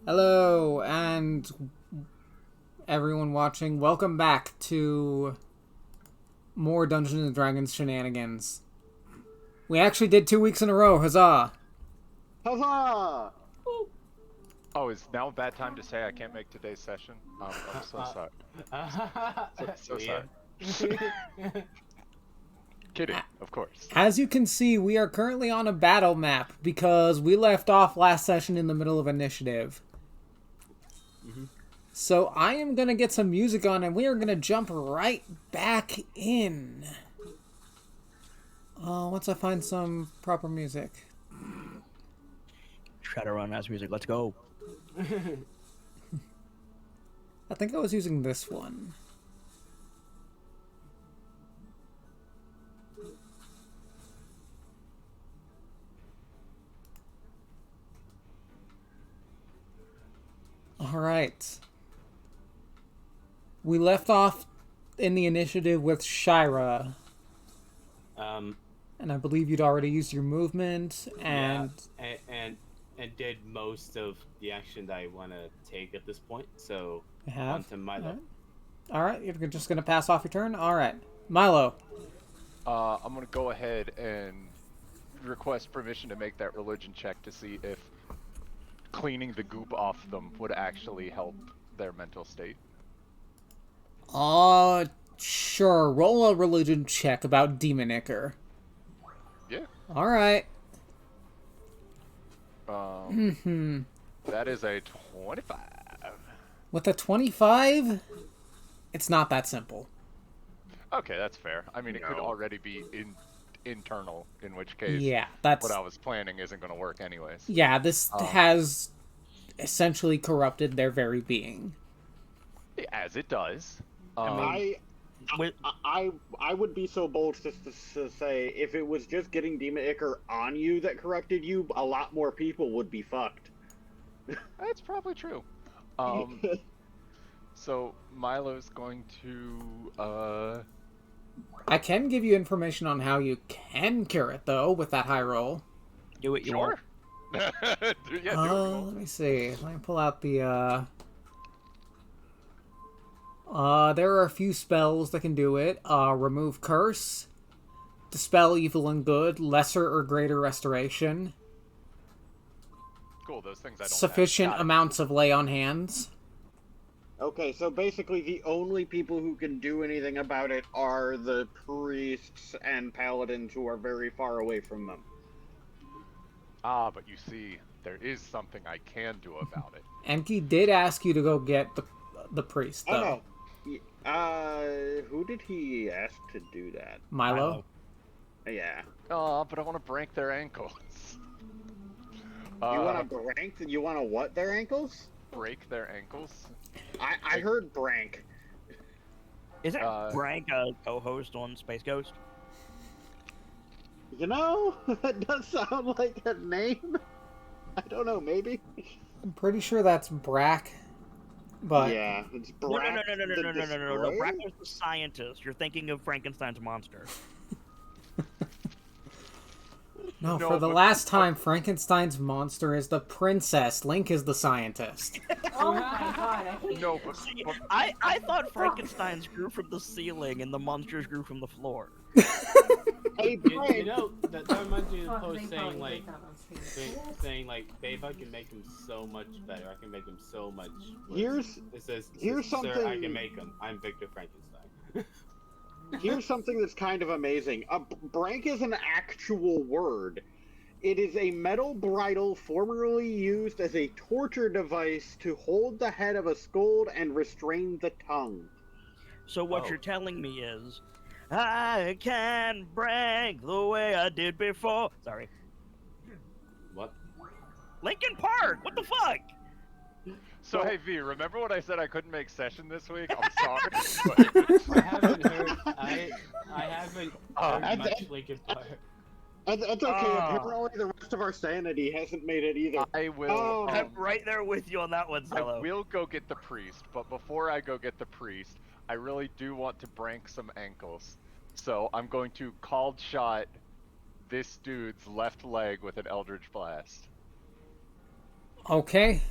Hello, and everyone watching, welcome back to more Dungeons and Dragons shenanigans. We actually did 2 weeks in a row, huzzah! Huzzah! Oh, is now a bad time to say I can't make today's session? I'm so sorry. So sorry. Kidding, of course. As you can see, we are currently on a battle map because we left off last session in the middle of initiative. So I am going to get some music on and we are going to jump right back in. Once I find some proper music. Shadowrun has music. Let's go. I think I was using this one. Alright. We left off in the initiative with Shira. And I believe you'd already used your movement, and... Yeah, and did most of the action that I want to take at this point, so have? on to Milo. Alright, you're just going to pass off your turn? Alright. Milo. I'm gonna go ahead and request permission to make that religion check to see if cleaning the goop off them would actually help their mental state. Sure. Roll a religion check about Demon Ichor. Yeah. Alright. That is a 25. With a 25, it's not that simple. Okay, that's fair. I mean, it could already be internal, in which case Yeah, that's... what I was planning isn't going to work anyways. Yeah, this has essentially corrupted their very being. As it does. I would be so bold to say if it was just getting Demon Ichor on you that corrupted you, a lot more people would be fucked. That's probably true. So Milo's going to I can give you information on how you can cure it, though, with that high roll. Do it, you sure. won't. Yeah, do it. Let me see. Let me pull out the, there are a few spells that can do it. Remove Curse, Dispel Evil and Good, Lesser or Greater Restoration, Cool, those things I don't sufficient have. Got it. amounts of Lay on Hands. Okay, so basically the only people who can do anything about it are the priests and paladins who are very far away from them. Ah, but you see, there is something I can do about it. Enki did ask you to go get the priest, though. Oh, no. Who did he ask to do that? Milo? Yeah. Oh, but I want to break their ankles. You want to break? You want to what? Their ankles? Break their ankles? I heard Brank. Isn't Brank a co-host on Space Ghost? You know, that does sound like a name. I don't know, maybe. I'm pretty sure that's Brack, but... Yeah, it's Brack. No. Brack was the scientist. You're thinking of Frankenstein's monster. No, No, for the but- last time, Frankenstein's monster is the princess. Link is the scientist. Oh my god, I hate No, you. but I thought Frankenstein's grew from the ceiling and the monsters grew from the floor. Hey, You Brank. know, that reminds me of the Fuck, post they saying probably like, did that on Steam. saying like, babe, I can make him so much better. I can make him so much worse. Here's Here's something- Sir, I can make him. I'm Victor Frankenstein. Here's something that's kind of amazing. Brank is an actual word. It is a metal bridle formerly used as a torture device to hold the head of a skull and restrain the tongue. So what Oh. you're telling me is, I can break the way I did before. Sorry. What? Linkin Park. What the fuck? so hey V, remember when I said I couldn't make session this week? I'm sorry. I haven't heard. I haven't heard that's- much Linkin Park. That's okay. Apparently, the rest of our sanity hasn't made it either. I will. Oh. I'm right there with you on that one, I Zello. will go get the priest, but before I go get the priest, I really do want to break some ankles. So I'm going to called shot this dude's left leg with an Eldritch Blast. Okay.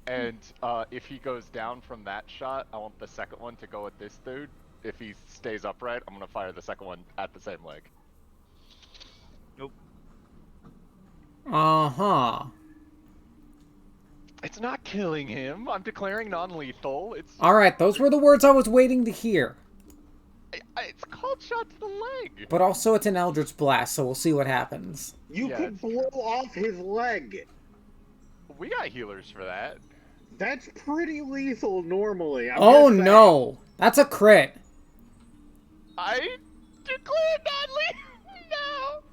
And if he goes down from that shot, I want the second one to go at this dude. If he stays upright, I'm gonna fire the second one at the same leg. Nope. Uh-huh. It's not killing him. I'm declaring non-lethal. It's Alright, those were the words I was waiting to hear. it's called shot to the leg. But also it's an Eldritch Blast, so we'll see what happens. You Yeah, could it's blow off his leg. We got healers for that. That's pretty lethal normally. I'm Oh just saying. no! That's a crit. I declare non-lethal.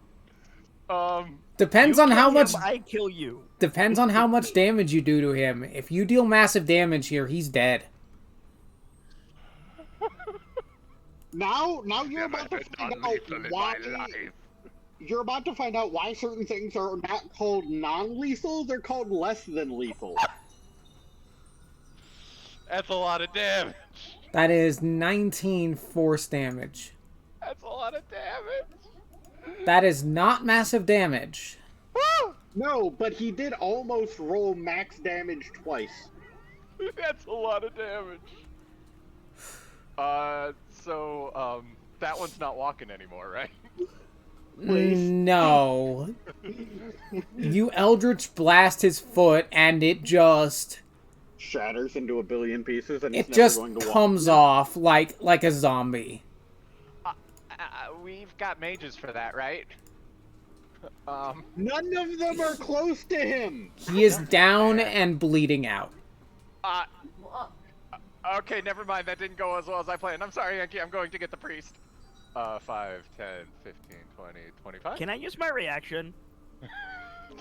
No. Depends You on how kill much him, I kill you. depends on how much damage you do to him. If you deal massive damage here, he's dead. Now you're about to find out why. You're about to find out why certain things are not called non-lethal; they're called less than lethal. That's a lot of damage. That is 19 force damage. That's a lot of damage. That is not massive damage. Woo! No, but he did almost roll max damage twice. That's a lot of damage. That one's not walking anymore, right? Please. No. You Eldritch Blast his foot and it just Shatters into a billion pieces, and it he's just never going to walk. comes off like a zombie. We've got mages for that, right? None of them are close to him. He is down and bleeding out. Okay, never mind. That didn't go as well as I planned. I'm sorry, Yankee. I'm going to get the priest. 5, 10, 15, 20, 25? Can I use my reaction?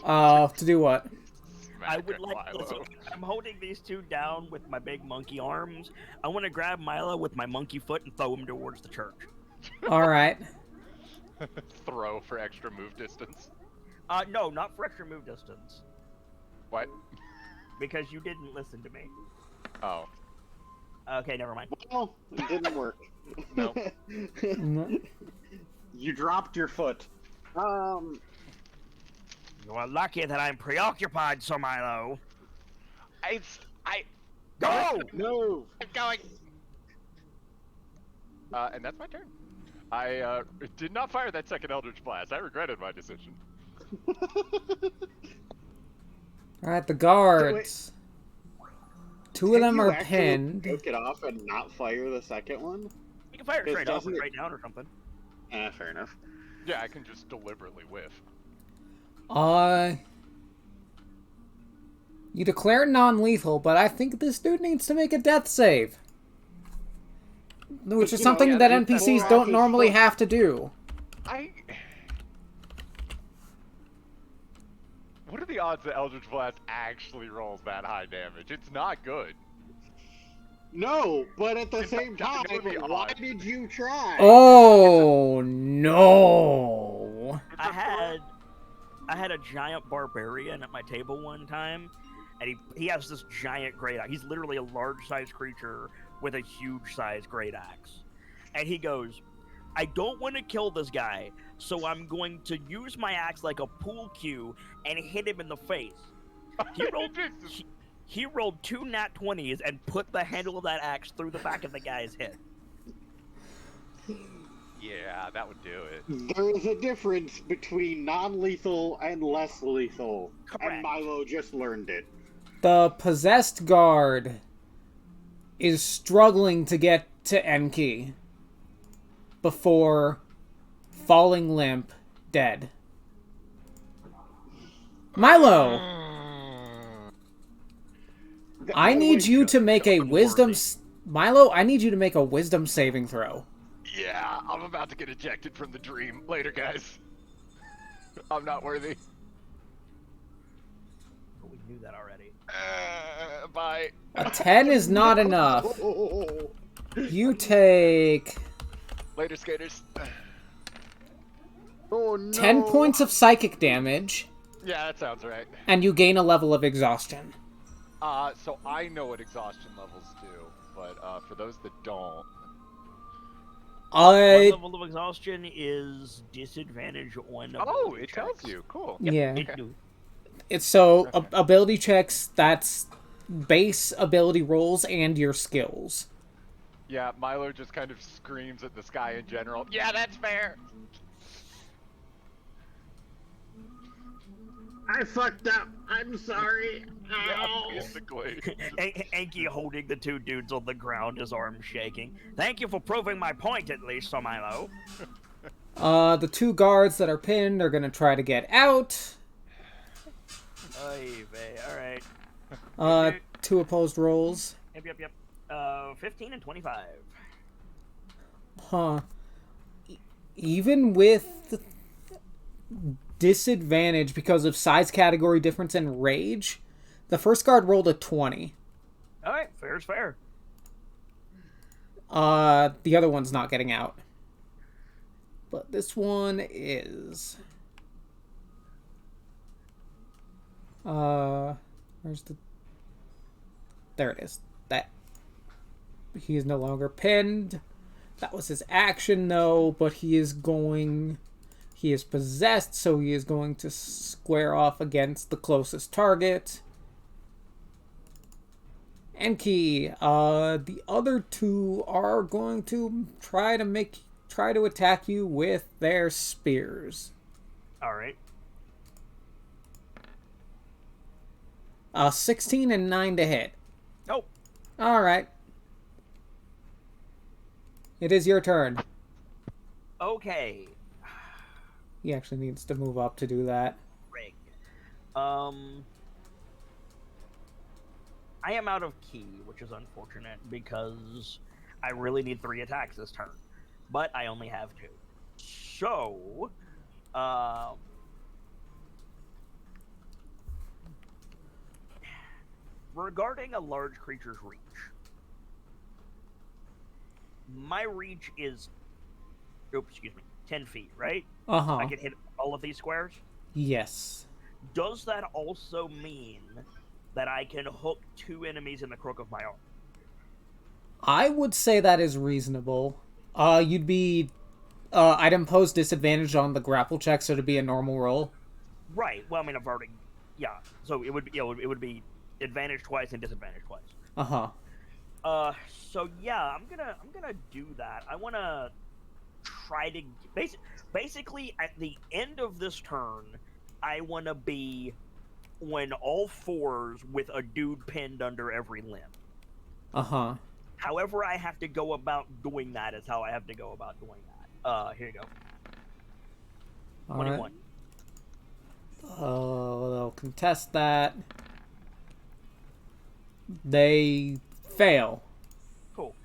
To do what? I would like. Listen, I'm holding these two down with my big monkey arms. I want to grab Milo with my monkey foot and throw him towards the church. Alright. Throw for extra move distance. No, not for extra move distance. What? Because you didn't listen to me. Oh. Okay, never mind. Well, it didn't work. Nope. You dropped your foot. You are lucky that I'm preoccupied, Sir Milo. Go! No. I'm going. And that's my turn. I did not fire that second Eldritch Blast. I regretted my decision. Alright, the guards. Two of them are actually pinned. Take it off and not fire the second one. You can fire it It straight up or doesn't- straight down or something. Fair enough. Yeah, I can just deliberately whiff. You declare non-lethal, but I think this dude needs to make a death save. Which is You know, something yeah, that that's NPCs more don't obvious normally stuff. have to do. What are the odds that Eldritch Blast actually rolls that high damage? It's not good. No, but at the In same fact, time, it would be why odd. did you try? Oh, no. I had a giant barbarian at my table one time, and he has this giant great axe. He's literally a large-sized creature with a huge-sized great axe. And he goes, I don't want to kill this guy, so I'm going to use my axe like a pool cue and hit him in the face. He rolled 2 nat 20s and put the handle of that axe through the back of the guy's head. Yeah, that would do it. There is a difference between non-lethal and less lethal, Correct. and Milo just learned it. The possessed guard is struggling to get to Enki before falling limp, dead. Milo, I need you to make a wisdom... Milo, I need you to make a wisdom saving throw. Yeah, I'm about to get ejected from the dream. Later, guys. I'm not worthy. But we knew that already. Bye. A 10 is not enough. Oh, You take Later, skaters. oh no. 10 points of psychic damage, Yeah, that sounds right. and you gain a level of exhaustion. So I know what exhaustion levels do, but for those that don't, One I... level of exhaustion is disadvantage on oh, ability it tells checks. you. Cool. Yeah. It do. It's so Okay. ability checks, that's base ability rolls and your skills. Yeah, Milo just kind of screams at the sky in general. Yeah, that's fair. I fucked up. I'm sorry. Yeah, Ow. basically. Anki holding the two dudes on the ground, his arms shaking. Thank you for proving my point, at least, so Milo. The two guards that are pinned are gonna try to get out. Oy vey, alright. Two opposed rolls. Yep. 15 and 25. Huh. Even with disadvantage because of size category difference and rage, the first guard rolled a 20. Alright, fair's fair. The other one's not getting out. But this one is... where's the... There it is. That... He is no longer pinned. That was his action, though, but he is going... He is possessed, so he is going to square off against the closest target. Enki, the other two are going to try to attack you with their spears. Alright. 16 and 9 to hit. Nope. Alright. It is your turn. Okay. He actually needs to move up to do that. Rig. I am out of key, which is unfortunate because I really need 3 attacks this turn. But I only have 2. So, regarding a large creature's reach, my reach is, 10 feet, right? Uh-huh. I can hit all of these squares? Yes. Does that also mean that I can hook 2 enemies in the crook of my arm? I would say that is reasonable. You'd be... I'd impose disadvantage on the grapple check, so it'd be a normal roll. Right. Well, I mean, I've already... Yeah. So it would, it would be advantage twice and disadvantage twice. Uh-huh. So yeah, I'm gonna do that. I wanna try to basically at the end of this turn, I wanna be when all 4s with a dude pinned under every limb. Uh-huh. However I have to go about doing that is how I have to go about doing that. Here you go. All 21. right. They'll contest that. They fail. Cool.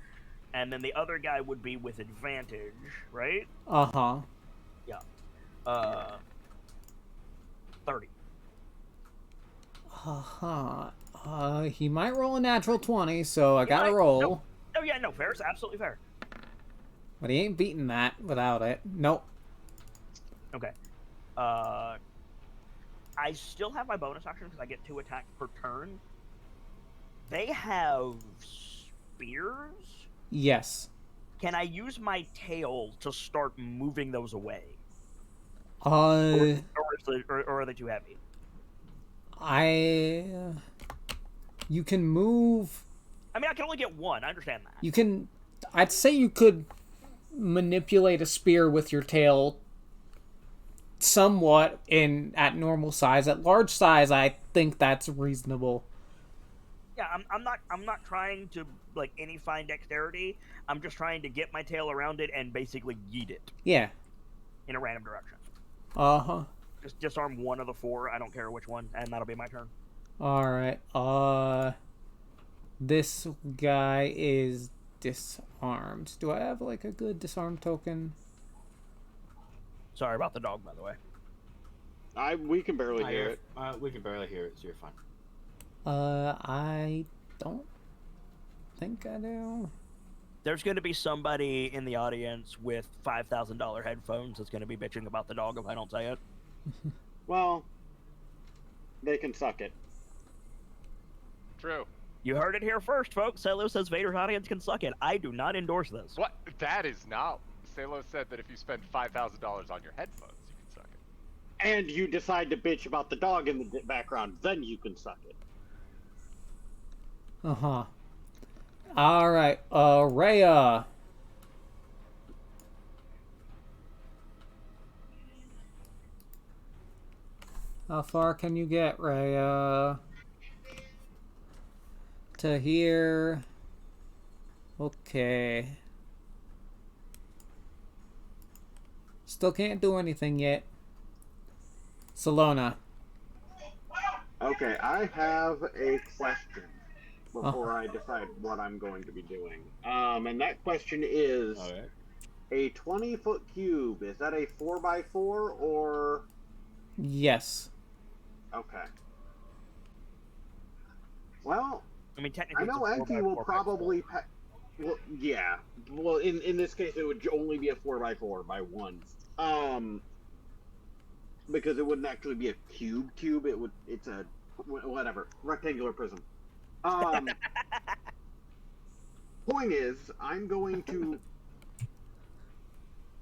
And then the other guy would be with advantage, right? Uh-huh. Yeah. 30. Uh-huh. He might roll a natural 20, so I gotta roll. No. Oh yeah, no, fair. It's absolutely fair. But he ain't beating that without it. Nope. Okay. I still have my bonus action because I get 2 attacks per turn. They have spears? Yes. Can I use my tail to start moving those away? Or are they too heavy? You can move... I mean, I can only get 1. I understand that. You can... I'd say you could manipulate a spear with your tail somewhat at normal size. At large size, I think that's reasonable. Yeah, I'm not trying to like any fine dexterity. I'm just trying to get my tail around it and basically yeet it. Yeah. In a random direction. Uh-huh. Just disarm 1 of the 4. I don't care which one, and that'll be my turn. Alright. This guy is disarmed. Do I have like a good disarm token? Sorry about the dog, by the way. We can barely hear it. We can barely hear it, so you're fine. I don't think I do. There's going to be somebody in the audience with $5,000 headphones that's going to be bitching about the dog if I don't say it. Well, they can suck it. True. You heard it here first, folks. Salo says Vader's audience can suck it. I do not endorse this. What? That is not... Salo said that if you spend $5,000 on your headphones, you can suck it. And you decide to bitch about the dog in the background, then you can suck it. Uh-huh. Alright, Rhea. How far can you get, Rhea? To here. Okay. Still can't do anything yet. Salona. Okay, I have a question before Uh-huh. I decide what I'm going to be doing. And that question is All right. a 20-foot cube. Is that a 4x4 or. Yes. Okay. Well, I mean, I technically, it's a know four Enki by will four by probably. four. Well, yeah. Well, in this case, it would only be a 4x4 by one. Because it wouldn't actually be a cube. It's a whatever rectangular prism. Um, point is, I'm going to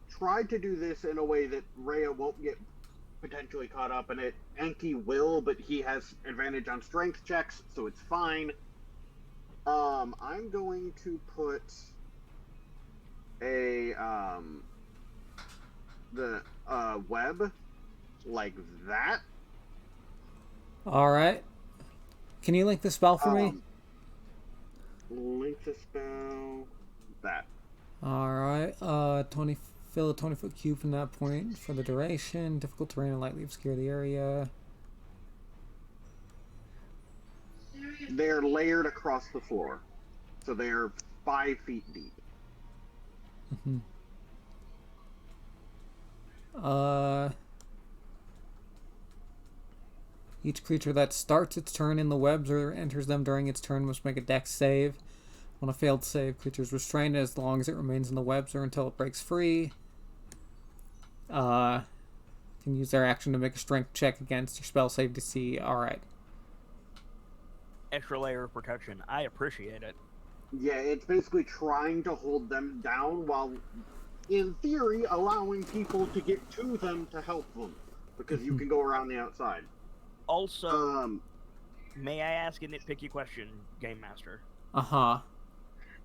try to do this in a way that Rhea won't get potentially caught up in it. Enki will, but he has advantage on strength checks, so it's fine. I'm going to put a the web like that. Alright. Can you link the spell for me? Link the spell that. Alright. 20. Fill a 20-foot cube from that point for the duration. Difficult terrain and lightly obscure the area. They're layered across the floor, so they're 5 feet deep. Mm-hmm. Each creature that starts its turn in the webs or enters them during its turn must make a dex save. On a failed save, creature is restrained as long as it remains in the webs or until it breaks free. Can use their action to make a strength check against your spell save to see. Alright. Extra layer of protection. I appreciate it. Yeah, it's basically trying to hold them down while, in theory, allowing people to get to them to help them. Because you can go around the outside. Also, may I ask a nitpicky question, Game Master? Uh-huh.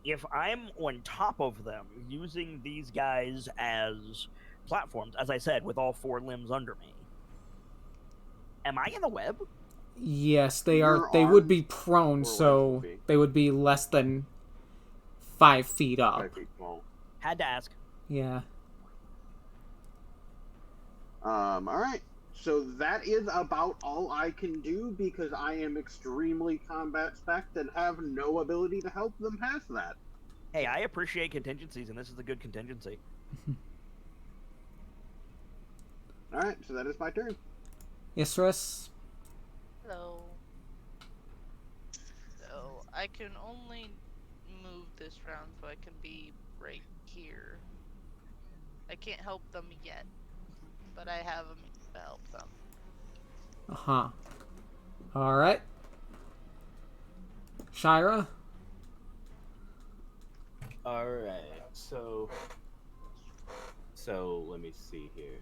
If I'm on top of them, using these guys as platforms, as I said, with all four limbs under me, am I in the web? Yes, they are. Your They would arms be prone, or legs so would be they would be less than 5 feet up. 5 feet tall. Had to ask. Yeah. Alright. So that is about all I can do because I am extremely combat spec'd and have no ability to help them past that. Hey, I appreciate contingencies, and this is a good contingency. Alright, so that is my turn. Isras? Hello. So I can only move this round, so I can be right here. I can't help them yet, but I have a means to help them. Uh-huh. Alright. Shira? Alright, so let me see here.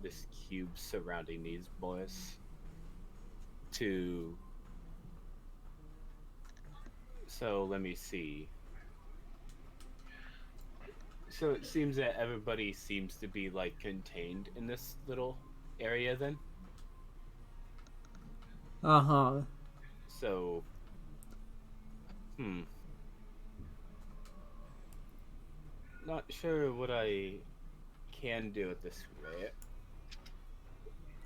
This cube surrounding these boys. So let me see. So it seems that everybody seems to be like contained in this little area then. Uh-huh. So not sure what I can do at this rate.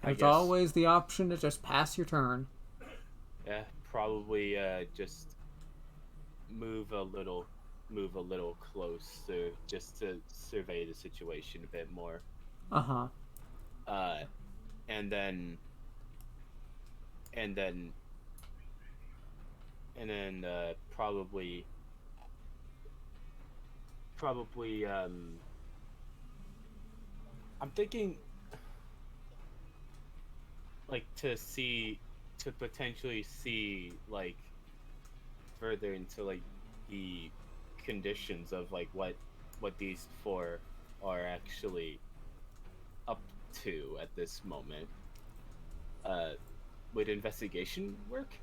There's always the option to just pass your turn. Yeah, probably just move a little closer just to survey the situation a bit more. Uh-huh. And then probably I'm thinking like to potentially see like further into like the conditions of like what these four are actually up to at this moment. Would investigation work?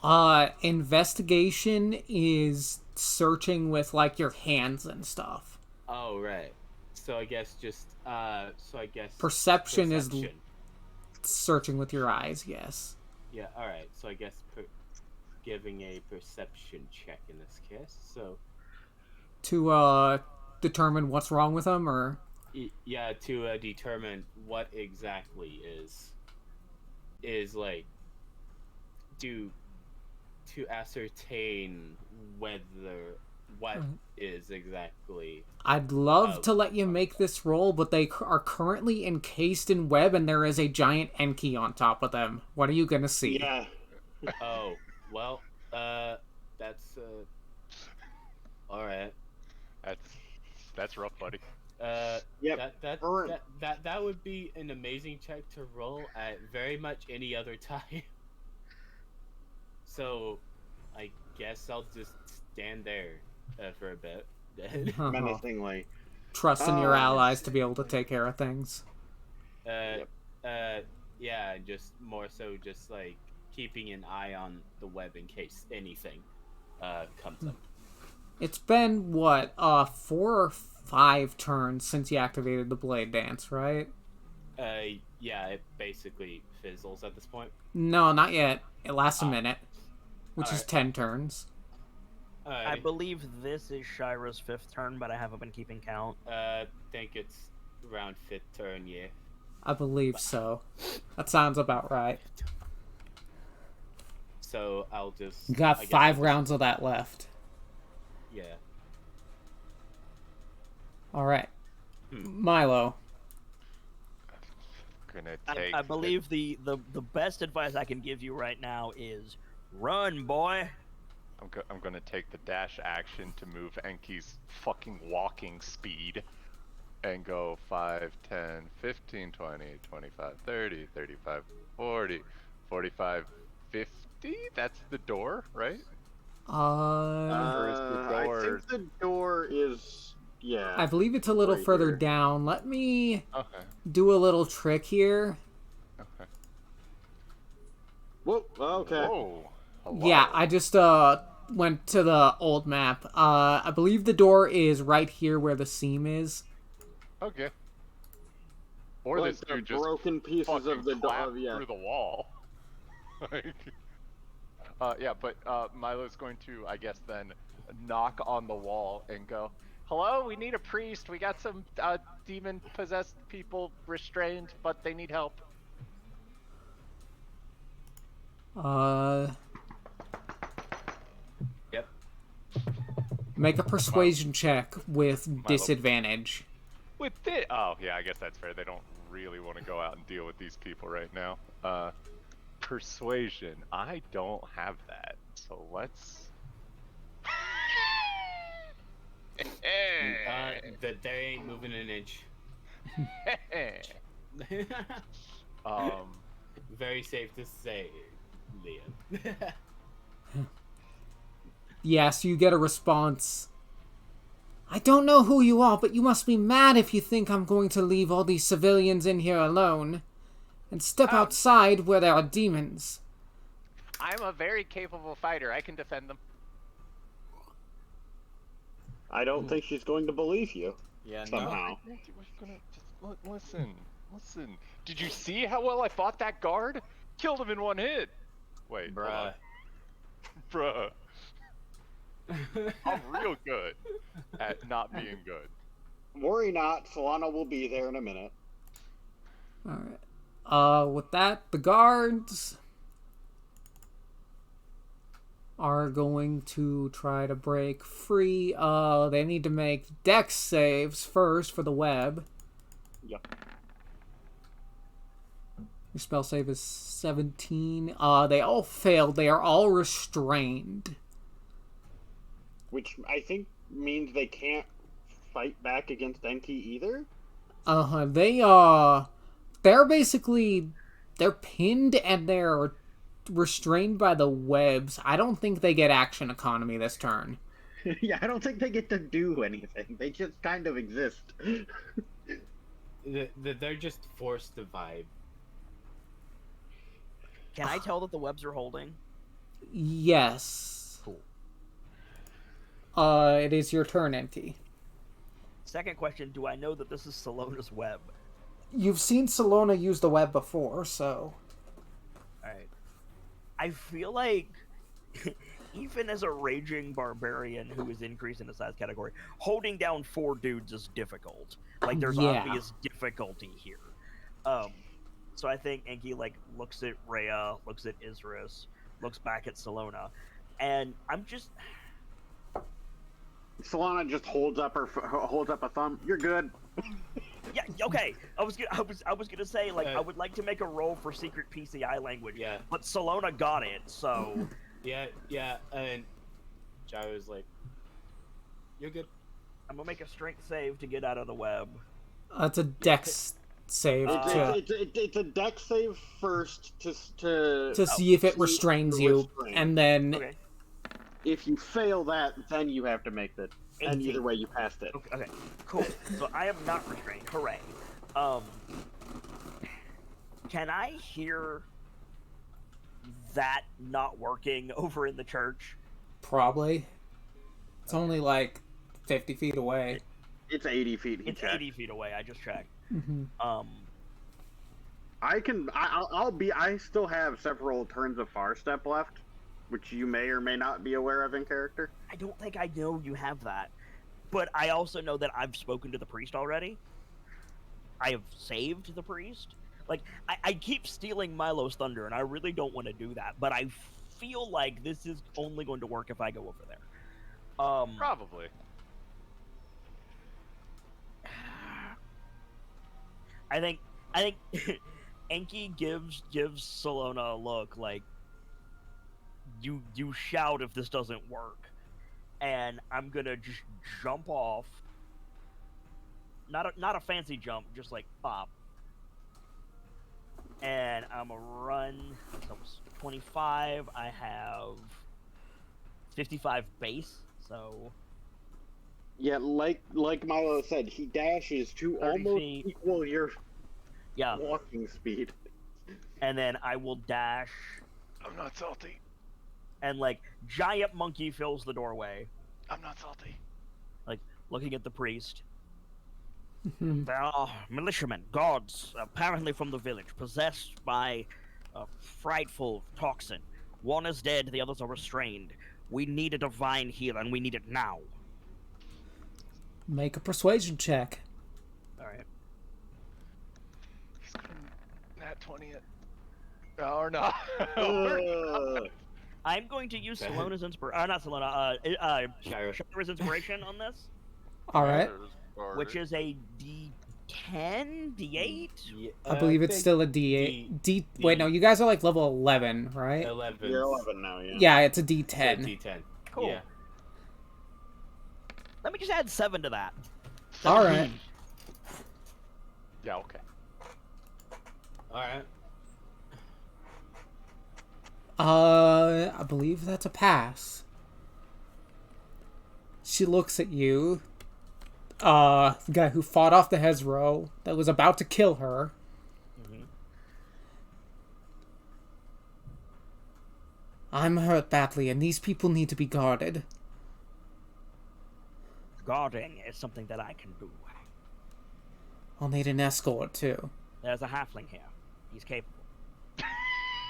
Investigation is searching with like your hands and stuff. Oh, right. So I guess Perception is perception. searching with your eyes, yes. Yeah, alright. So I guess giving a perception check in this case. So, To determine what's wrong with them, or yeah, to determine what exactly is like, to ascertain whether what is exactly. I'd love to let you make this roll, but they are currently encased in web and there is a giant Enki on top of them. What are you gonna see? Yeah. Oh, well, that's all right. That's rough, buddy. Yep. That would be an amazing check to roll at very much any other time. So, I guess I'll just stand there for a bit. Menacingly. Trust in your allies to be able to take care of things. Yeah, just more so just like keeping an eye on the web in case anything comes up. It's been, what, 4 or 5 turns since you activated the Blade Dance, right? Yeah, it basically fizzles at this point. No, not yet. It lasts a minute, which is Alright. 10 turns. I believe this is Shira's 5th turn, but I haven't been keeping count. Think it's around 5th turn, yeah. I believe so. That sounds about right. So I'll just... You got I guess 5 rounds of that left. Yeah. Alright. Milo. Gonna take. I believe the best advice I can give you right now is run, boy. I'm gonna take the dash action to move Enki's fucking walking speed and go 5, 10, 15, 20, 25, 30, 35, 40, 45, 50? That's the door, right? Or is the I door... think the door is... Yeah. I believe it's a little Right further here. down. Let me Okay. do a little trick here. Okay. Whoa, okay. Whoa. Hello. Yeah, I just went to the old map. I believe the door is right here where the seam is. Okay. Or Like this the dude just broken pieces fucking of the clapped door, yeah. through the wall. Like, yeah, but Milo's going to, I guess, then knock on the wall and go, "Hello, we need a priest. We got some demon-possessed people restrained, but they need help." Yep. Make a persuasion check with disadvantage. With it? Oh, yeah, I guess that's fair. They don't really want to go out and deal with these people right now. Persuasion. I don't have that, so let's... That they ain't moving an inch. Very safe to say, Liam. Yes, you get a response. I don't know who you are, but you must be mad if you think I'm going to leave all these civilians in here alone and step outside where there are demons. I'm a very capable fighter. I can defend them. I don't think she's going to believe you. Yeah, Somehow. Listen. Did you see how well I fought that guard? Killed him in one hit. Wait, Bruh. Bruh. I'm real good at not being good. Worry not, Solana will be there in a minute. Alright. With that, the guards are going to try to break free. They need to make dex saves first for the web. Yep. Your spell save is 17. They all failed. They are all restrained. Which I think means they can't fight back against Enki either? They're basically... They're pinned and they're restrained by the webs. I don't think they get action economy this turn. Yeah, I don't think they get to do anything. They just kind of exist. They're just forced to vibe. Can I tell that the webs are holding? Yes. Cool. It is your turn, Enki. Second question, do I know that this is Salona's web? You've seen Salona use the web before, so... Alright. I feel like, even as a raging barbarian who is increasing the size category, holding down 4 dudes is difficult. Like, there's Yeah. obvious difficulty here. So I think Enki, like, looks at Rhea, looks at Isris, looks back at Salona, and I'm just... Solana just holds up a thumb. You're good. Yeah, okay. I was gonna say, like, I would like to make a roll for secret PCI language. Yeah. But Salona got it, so Yeah, and Gyro's like, you're good. I'm gonna make a strength save to get out of the web. That's a dex save It's a dex save first to see if it restrains you, and then Okay. if you fail that, then you have to make the. And 18. either way, you passed it. Okay, cool. So I am not restrained. Hooray. Can I hear that not working over in the church? probably it's only like 50 feet away. It's 80 feet. It's 80 feet away. I just checked. Mm-hmm. I still have several turns of far step left, which you may or may not be aware of in character. I don't think I know you have that. But I also know that I've spoken to the priest already. I have saved the priest. Like, I keep stealing Milo's thunder, and I really don't want to do that. But I feel like this is only going to work if I go over there. Probably. I think Enki gives Salona a look like you shout if this doesn't work. And I'm gonna just jump off. Not a fancy jump, just like pop. And I'm gonna run. That was 25. I have 55 base, so Yeah, like Milo said, he dashes to 30 almost feet. equal your yeah. walking speed. And then I will dash, I'm not salty. and like giant monkey fills the doorway, I'm not salty. like looking at the priest. Mm-hmm. There are militiamen, gods, apparently from the village, possessed by a frightful toxin. One is dead, the others are restrained. We need a divine healer, and we need it now. Make a persuasion check. Alright. He's gonna nat 20 it. Or not. I'm going to use Salona's inspiration. Not Salona, Gyro's inspiration on this, All right. which is a D10, D8? Yeah, I believe it's think still a D8. Wait, no, you guys are like level 11, right? 11. You're 11 now, yeah. Yeah, it's a So D10. D10. Cool. Yeah. Let me just add 7 to that. All right. Yeah, okay. Alright. I believe that's a pass. She looks at you. The guy who fought off the Hezro that was about to kill her. Mhm. I'm hurt badly, and these people need to be guarded. Guarding is something that I can do. I'll need an escort, too. There's a halfling here. He's capable.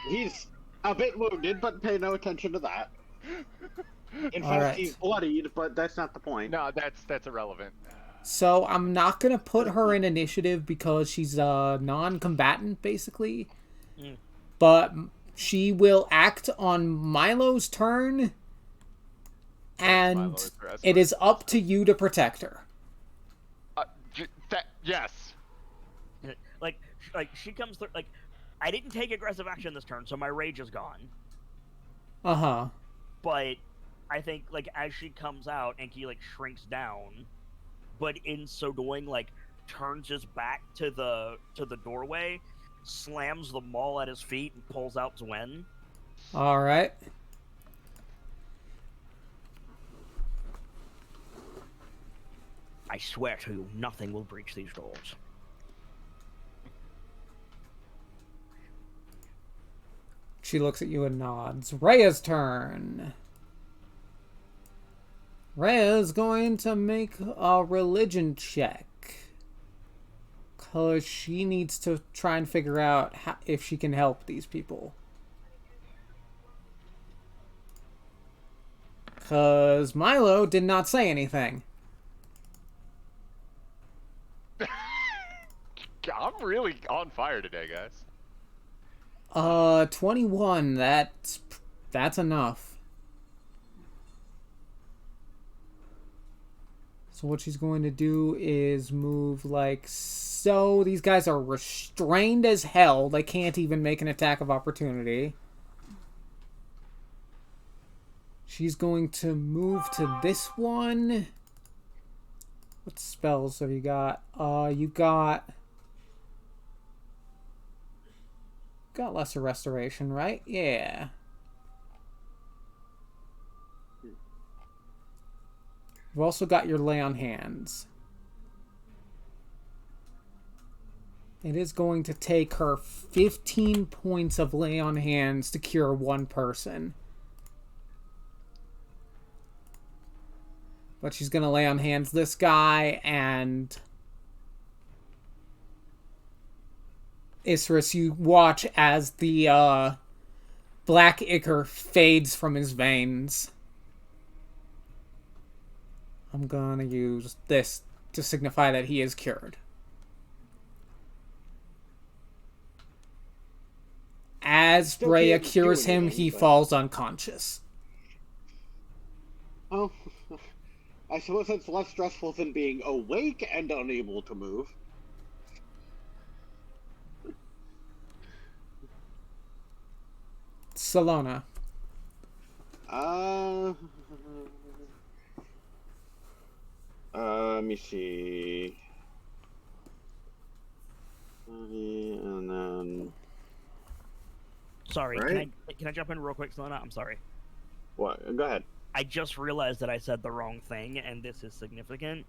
He's a bit wounded, but pay no attention to that. In fact, Alright. he's bloodied, but that's not the point. No, that's irrelevant. So I'm not going to put her in initiative because she's a non-combatant, basically. Mm. But she will act on Milo's turn, and Milo is her it is up to you to protect her. Yes. Like she comes through. Like, I didn't take aggressive action this turn, so my rage is gone. Uh-huh. But I think, like, as she comes out, Enki, like, shrinks down, but in so doing, like, turns his back to the doorway, slams the maul at his feet, and pulls out Zwen. All right. I swear to you, nothing will breach these doors. She looks at you and nods. Rhea's turn. Rhea's going to make a religion check. Because she needs to try and figure out if she can help these people. Because Milo did not say anything. I'm really on fire today, guys. 21. That's enough. So what she's going to do is move like so. These guys are restrained as hell. They can't even make an attack of opportunity. She's going to move to this one. What spells have you got? You got Lesser Restoration, right? Yeah. You've also got your Lay on Hands. It is going to take her 15 points of Lay on Hands to cure one person. But she's going to Lay on Hands this guy, and Isris, you watch as the black ichor fades from his veins. I'm gonna use this to signify that he is cured. As Still Rhea can't do cures him, anything, he but- falls unconscious. Oh, I suppose that's less stressful than being awake and unable to move. Salona. Let me see. And then Sorry, Right. can I jump in real quick, Selena? I'm sorry. what? Go ahead. I just realized that I said the wrong thing, and this is significant.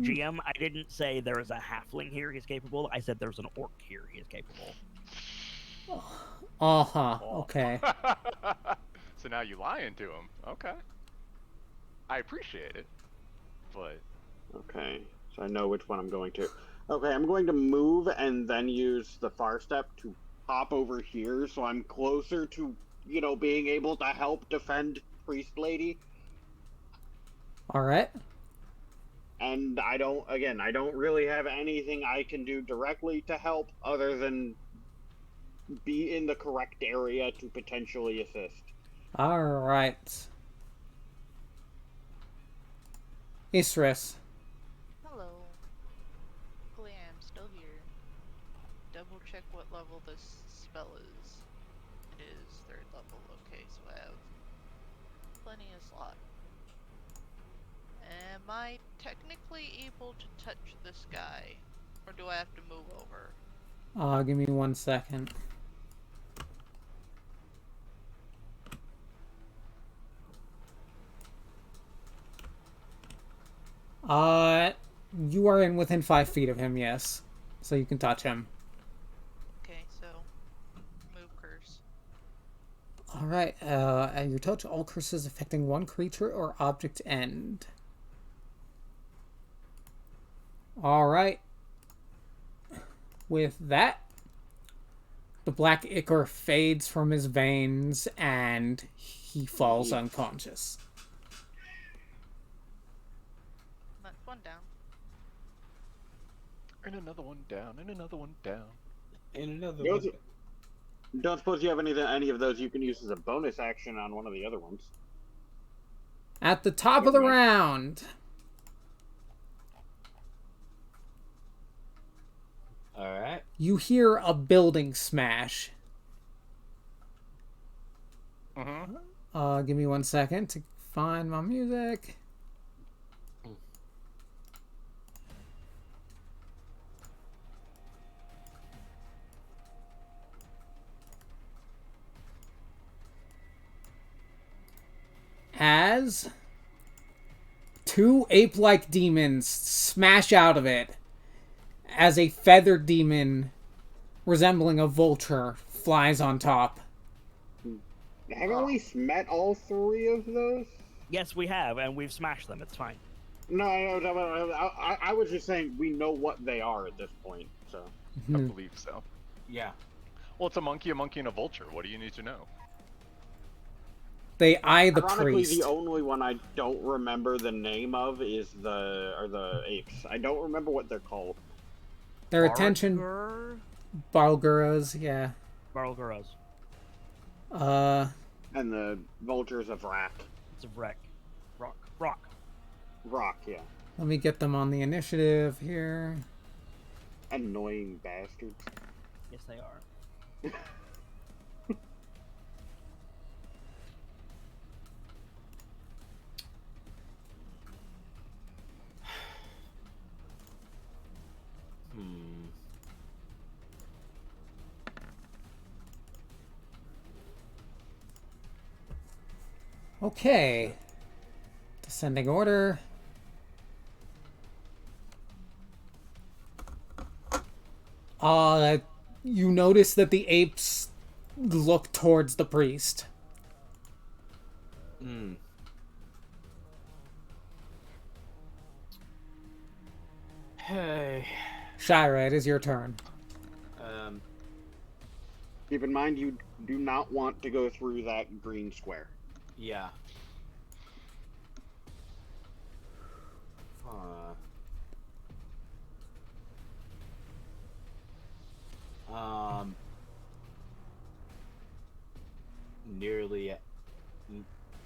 GM, I didn't say there is a halfling here he's capable. I said there's an orc here he is capable. Uh-huh. Okay. So now you lying to him. Okay. I appreciate it, but Okay, so I know which one I'm going to. Okay, I'm going to move and then use the far step to hop over here, so I'm closer to, being able to help defend Priest Lady. Alright. And I don't really have anything I can do directly to help other than be in the correct area to potentially assist. Alright. Isris. Hello. Luckily, I'm still here. Double check what level this spell is. It is 3rd level. Okay, so I have plenty of slot. Am I technically able to touch this guy? Or do I have to move over? Give me 1 second. You are in within 5 feet of him, yes. So you can touch him. Okay, so move curse. Alright, at your touch, all curses affecting one creature or object end. Alright. With that, the black ichor fades from his veins and he falls unconscious. That's one down. and another one down, and another one down. And another You one. also- Don't suppose you have any of those you can use as a bonus action on one of the other ones. At the top of the round, Alright. you hear a building smash. Mm-hmm. Give me 1 second to find my music. As two ape-like demons smash out of it, as a feathered demon resembling a vulture flies on top. Haven't we met all three of those? Yes, we have, and we've smashed them. It's fine. No, I was just saying we know what they are at this point. So I believe so. Yeah. Well, it's a monkey, and a vulture. What do you need to know? They eye the ironically, priest. the only one I don't remember the name of is the apes. I don't remember what they're called. Their attention. Balguras, yeah. Barlguras. And the vultures of Rak. It's a wreck. Rock. Rock, yeah. Let me get them on the initiative here. Annoying bastards. Yes, they are. Okay. Descending order. You notice that the apes look towards the priest. Hey. Shira, it is your turn. Keep in mind, you do not want to go through that green square. Yeah.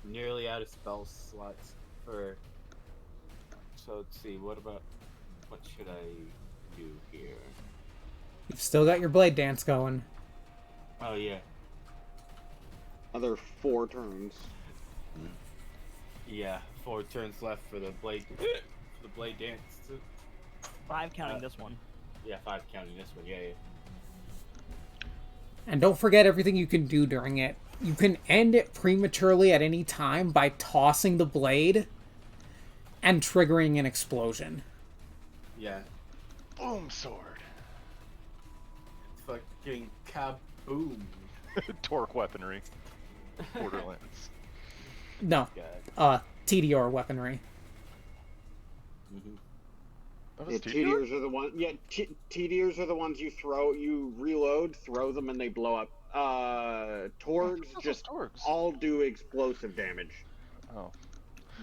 Nearly out of spell slots for. So let's see. What should I do here? You've still got your blade dance going. Oh yeah. Another 4 turns. Yeah, 4 turns left for the blade. The blade dance. 5 counting this one. Yeah, 5 counting this one. Yeah. And don't forget everything you can do during it. You can end it prematurely at any time by tossing the blade and triggering an explosion. Yeah. Boom sword. Fucking kaboom. Torque weaponry. Borderlands. No. TDR weaponry. Yeah, TDRs are the ones. Yeah, TDRs are the ones you throw. You reload, throw them, and they blow up. Torgs just all do explosive damage. Oh.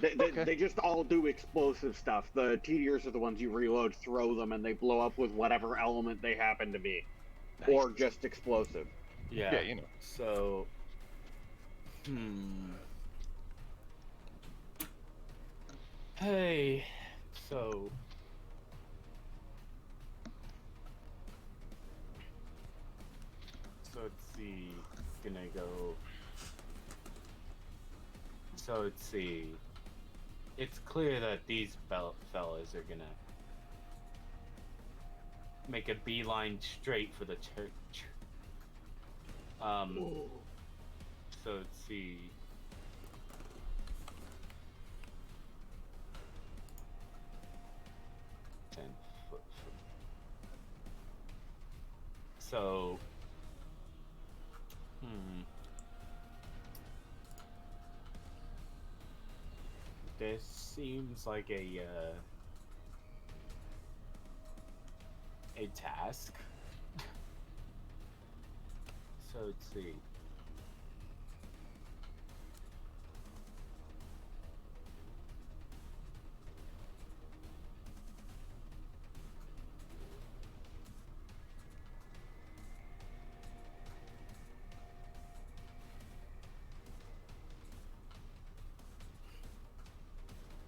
They just all do explosive stuff. The TDRs are the ones you reload, throw them, and they blow up with whatever element they happen to be, or just explosive. Yeah. Yeah, you know. So. Hey. So. So let's see. Gonna go. So let's see. It's clear that these fellas are gonna make a beeline straight for the church. So let's see. So. This seems like a task. So let's see.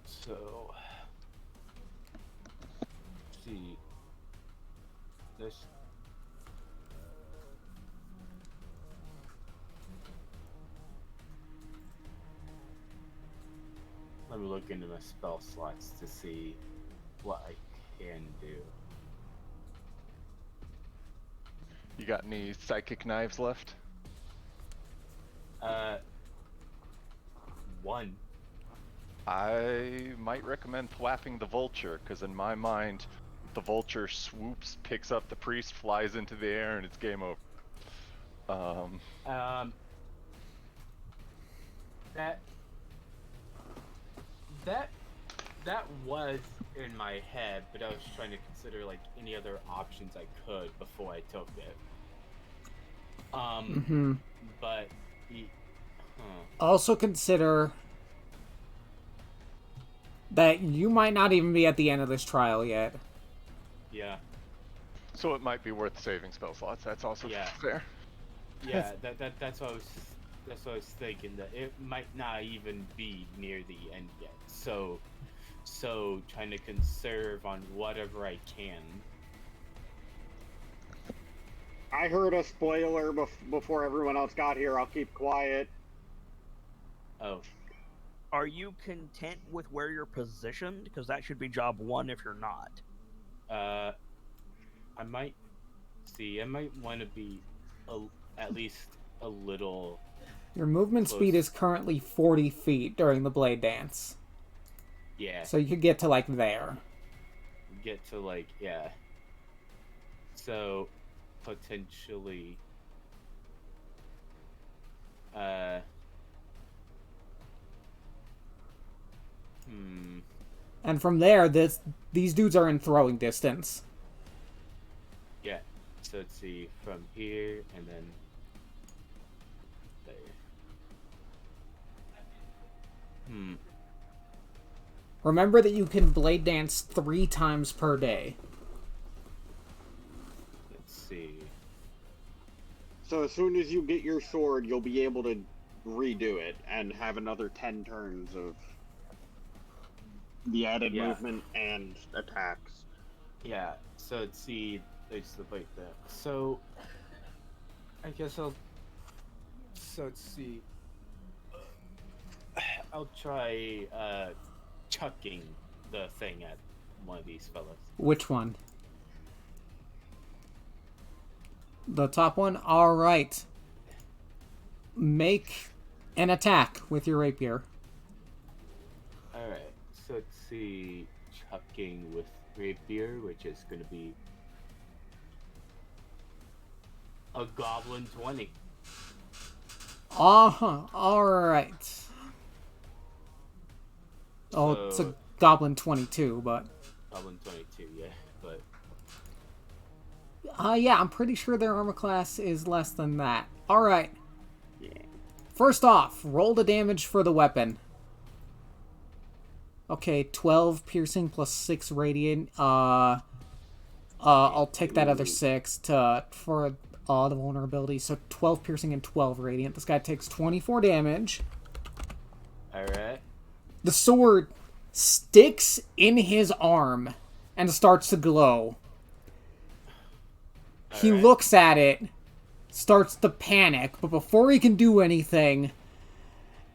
So, let's see. This. Let me look into my spell slots to see what I can do. You got any psychic knives left? 1. I might recommend thwapping the vulture, because in my mind, the vulture swoops, picks up the priest, flies into the air, and it's game over. that that that was in my head, but I was trying to consider like any other options I could before I took it. Mm-hmm. But Also consider that you might not even be at the end of this trial yet. yeah, So it might be worth saving spell slots. That's also Yeah. fair. yeah, that's what I was thinking, that it might not even be near the end yet. So trying to conserve on whatever I can. I heard a spoiler before everyone else got here. I'll keep quiet. Oh, Are you content with where you're positioned? Because that should be job 1 if you're not. I might want to be at least a little. Your movement speed Close. is currently 40 feet during the blade dance. Yeah, So you could get to, like, there. get to like, yeah. So potentially And from there, these dudes are in throwing distance. yeah. So let's see, from here and then there. Remember that you can blade dance 3 times per day. Let's see. So as soon as you get your sword, you'll be able to redo it and have another 10 turns of the added Yeah. movement and attacks. Yeah, so let's see. There's the like that. So I guess I'll. So let's see. I'll try chucking the thing at one of these fellas. Which one? The top one? Alright. Make an attack with your rapier. Alright, so let's see. Chucking with rapier, which is going to be a goblin 20. Uh-huh. Alright. Oh, it's a So- goblin 22, but... Goblin 22, yeah, but. yeah, I'm pretty sure their armor class is less than that. Alright. Yeah. First off, roll the damage for the weapon. Okay, 12 piercing plus 6 radiant. I'll take that other 6 for the vulnerability. So 12 piercing and 12 radiant. This guy takes 24 damage. Alright. The sword sticks in his arm and starts to glow. He Alright. looks at it, starts to panic, but before he can do anything,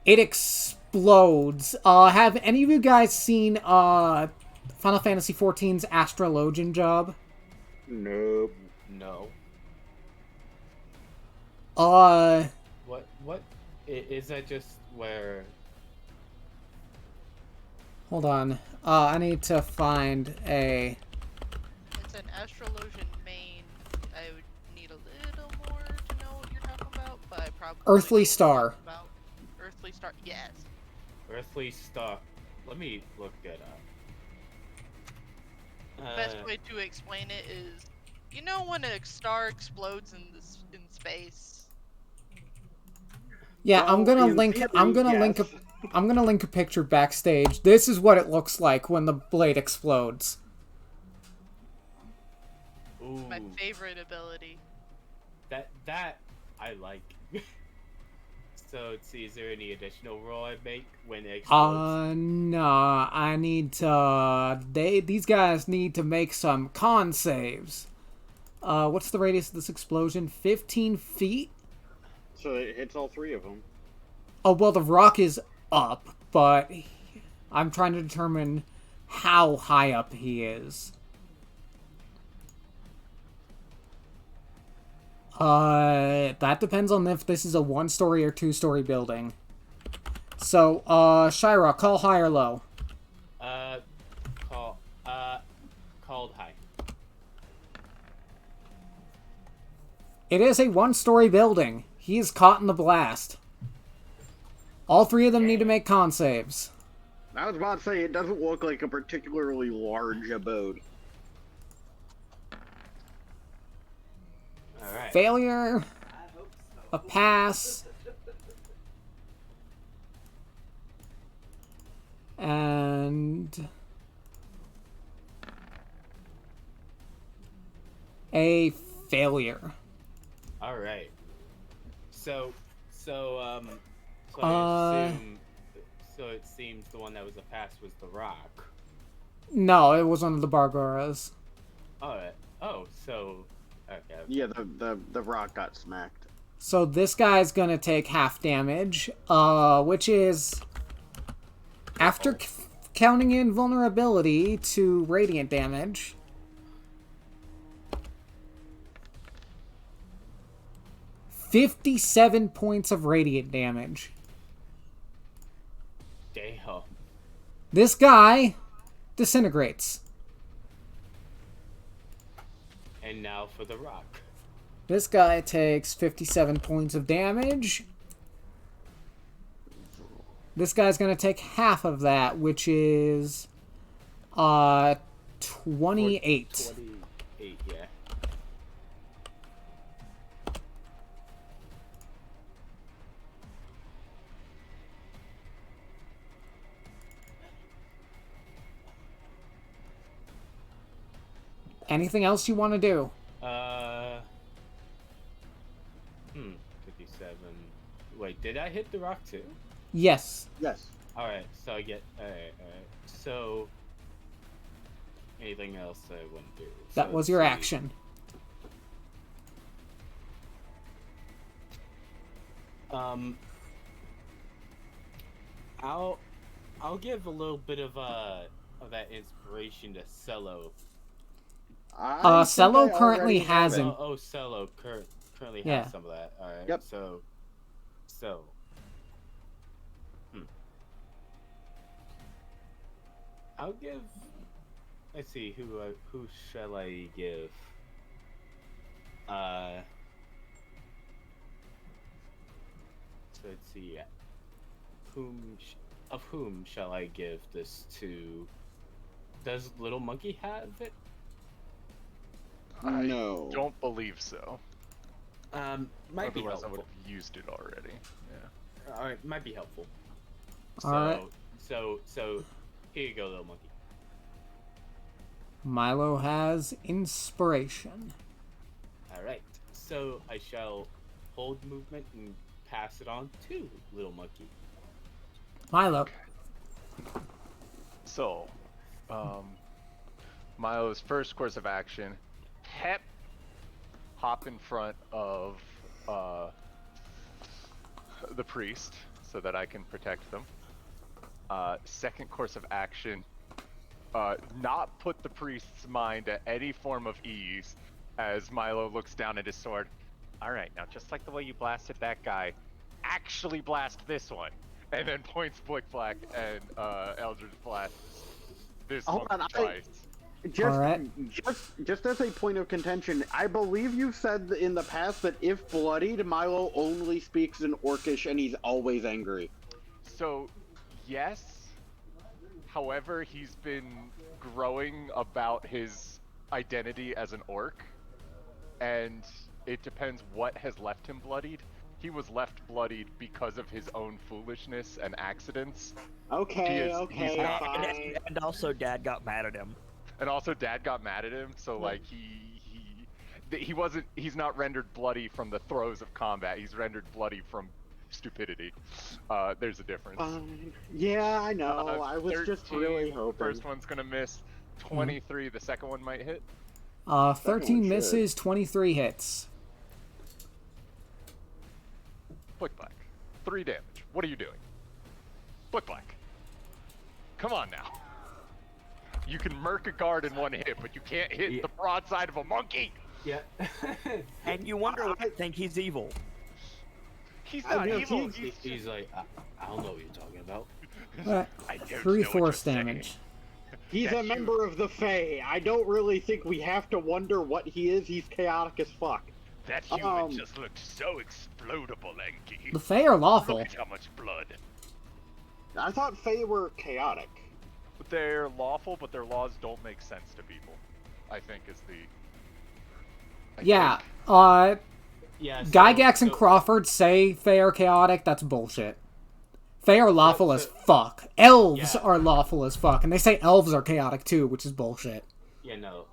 it explodes. Have any of you guys seen Final Fantasy XIV's Astrologian job? Nope. No. What? Is that just where. Hold on. I need to find a... It's an astrologian main. I would need a little more to know what you're talking about, but I probably Earthly know what Star. you're talking about. Earthly Star, yes. Earthly Star. Let me look that up. Best way to explain it is, you know when a star explodes in space? Yeah, I'm Well, gonna in link. theory, I'm gonna link a. yes. I'm gonna link a picture backstage. This is what it looks like when the blade explodes. Ooh, My favorite ability. that I like. So let's see, is there any additional roll I make when it explodes? Nah. I need to. These guys need to make some con saves. What's the radius of this explosion? 15 feet. So it hits all 3 of them. Oh well, the rock is up, but I'm trying to determine how high up he is. That depends on if this is a 1-story or 2-story building. So, Shira, call high or low. Called high. It It is a 1-story building. He is caught in the blast. All three of them need to make con saves. I was about to say, it doesn't look like a particularly large abode. Alright. Failure, a pass, and a failure. Alright. So Uh, I assume, so it seems the one that was a pass was the rock. No, it was one of the Barbaras. Alright. Oh, so okay. Yeah, the rock got smacked. So this guy's gonna take half damage, which is after counting in vulnerability to radiant damage. $57 points of radiant damage. Damn. This guy disintegrates. And now for the rock. This guy takes 57 points of damage. This guy's gonna take half of that, which is 28. 28, yeah. Anything else you want to do? 57. Wait, did I hit the rock too? Yes. Yes. Alright, so I get. Alright. So. Anything else I wouldn't do? That So was let's your see. action. I'll give a little bit of that inspiration to Cello. Cello think I currently already have has it. him. Oh, Cello currently Yeah. has some of that. All right. Yep. So. I'll give. Let's see. Who shall I give? So let's see. Of whom shall I give this to? Does Little Monkey have it? No. Don't believe so. Might be Otherwise, I helpful. would have used it already. Yeah. All right, might be helpful. All right. So here you go, Little Monkey. Milo has inspiration. All right. So I shall hold movement and pass it on to Little Monkey. Milo. So, Milo's first course of action, hop in front of the priest so that I can protect them. Second course of action, not put the priest's mind at any form of ease as Milo looks down at his sword. Alright, now just like the way you blasted that guy, actually blast this one. And then points Blick Black and Eldritch blasts this Hold one on, twice. Just, Alright. just as a point of contention, I believe you've said in the past that if bloodied, Milo only speaks in Orcish and he's always angry. So, yes. However, he's been growing about his identity as an orc, and it depends what has left him bloodied. He was left bloodied because of his own foolishness and accidents. Okay, he's okay, not- fine. And also, Dad got mad at him. And also, Dad got mad at him, so like he's not rendered bloody from the throes of combat. He's rendered bloody from stupidity. There's a difference. Yeah, I know. I was just 13, really hoping. First one's gonna miss. 23. The second one might hit. 13 should. misses, 23 hits. Blick Black. 3 damage. What are you doing? Blick Black. Come on now. You can murk a guard in one hit, but you can't hit the broadside of a monkey. Yeah. And you wonder why I think he's evil. He's I not know, evil. He's like, I don't know what you're talking about. I don't 3 know what you're force saying. damage. He's Yeah, a member of the Fae. I don't really think we have to wonder what he is. He's chaotic as fuck. That human just looked so explodable, Enki. The Fae are lawful. Look at how much blood. I thought Fae were chaotic. They're lawful, but their laws don't make sense to people. I think is the. Yeah. Yeah. Gygax and Crawford say Fae are chaotic. That's bullshit. Fae are lawful as fuck. Elves are lawful as fuck, and they say elves are chaotic too, which is bullshit. Yeah, no.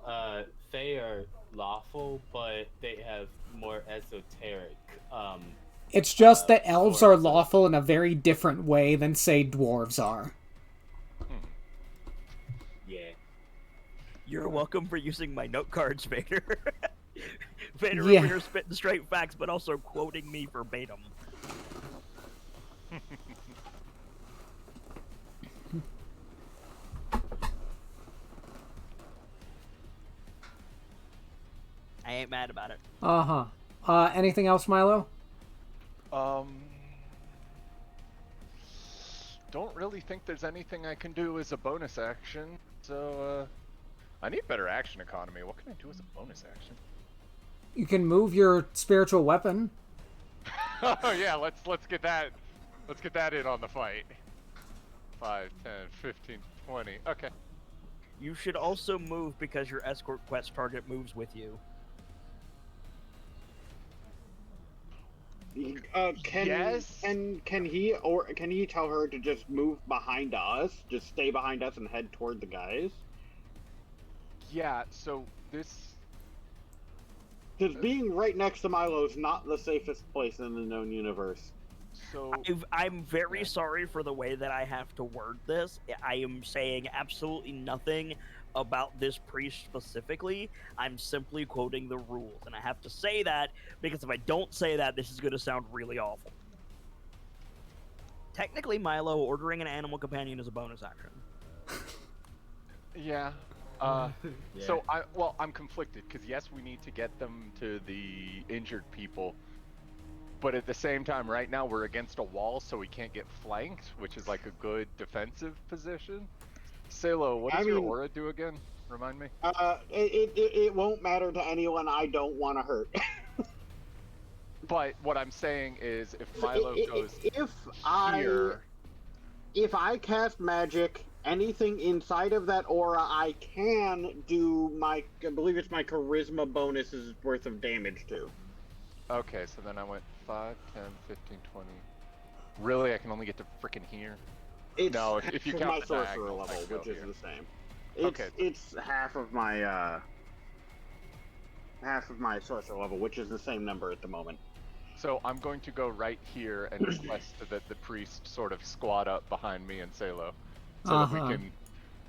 They are lawful, but they have more esoteric. It's just that elves are forms of- lawful in a very different way than, say, dwarves are. Yeah. You're welcome for using my note cards, Vader. Vader Yeah. over here spitting straight facts, but also quoting me verbatim. I ain't mad about it. Uh-huh. Anything else, Milo? Don't really think there's anything I can do as a bonus action. So, I need better action economy. What can I do as a bonus action? You can move your spiritual weapon. Oh yeah, let's get that. Let's get that in on the fight. 5, 10, 15, 20. Okay. You should also move because your escort quest target moves with you. Yes. Can he tell her to just move behind us, just stay behind us and head toward the guys? Yeah. So this. Because being right next to Milo is not the safest place in the known universe. So. I'm very sorry for the way that I have to word this. I am saying absolutely nothing about this priest specifically. I'm simply quoting the rules. And I have to say that because if I don't say that, this is going to sound really awful. Technically, Milo, ordering an animal companion is a bonus action. Yeah. So I'm conflicted because yes, we need to get them to the injured people, but at the same time, right now we're against a wall, so we can't get flanked, which is like a good defensive position. Salo, what does your aura do again? Remind me. It won't matter to anyone I don't want to hurt. But what I'm saying is, if Milo goes here, if I cast magic, anything inside of that aura, I can do I believe it's my charisma bonuses worth of damage to. Okay, so then I went 5, 10, 15, 20. Really, I can only get to freaking here. It's no, half if you of count my the sorcerer diagonal, level, I can go which is here. the same. Okay. It's half of my sorcerer level, which is the same number at the moment. So I'm going to go right here and request that the priest sort of squat up behind me and Salo, so that we can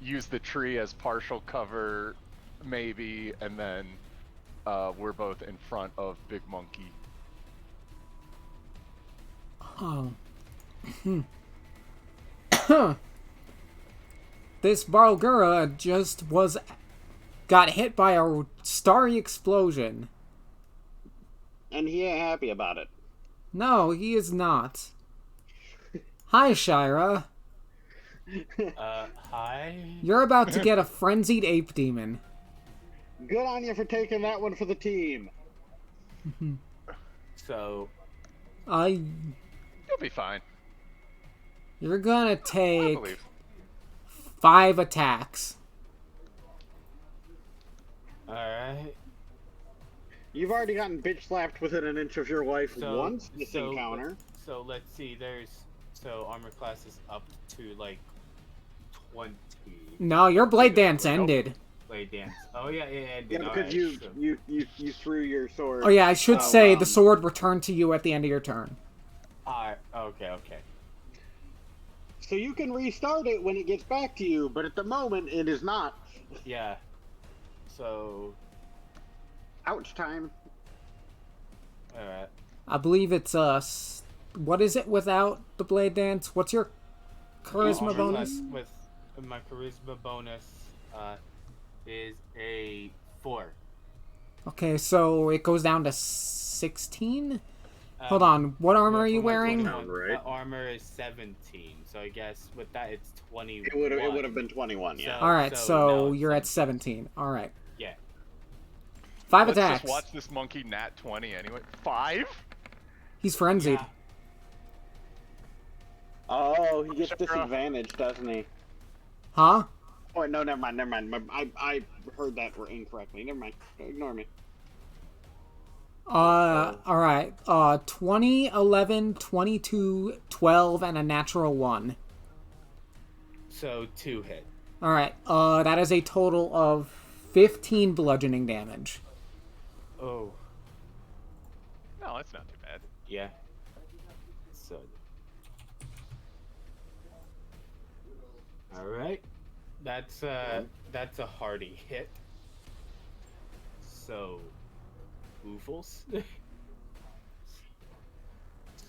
use the tree as partial cover, maybe, and then we're both in front of Big Monkey. Oh. This Barlgura just got hit by a starry explosion. And he ain't happy about it. No, he is not. Hi, Shira. Hi? You're about to get a frenzied ape demon. Good on you for taking that one for the team. So... You'll be fine. You're gonna I take believe. 5 attacks. Alright. You've already gotten bitch slapped within an inch of your life once this encounter. So let's see, so armor class is up to like 20. No, your blade dance ended. Blade dance. Oh yeah, Yeah, because you threw your sword. Oh yeah, I should say the sword returned to you at the end of your turn. Okay. So you can restart it when it gets back to you, but at the moment it is not. Yeah. So... Ouch time. Alright. I believe it's what is it without the blade dance? What's your charisma Armor bonus? class with my charisma bonus is a 4. Okay, so it goes down to 16? Hold on, what armor are you wearing? Armor is 17, so I guess with that it's 21. It would have been 21, yeah. Alright, so no, you're at 17. Alright. Yeah. 5 Let's attacks. just watch this monkey nat 20 anyway. 5? He's frenzied. Yeah. Oh, he gets Shara. disadvantage, doesn't he? Huh? Oh, wait, no, never mind, never mind. I heard that incorrectly. Never mind. Ignore me. Alright. 20, 11, 22, 12, and a natural 1. So 2 hit. Alright, that is a total of 15 bludgeoning damage. Oh, No, it's not too bad. yeah. So. All right. That's a hearty hit. So, oofles.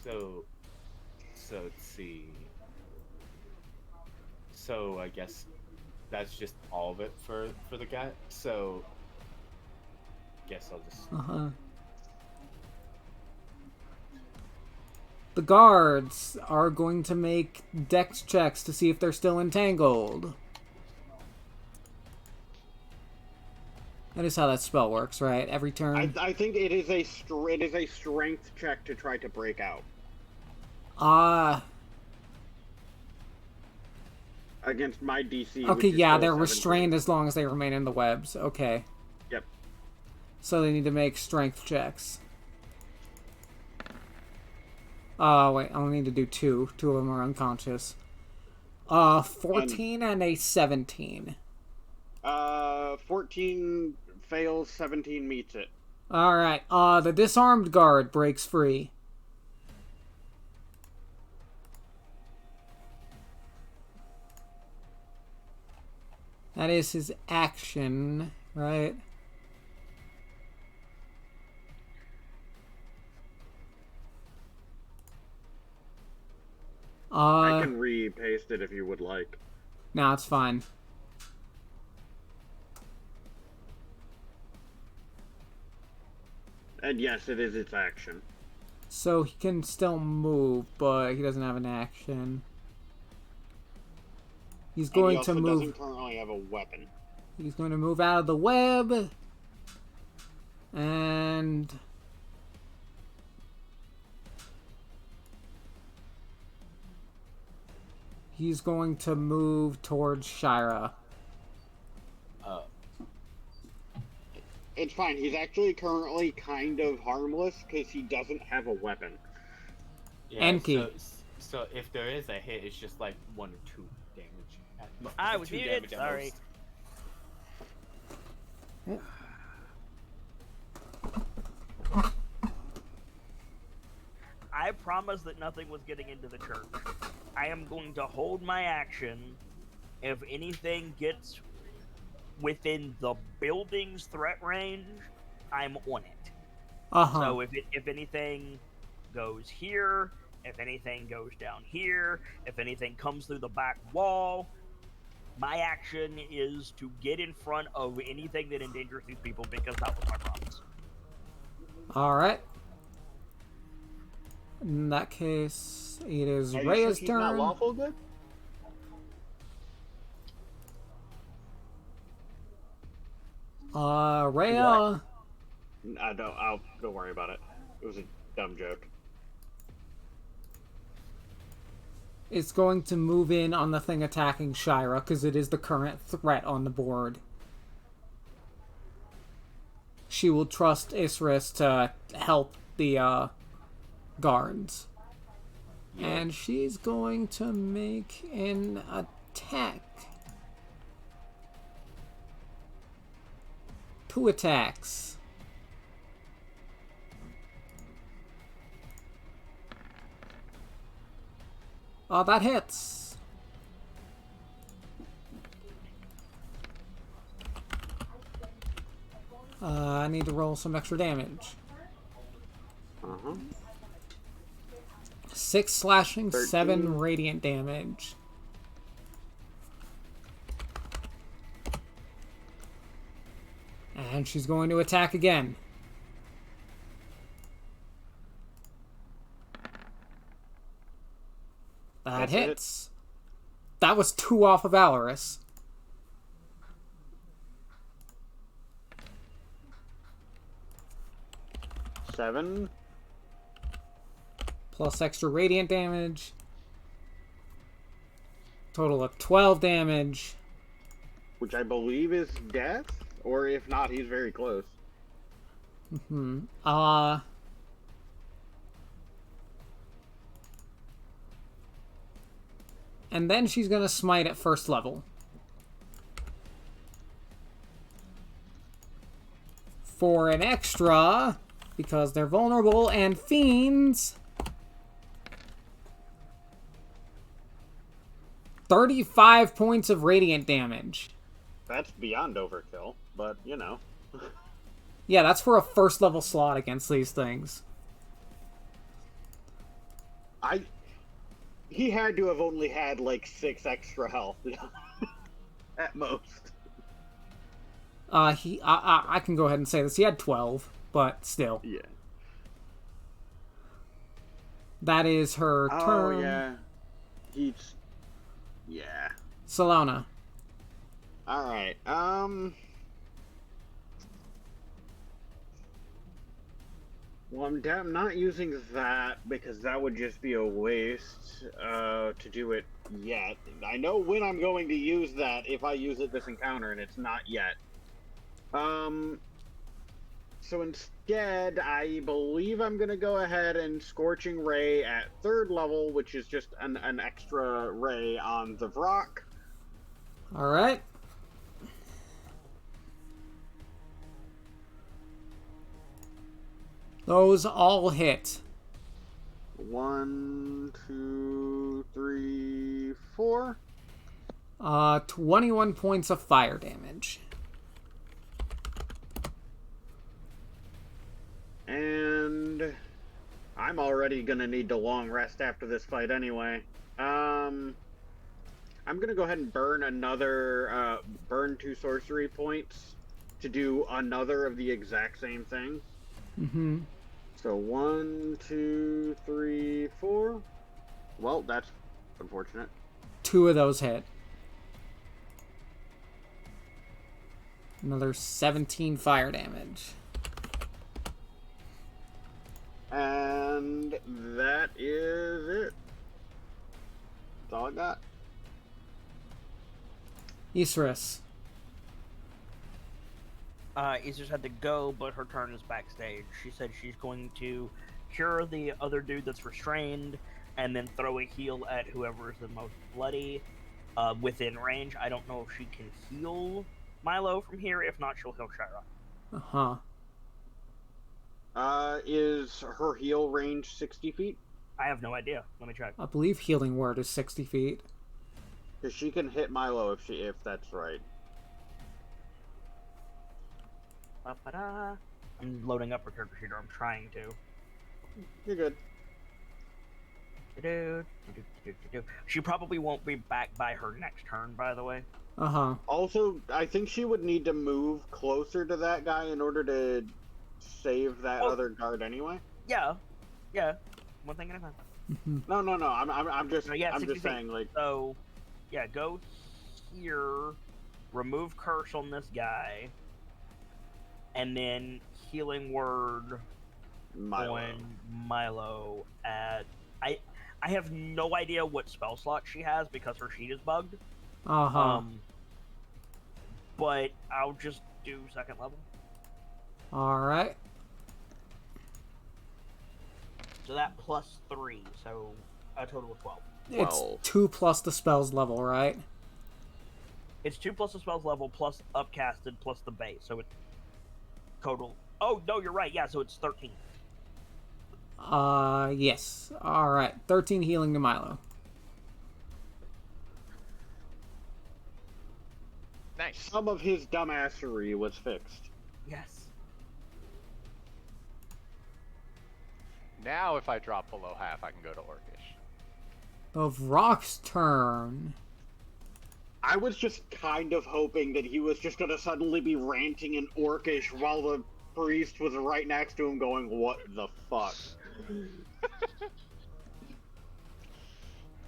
so let's see. So I guess that's just all of it for the guy. So, guess I'll just. Uh-huh. The guards are going to make dex checks to see if they're still entangled. That is how that spell works, right? Every turn. I think it is a strength check to try to break out against my DC. Okay, which is yeah, still they're 17. restrained as long as they remain in the webs. Okay. Yep. So they need to make strength checks. Wait, I only need to do 2. 2 of them are unconscious. 14 and a 17. 14 fails, 17 meets it. Alright, the disarmed guard breaks free. That is his action, right? I can re-paste it if you would like. No, it's fine. And yes, it is its action. So he can still move, but he doesn't have an action. He's And going he to also move. doesn't currently have a weapon. He's going to move out of the web. And he's going to move towards Shira. It's fine. He's actually currently kind of harmless because he doesn't have a weapon. Yeah, Enki. So if there is a hit, it's just like 1 or 2 damage. I was 2 muted. damage at Sorry. most. I promised that nothing was getting into the church. I am going to hold my action. If anything gets within the building's threat range, I'm on it. Uh-huh. So if anything goes here, if anything goes down here, if anything comes through the back wall, my action is to get in front of anything that endangers these people because that was my promise. Alright. In that case, it is Are you Rhea's sure he's not turn. lawful good? Rhea. Don't worry about it. It was a dumb joke. Is going to move in on the thing attacking Shira because it is the current threat on the board. She will trust Isris to help the guards. Yeah. And she's going to make an attack. 2 attacks. That hits. I need to roll some extra damage. 6 slashing, 13. 7 radiant damage. And she's going to attack again. That That's hits. That was 2 off of Alaris. Seven. Plus extra radiant damage. Total of 12 damage. Which I believe is death, or if not, he's very close. Hmm. And then she's gonna smite at first level. For an extra, because they're vulnerable and fiends, 35 points of radiant damage. That's beyond overkill, but you know. Yeah, that's for a first level slot against these things. He had to have only had like 6 extra health at most. I can go ahead and say this. He had 12, but still. Yeah. That is her turn. Oh yeah. Yeah. Solana. All right. Well, I'm not using that because that would just be a waste to do it yet. I know when I'm going to use that if I use it this encounter, and it's not yet. So instead, I believe I'm going to go ahead and Scorching Ray at 3rd level, which is just an extra ray on the Vrock. Alright. Those all hit. 1, 2, 3, 4. 21 points of fire damage. And I'm already gonna need to long rest after this fight anyway. I'm gonna go ahead and burn another, burn 2 sorcery points to do another of the exact same thing. Mm-hmm. So 1, 2, 3, 4. Well, that's unfortunate. 2 of those hit. Another 17 fire damage. And that is it. That's all I got. Isris. Isis had to go, but her turn is backstage. She said she's going to cure the other dude that's restrained, and then throw a heal at whoever is the most bloody within range. I don't know if she can heal Milo from here. If not, she'll heal Shira. Uh-huh. Is her heal range 60 feet? I have no idea. Let me check. I believe Healing Word is 60 feet. Because she can hit Milo if that's right. Ba-ba-da. I'm loading up her character sheet, or I'm trying to. You're good. She probably won't be back by her next turn, by the way. Uh-huh. Also, I think she would need to move closer to that guy in order to save that other guard anyway. Yeah. One thing at a time. Mm-hmm. No. I'm just No, yeah, I'm 60 just feet. saying like. So, yeah, go here, remove curse on this guy, and then healing word on Milo at I have no idea what spell slot she has because her sheet is bugged. Uh-huh. But I'll just do 2nd level. Alright. So that plus 3, so a total of 12. It's 2 plus the spell's level, right? It's 2 plus the spell's level plus upcasted plus the base, so it's total. Oh no, you're right. Yeah, so it's 13. Yes. Alright. 13 healing to Milo. Nice. Some of his dumbassery was fixed. Yes. Now if I drop below half, I can go to Orcish. Of Rock's turn. I was just kind of hoping that he was just gonna suddenly be ranting in Orcish while the priest was right next to him going, what the fuck?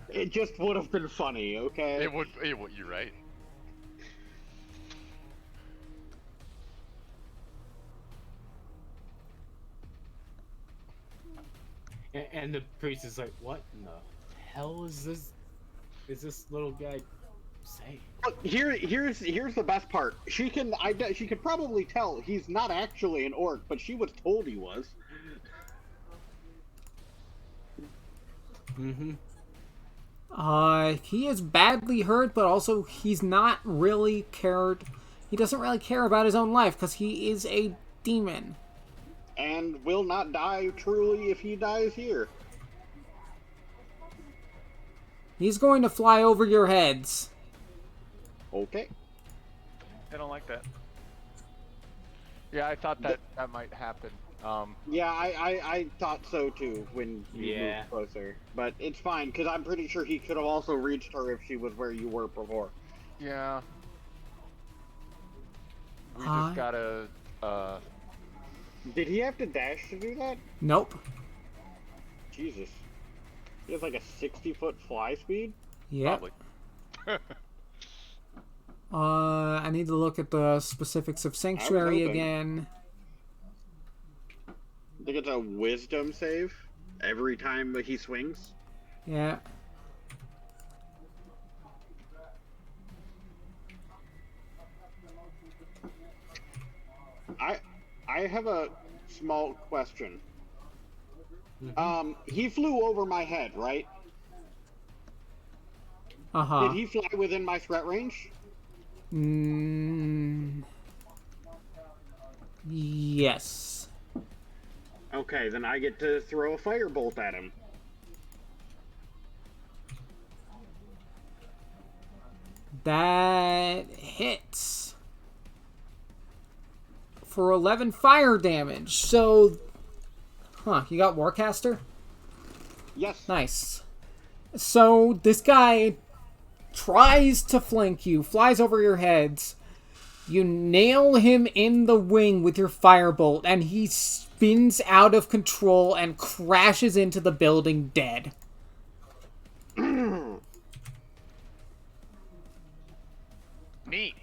It just would have been funny, okay? It would, you're right. And the priest is like, what in the hell is this? is this little guy saying? Look, here's the best part. She can probably tell he's not actually an orc, but she was told he was. Mm-hmm. He is badly hurt, but also he's not really cared. He doesn't really care about his own life because he is a demon. And will not die truly if he dies here. He's going to fly over your heads. Okay. I don't like that. Yeah, I thought that might happen. Yeah, I thought so too when you Yeah. moved closer. But it's fine, because I'm pretty sure he could have also reached her if she was where you were before. Yeah. We Huh? just gotta, Did he have to dash to do that? Nope. Jesus. He has like a 60-foot fly speed? Yep. probably. I need to look at the specifics of Sanctuary hoping. again. I think it's a wisdom save every time that he swings. Yeah. I have a small question. He flew over my head, right? Uh-huh. Did he fly within my threat range? Yes. Okay, then I get to throw a firebolt at him. That hits. For 11 fire damage. So, you got Warcaster? Yes. Nice. So, this guy tries to flank you, flies over your heads. You nail him in the wing with your firebolt, and he spins out of control and crashes into the building dead. Neat.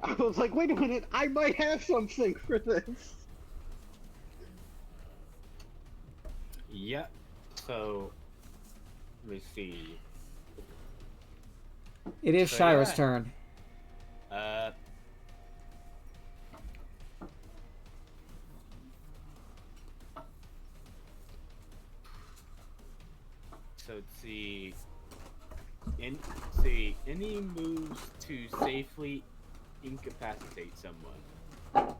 I was like, wait a minute, I might have something for this. Yep. So, let me see. It is So, Shira's yeah. turn. So let's see. Any moves to safely incapacitate someone.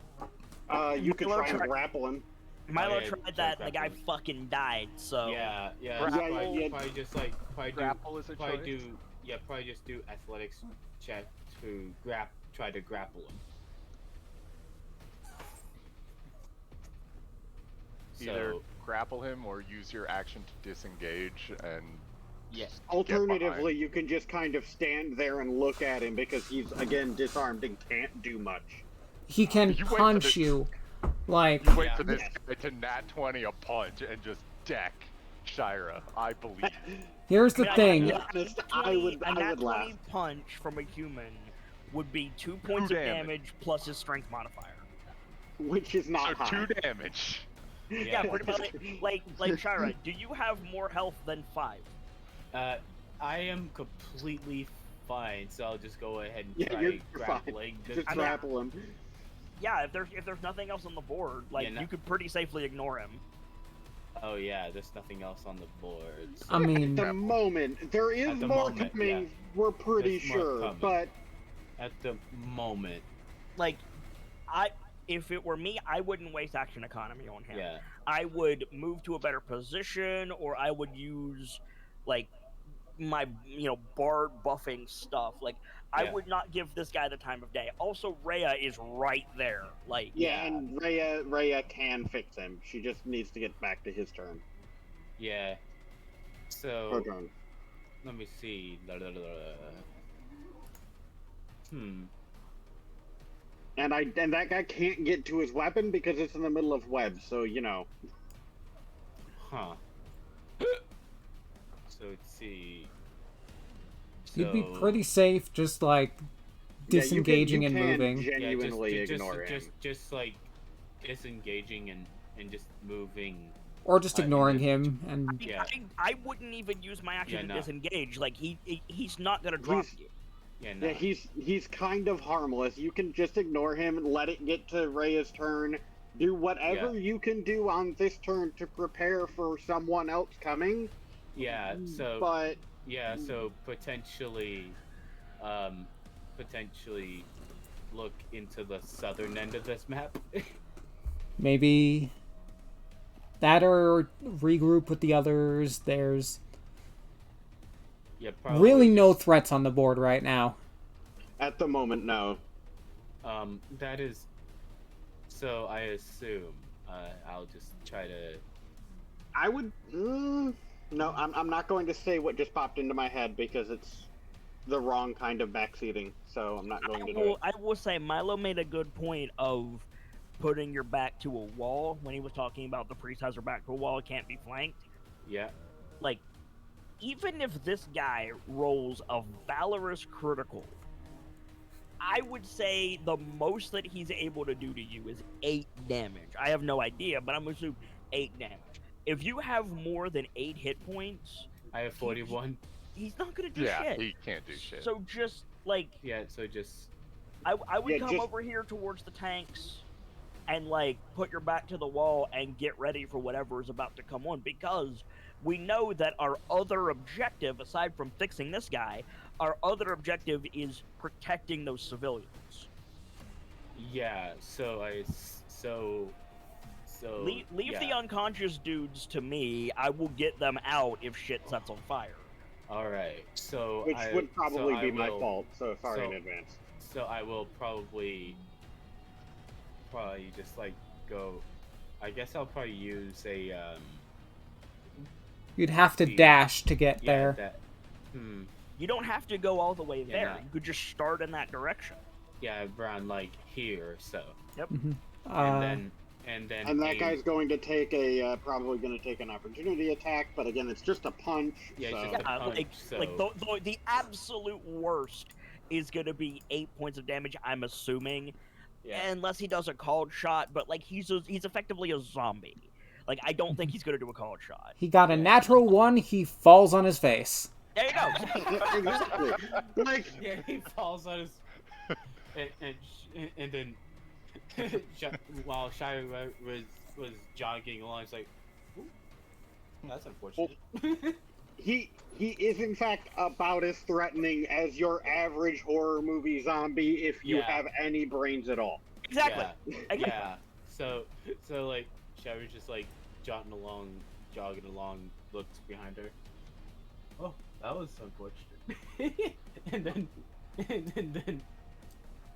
You could try and Try- grapple him. Milo yeah, tried try that, and the guy grappling. fucking died. So Yeah. Grapple. Probably just like Grapple is a choice. Probably just do athletics check to try to grapple him. Either So grapple him or use your action to disengage and yeah. Alternatively, you can just kind of stand there and look at him because he's, again, disarmed and can't do much. He can You wait for punch this- you. Like, wait Yeah. for this guy to nat 20 a punch and just deck Shira. I believe. here's the thing. yeah. honest, I would nat 20 laugh. punch from a human would be 2 points of damage plus his strength modifier. Which is So not high. 2 damage. Yeah, pretty much. Like Shira, do you have more health than 5? I am completely fine, so I'll just go ahead and Yeah, try you're fine. grappling. Just I mean- grapple him. Yeah, if there's nothing else on the board, like Yeah, no- you could pretty safely ignore him. Oh yeah, there's nothing else on the board. So. I mean, At the moment, there is At the more moment, coming. yeah. We're pretty There's more sure, coming. but At the moment, Like, if it were me, I wouldn't waste action economy on him. yeah. I would move to a better position, or I would use like my bard buffing stuff. Like I Yeah. would not give this guy the time of day. Also, Rhea is right there. Like yeah, and Rhea can fix him. She just needs to get back to his turn. Yeah. Her So turn. let me see. And that guy can't get to his weapon because it's in the middle of web. So Huh. So let's see. you'd be So- pretty safe just like Yeah, disengaging you and can moving. Genuinely ignore him. just like disengaging and just moving Or just and ignoring then- him and I, mean, Yeah. I wouldn't even use my action Yeah, to no. disengage. Like he's not gonna drop He's- you. Yeah, no. Yeah, he's kind of harmless. You can just ignore him and let it get to Rhea's turn. Do whatever you can do on this turn to prepare for someone else coming. Yeah, so But yeah, so potentially potentially look into the southern end of this map. maybe that or regroup with the others. There's Yeah, probably really no just- threats on the board right now. at the moment, no. that is. So I assume I'll just try to. I would. No, I'm not going to say what just popped into my head because it's the wrong kind of backseating. So I'm not going to do it. I will say Milo made a good point of putting your back to a wall when he was talking about the priest has her back to a wall, it can't be flanked. Yeah. Like, even if this guy rolls a valorous critical, I would say the most that he's able to do to you is 8 damage. I have no idea, but I'm assuming 8 damage. If you have more than 8 hit points, I have 41. he's not gonna do Yeah, shit. he can't do shit. So just like Yeah, so just. I would Yeah, come just- over here towards the tanks and like put your back to the wall and get ready for whatever is about to come on, because we know that our other objective, aside from fixing this guy, our other objective is protecting those civilians. Yeah, so so Leave yeah. the unconscious dudes to me. I will get them out if shit sets on fire. All right, so Which would probably so be I my will- fault. So sorry so- in advance. So I will probably just like go. I guess I'll probably use a You'd have to See. dash to get yeah there. that You don't have to go all the way Yeah, there. no. You could just start in that direction. yeah around like here or so, Mhm. and then And that aim- guy's going to take a probably going to take an opportunity attack, but again, it's just a punch. Yeah, it's so. just a Yeah, punch, like so- the absolute worst is going to be 8 points of damage. I'm assuming, yeah. unless he does a called shot. But like he's effectively a zombie. Like I don't think he's going to do a called shot. He got a natural 1, he falls on his face. There you go. Exactly. Like Yeah, he falls on his and then while Shire was jogging along, it's like, "Ooh, that's unfortunate." he is in fact about as threatening as your average horror movie zombie if you Yeah. have any brains at all. Exactly. Yeah, yeah. So like Shire's just like jogging along, looks behind her. Oh, that was unfortunate. and then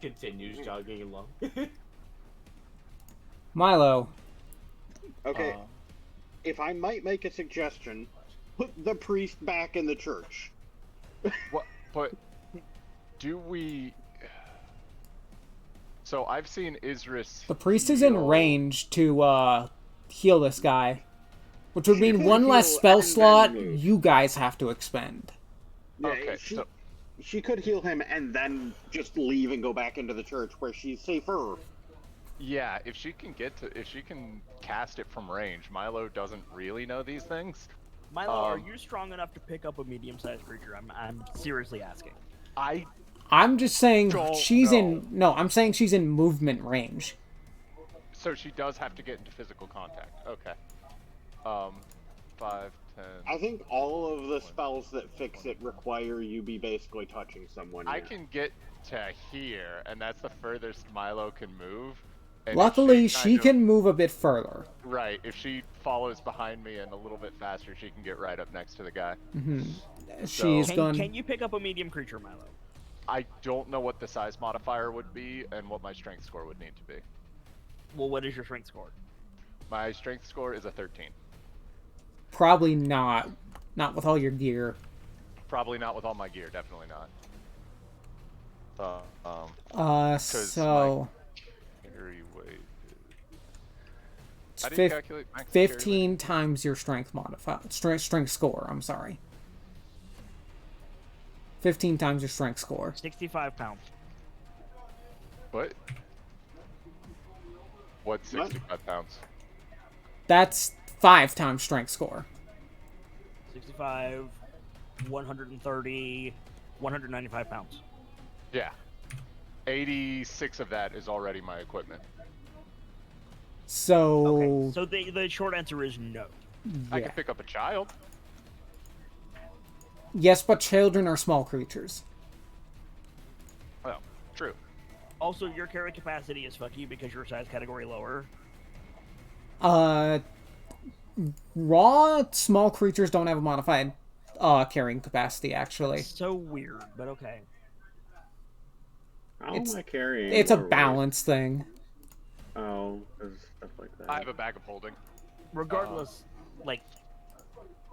continues jogging along. Milo, Okay, if I might make a suggestion, put the priest back in the church. What? But do we? So I've seen Isris. the priest is in heal- range to heal this guy. Which would She mean could one less heal spell and then slot move. you guys have to expend. Yeah, Okay, so she could heal him and then just leave and go back into the church where she's safer. yeah, if she can cast it from range, Milo doesn't really know these things. Milo, are you strong enough to pick up a medium-sized creature? I'm seriously asking. I'm just saying Don't she's know. in... No, I'm saying she's in movement range. So she does have to get into physical contact. Okay. 5, 10. I think all of the spells that fix it require you be basically touching someone. I here. can get to here, and that's the furthest Milo can move. And if Luckily, kind she of- can move a bit further. Right, if she follows behind me and a little bit faster, she can get right up next to the guy. She's Can going... you pick up a medium creature, Milo? I don't know what the size modifier would be and what my strength score would need to be. Well, what is your strength score? My strength score is a 13. Probably not. Not with all your gear. Probably not with all my gear, definitely not. So... Carry weight It's How do you calculate max carry weight? 15 times your strength strength score, I'm sorry. 15 times your strength score. 65 pounds. What? What's 65 pounds? That's 5 times strength score. 65, 130, 195 pounds. Yeah. 86 of that is already my equipment. So, Okay, so the short answer is no. I yeah. can pick up a child. Yes, but children are small creatures. Well, true. Also, your carry capacity is fucky because you're a size category lower. Raw small creatures don't have a modified carrying capacity, actually. So weird, but okay. How It's- am I carrying? It's a more weight? balance thing. Oh, there's stuff like that. I have a bag of holding. Regardless, like,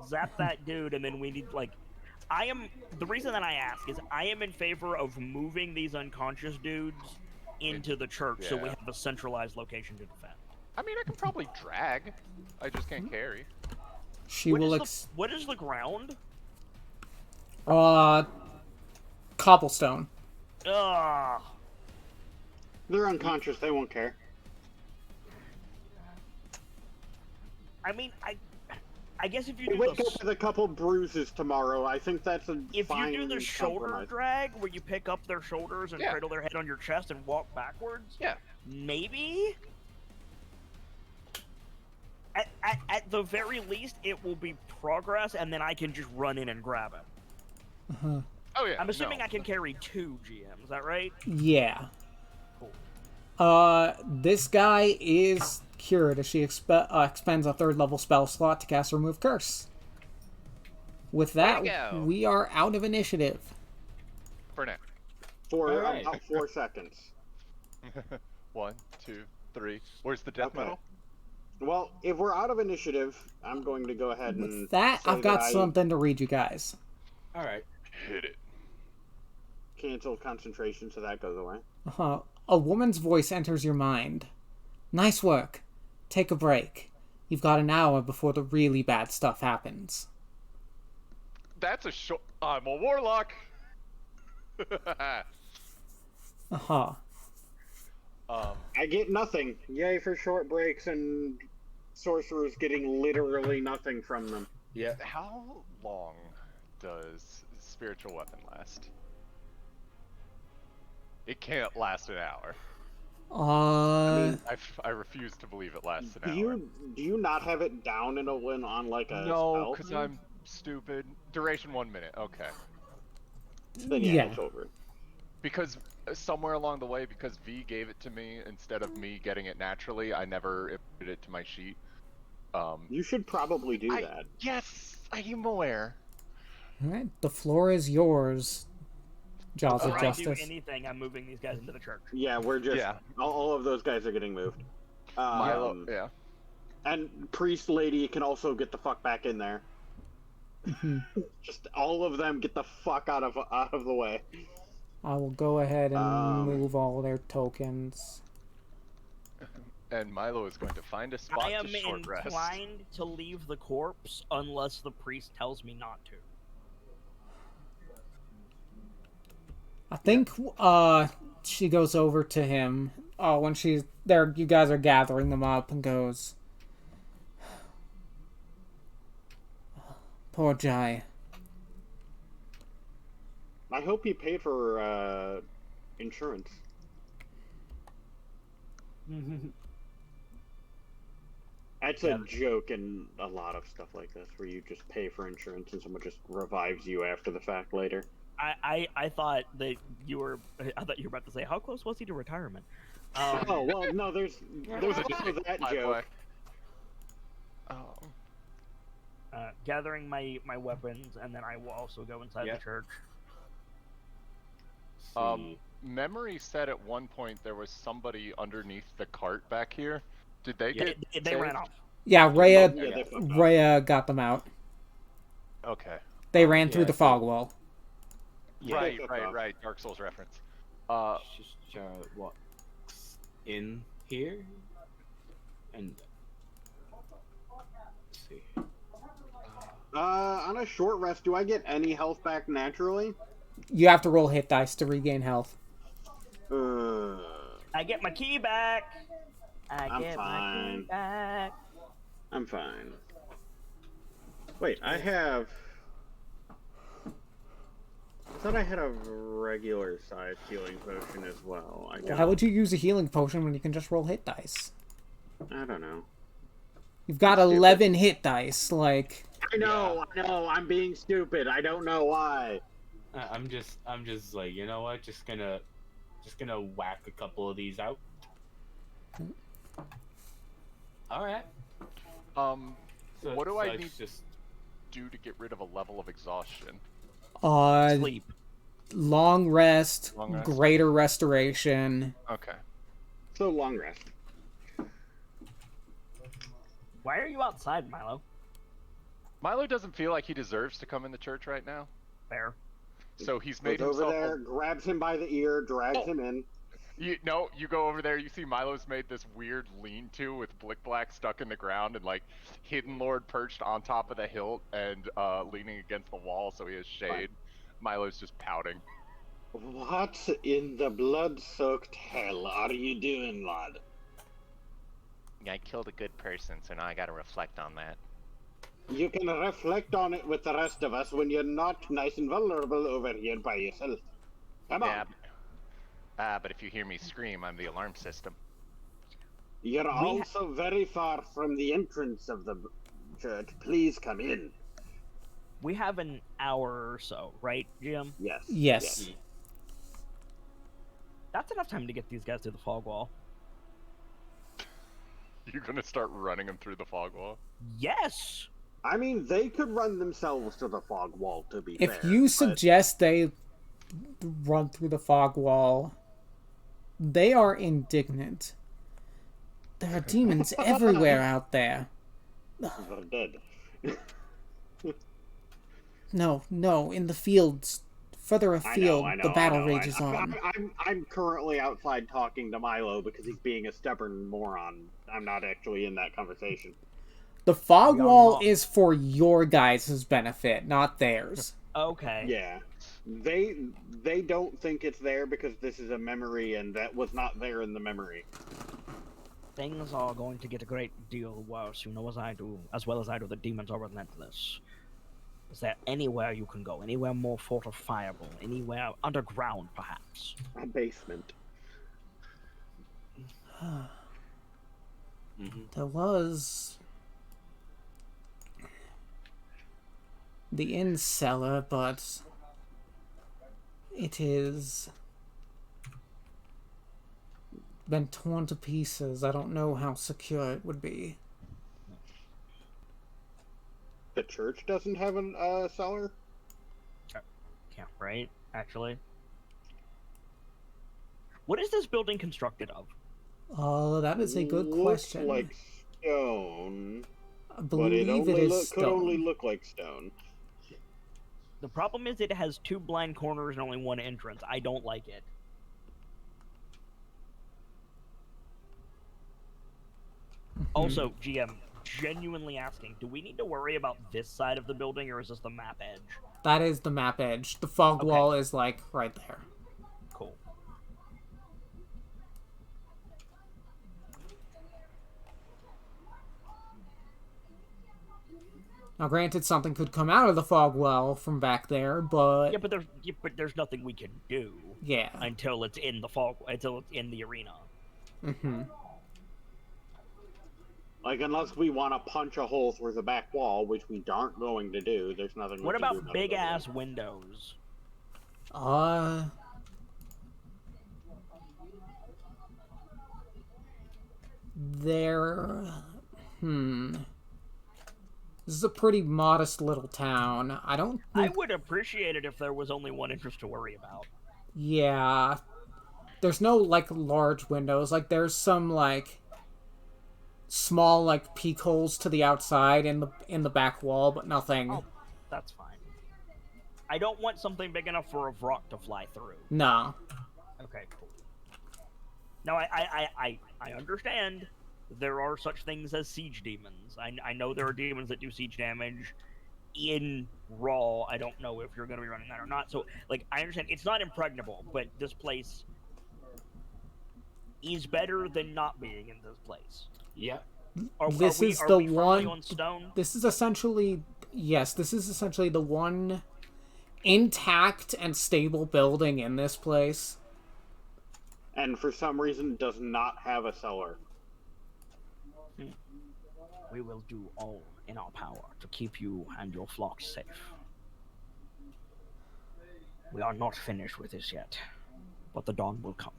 zap that dude, and then we need, like, the reason that I ask is I am in favor of moving these unconscious dudes into the church so we Yeah. have a centralized location to defend. I mean, I can probably drag. I just can't carry. She What will is what is the ground? cobblestone. Ugh. They're unconscious. They won't care. I mean, I guess if you They do wake the up with a couple bruises tomorrow. I think that's a if fine you do the shoulder compromise. drag where you pick up their shoulders and Yeah. cradle their head on your chest and walk backwards, Yeah. maybe. At the very least, it will be progress, and then I can just run in and grab it. Oh, yeah. I'm assuming no. I can carry 2 GMs. Is that right? Yeah. Cool. This guy is cured as she expends a 3rd level spell slot to cast Remove Curse. With that, Way to go. we are out of initiative. For now. For Alright. about 4 seconds. 1, 2, 3. Where's the death Okay. metal? Well, if we're out of initiative, I'm going to go ahead and With that, say I've got I something to read you guys. All right. Hit it. cancel concentration, so that goes away. A woman's voice enters your mind. Nice work. Take a break. You've got an hour before the really bad stuff happens. That's a short. I'm a warlock. I get nothing. Yay for short breaks and sorcerers getting literally nothing from them. Yeah. How long does spiritual weapon last? It can't last an hour. I refuse to believe it lasts an hour. Do you not have it down in a win on like a No, spell? because I'm stupid. Duration 1 minute. Okay. Then Yeah. it's over. Because somewhere along the way, because V gave it to me instead of me getting it naturally, I never inputted it to my sheet. You should probably do that. Yes, I am aware. Alright, the floor is yours, Jaws of Before I do Justice. anything, I'm moving these guys into the church. Yeah, we're just all of those guys are getting moved. Milo, yeah. And priest lady can also get the fuck back in there. Just all of them get the fuck out of the way. I will go ahead and move all their tokens. And Milo is going to find a spot I am to short rest. inclined to leave the corpse unless the priest tells me not to. I think she goes over to him when she's there. You guys are gathering them up and goes, "Poor Jai. I hope he paid for insurance. That's a joke in a lot of stuff like this, where you just pay for insurance and someone just revives you after the fact later. I thought that you were. I thought you were about to say, how close was he to retirement? Oh well, no, there's also that By the way. joke. Oh. Gathering my weapons, and then I will also go inside the church. Memory said at one point there was somebody underneath the cart back here. Did they get They saved? ran off. Yeah, Yeah, they fucked off. Rhea got them out. Okay. They ran through yeah, the so- fog wall. Yeah. Right, fucked right, off. right. Dark Souls reference. Just walks in here, and let's see. On a short rest, do I get any health back naturally? You have to roll hit dice to regain health. I get my key back. I I'm get my key fine. back. I'm fine. Wait, I have... I thought I had a regular size healing potion as well. I Why don't. would you use a healing potion when you can just roll hit dice? I don't know. You've got Stupid. 11 hit dice, like... I know, I'm being stupid. I don't know why. I'm just like, you know what? Just gonna whack a couple of these out. All right. What do I need just do to get rid of a level of exhaustion? Sleep. Long rest, Long rest. greater restoration. Okay. So long rest. Why are you outside, Milo? Milo doesn't feel like he deserves to come in the church right now, Fair. so he's made Goes over himself. there, grabs him by the ear, drags him in. You go over there. You see Milo's made this weird lean-to with Blick Black stuck in the ground and like Hidden Lord perched on top of the hilt and leaning against the wall, so he has shade. Milo's just pouting. What in the blood-soaked hell are you doing, lad? I killed a good person, so now I gotta reflect on that. You can reflect on it with the rest of us when you're not nice and vulnerable over here by yourself. Come on. But if you hear me scream, I'm the alarm system. You're also very far from the entrance of the church. Please come in. We have an hour or so, right, Jim? Yes. Yes. That's enough time to get these guys to the fog wall. You're gonna start running them through the fog wall? Yes! I mean, they could run themselves to the fog wall, to be fair. If you suggest they run through the fog wall, they are indignant. There are demons everywhere out there. They're dead. No, in the fields. Further afield, I know, the battle I know, rages on. I'm currently outside talking to Milo because he's being a stubborn moron. I'm not actually in that conversation. The fog We are wall not. is for your guys' benefit, not theirs. Okay. Yeah. They don't think it's there because this is a memory and that was not there in the memory. Things are going to get a great deal worse, you know, as well as I do. The demons are relentless. Is there anywhere you can go? Anywhere more fortifiable? Anywhere underground, perhaps? A basement. There was the inn cellar, but it is been torn to pieces. I don't know how secure it would be. The church doesn't have a cellar? Yeah, right? Actually. What is this building constructed of? Oh, that is a good Looks question. like stone, I but it believe it is could only stone. look like stone. The problem is it has 2 blind corners and only 1 entrance. I don't like it. Also, GM, genuinely asking, do we need to worry about this side of the building, or is this the map edge? That is the map edge. The fog Okay. wall is like right there. Cool. Now, granted, something could come out of the fog wall from back there, but Yeah, but there's nothing we can do yeah. until it's in the arena. Mm-hmm. Like, unless we want to punch a hole through the back wall, which we aren't going to do, there's nothing we What can do about about big it. ass windows? There. This is a pretty modest little town. I don't I think. would appreciate it if there was only one entrance to worry about. Yeah. There's no, like, large windows. Like, there's some, like, small, like, peek holes to the outside in the back wall, but nothing. Oh, that's fine. I don't want something big enough for a Vrock to fly through. No. Okay, cool. Now, I understand there are such things as siege demons. I know there are demons that do siege damage. In Raw, I don't know if you're going to be running that or not. So, like, I understand it's not impregnable, but this place is better than not being in this place. Yep. This is are the we firmly one. on stone? This is essentially, yes, this is essentially the one intact and stable building in this place. And for some reason does not have a cellar. We will do all in our power to keep you and your flock safe. We are not finished with this yet, but the dawn will come.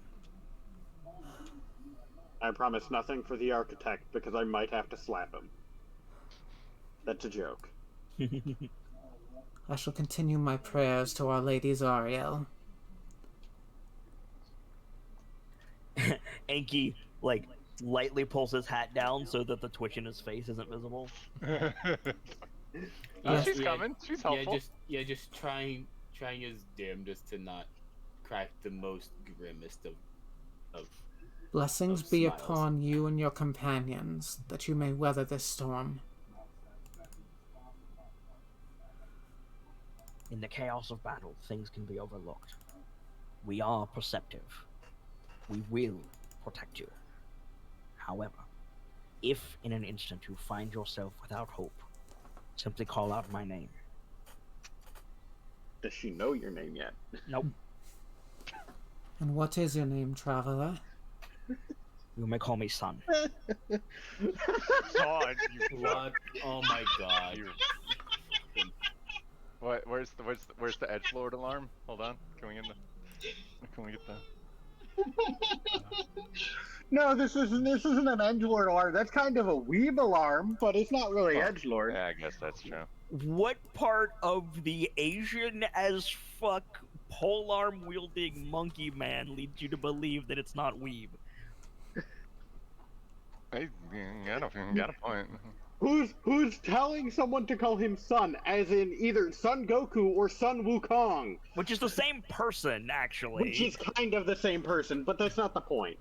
I promise nothing for the architect because I might have to slap him. That's a joke. I shall continue my prayers to Our Lady Zariel. Enki, like, lightly pulls his hat down so that the twitch in his face isn't visible. She's coming. She's helpful. Just trying his damnedest to not crack the most grimmest of Blessings of be smiles. upon you and your companions, that you may weather this storm. In the chaos of battle, things can be overlooked. We are perceptive. We will protect you. However, if in an instant you find yourself without hope, simply call out my name. Does she know your name yet? Nope. And what is your name, traveler? You may call me son. God, you What? Oh my god. What? Where's the edgelord alarm? Hold on. Can we get the? No, this isn't an edgelord alarm. That's kind of a weeb alarm, but it's not really Oh, edgelord. Yeah, I guess that's true. What part of the Asian as fuck polearm wielding monkey man leads you to believe that it's not weeb? Hey, got a point. Who's telling someone to call him Son, as in either Son Goku or Son Wukong? Which is the same person, actually. Which is kind of the same person, but that's not the point.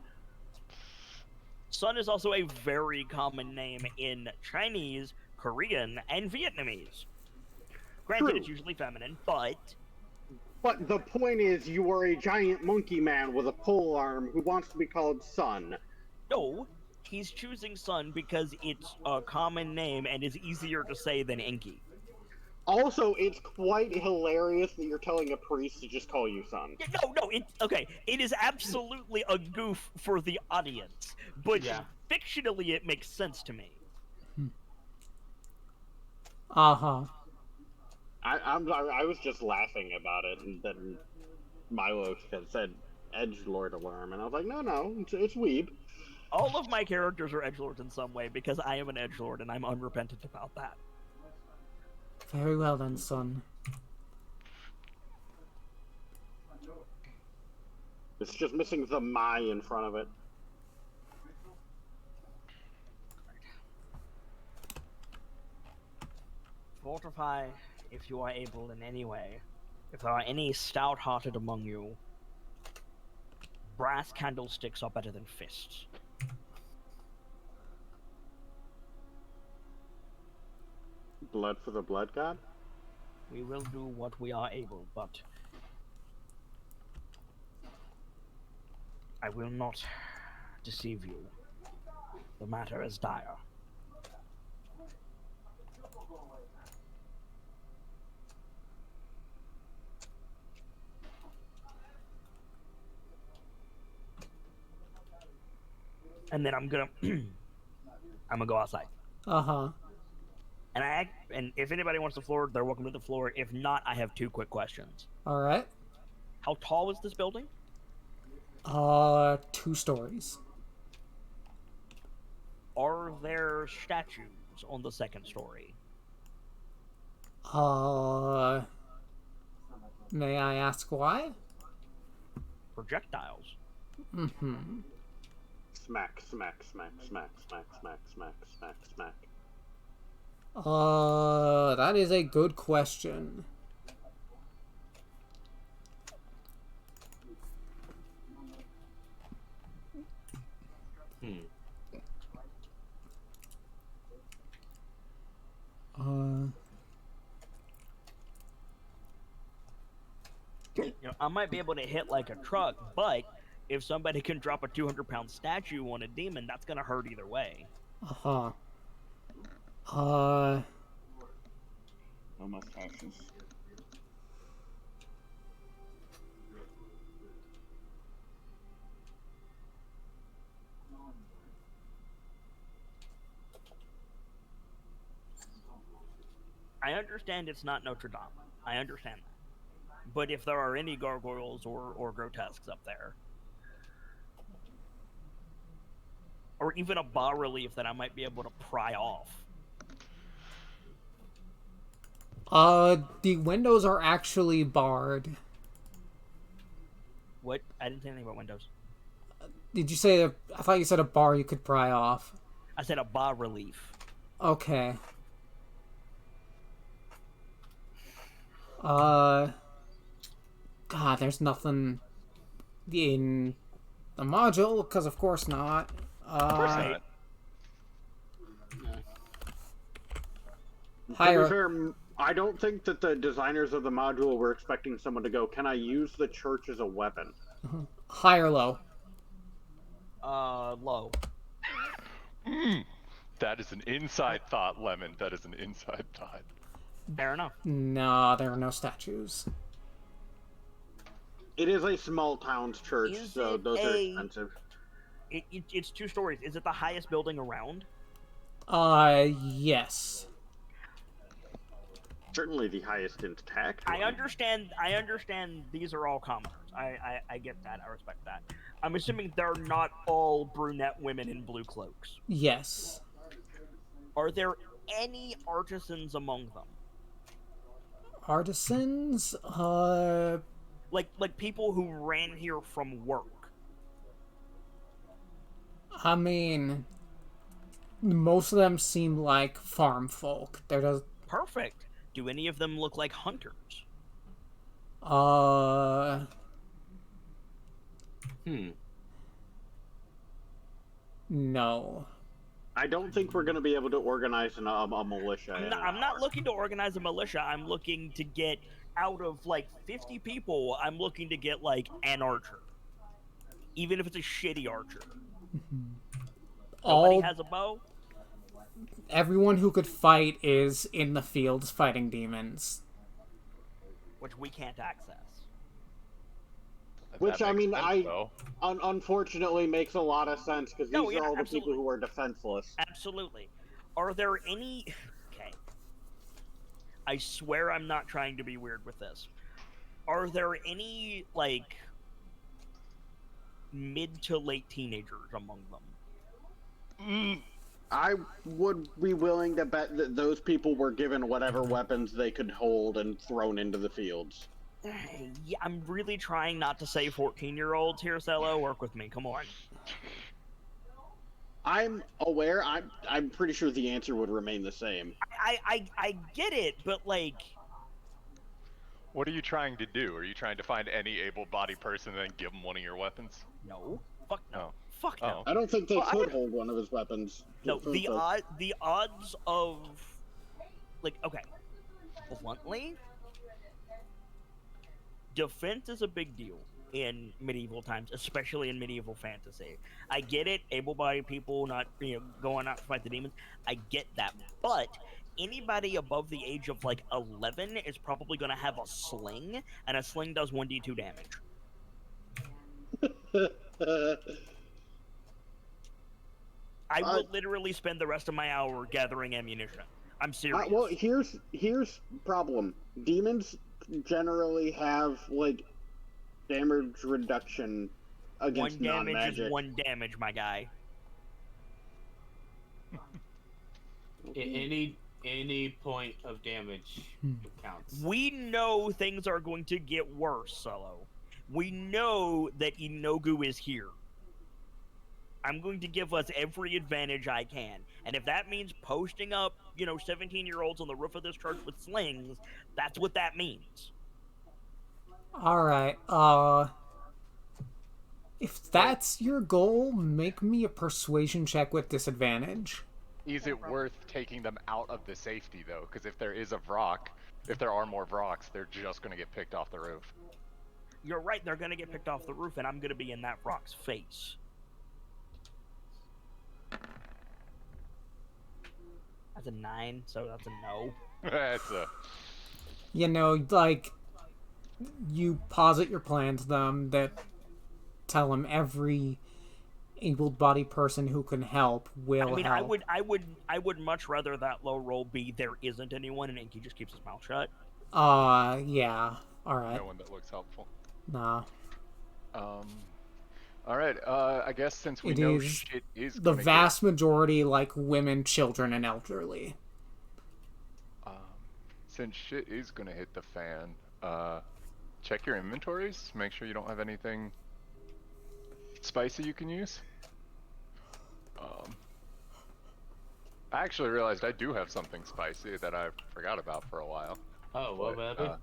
Sun is also a very common name in Chinese, Korean, and Vietnamese. Granted, True. it's usually feminine, but But the point is, you are a giant monkey man with a pole arm who wants to be called Son. no, he's choosing Sun because it's a common name and is easier to say than Enki. Also, it's quite hilarious that you're telling a priest to just call you Son. Yeah, no, okay. It is absolutely a goof for the audience, but fictionally it makes sense to me. Uh-huh. I was just laughing about it, and then Milo had said edgelord alarm, and I was like, no, it's weeb. All of my characters are edgelords in some way because I am an edgelord and I'm unrepentant about that. Very well then, son. It's just missing the my in front of it. Fortify if you are able in any way. If there are any stout-hearted among you, brass candlesticks are better than fists. Blood for the blood god? We will do what we are able, but I will not deceive you. The matter is dire. And then I'm gonna go outside. Uh-huh. And if anybody wants the floor, they're welcome to the floor. If not, I have two quick questions. All right. How tall is this building? 2 stories. Are there statues on the second story? May I ask why? Projectiles. Mm-hmm. Smack, smack, smack, smack, smack, smack, smack, smack, smack. That is a good question. I might be able to hit like a truck, but if somebody can drop a 200-pound statue on a demon, that's gonna hurt either way. Uh-huh. Uh, No mustaches. I understand it's not Notre Dame. I understand that. But if there are any gargoyles or grotesques up there, or even a bas relief that I might be able to pry off. the windows are actually barred. What? I didn't say anything about windows. Did you say, I thought you said a bar you could pry off. I said a bas relief. Okay. God, there's nothing in the module, because of course not. Of course Right. not. To be Higher, fair, I don't think that the designers of the module were expecting someone to go, can I use the church as a weapon? high or low? Low. That is an inside thought, Lemon. That is an inside thought. Fair enough. Nah, there are no statues. It is a small town's church, Is so it those are expensive. It's 2 stories. Is it the highest building around? Yes. Certainly the highest intact I one. understand these are all commoners. I get that. I respect that. I'm assuming they're not all brunette women in blue cloaks. Yes. Are there any artisans among them? Artisans? Like people who ran here from work? I mean, most of them seem like farm folk. They're just, Perfect. Do any of them look like hunters? No. I don't think we're going to be able to organize a militia. I'm not looking to organize a militia. I'm looking to get out of like 50 people. I'm looking to get like an archer, even if it's a shitty archer. Nobody has a bow. Everyone who could fight is in the fields fighting demons. Which we can't access. Which, That I makes mean, sense, though. Unfortunately makes a lot of sense, because these No, are yeah, all the absolutely. people who are defenseless. Absolutely. Are there any... Okay. I swear I'm not trying to be weird with this. Are there any, like, mid to late teenagers among them? I would be willing to bet that those people were given whatever weapons they could hold and thrown into the fields. Yeah, I'm really trying not to say 14-year-olds here, Cello. Work with me, come on. I'm aware. I'm pretty sure the answer would remain the same. I get it, but like... What are you trying to do? Are you trying to find any able-bodied person and then give them one of your weapons? No. Fuck no. Oh. Fuck no. I don't think they Well, could hold one of his weapons. No, the odds of... Like, okay. Bluntly... Defense is a big deal in medieval times, especially in medieval fantasy. I get it, able-bodied people not, going out to fight the demons. I get that, but anybody above the age of like 11 is probably going to have a sling, and a sling does 1d2 damage. I will literally spend the rest of my hour gathering ammunition. I'm serious. Well, here's problem. Demons generally have like damage reduction against one damage non-magic. is 1 damage, my guy. Any point of damage counts. We know things are going to get worse, Solo. We know that Inogu is here. I'm going to give us every advantage I can. And if that means posting up, 17-year-olds on the roof of this church with slings, that's what that means. Alright, if that's your goal, make me a persuasion check with disadvantage. Is it worth taking them out of the safety, though? Because if there is a Vrock, if there are more Vrocks, they're just going to get picked off the roof. You're right, they're going to get picked off the roof, and I'm going to be in that Vrock's face. That's a 9, so that's a no. That's a. You know, like, you posit your plan to them that tell them every able-bodied person who can help will I mean, help. I would much rather that low roll be there isn't anyone and Inky just keeps his mouth shut. Yeah. Alright. No one that looks helpful. Nah. All right. I guess since we It know is shit is the gonna vast majority, like, women, children, and elderly. since shit is gonna hit the fan, check your inventories. Make sure you don't have anything spicy you can use. I actually realized I do have something spicy that I forgot about for a while. Oh, what But, happened?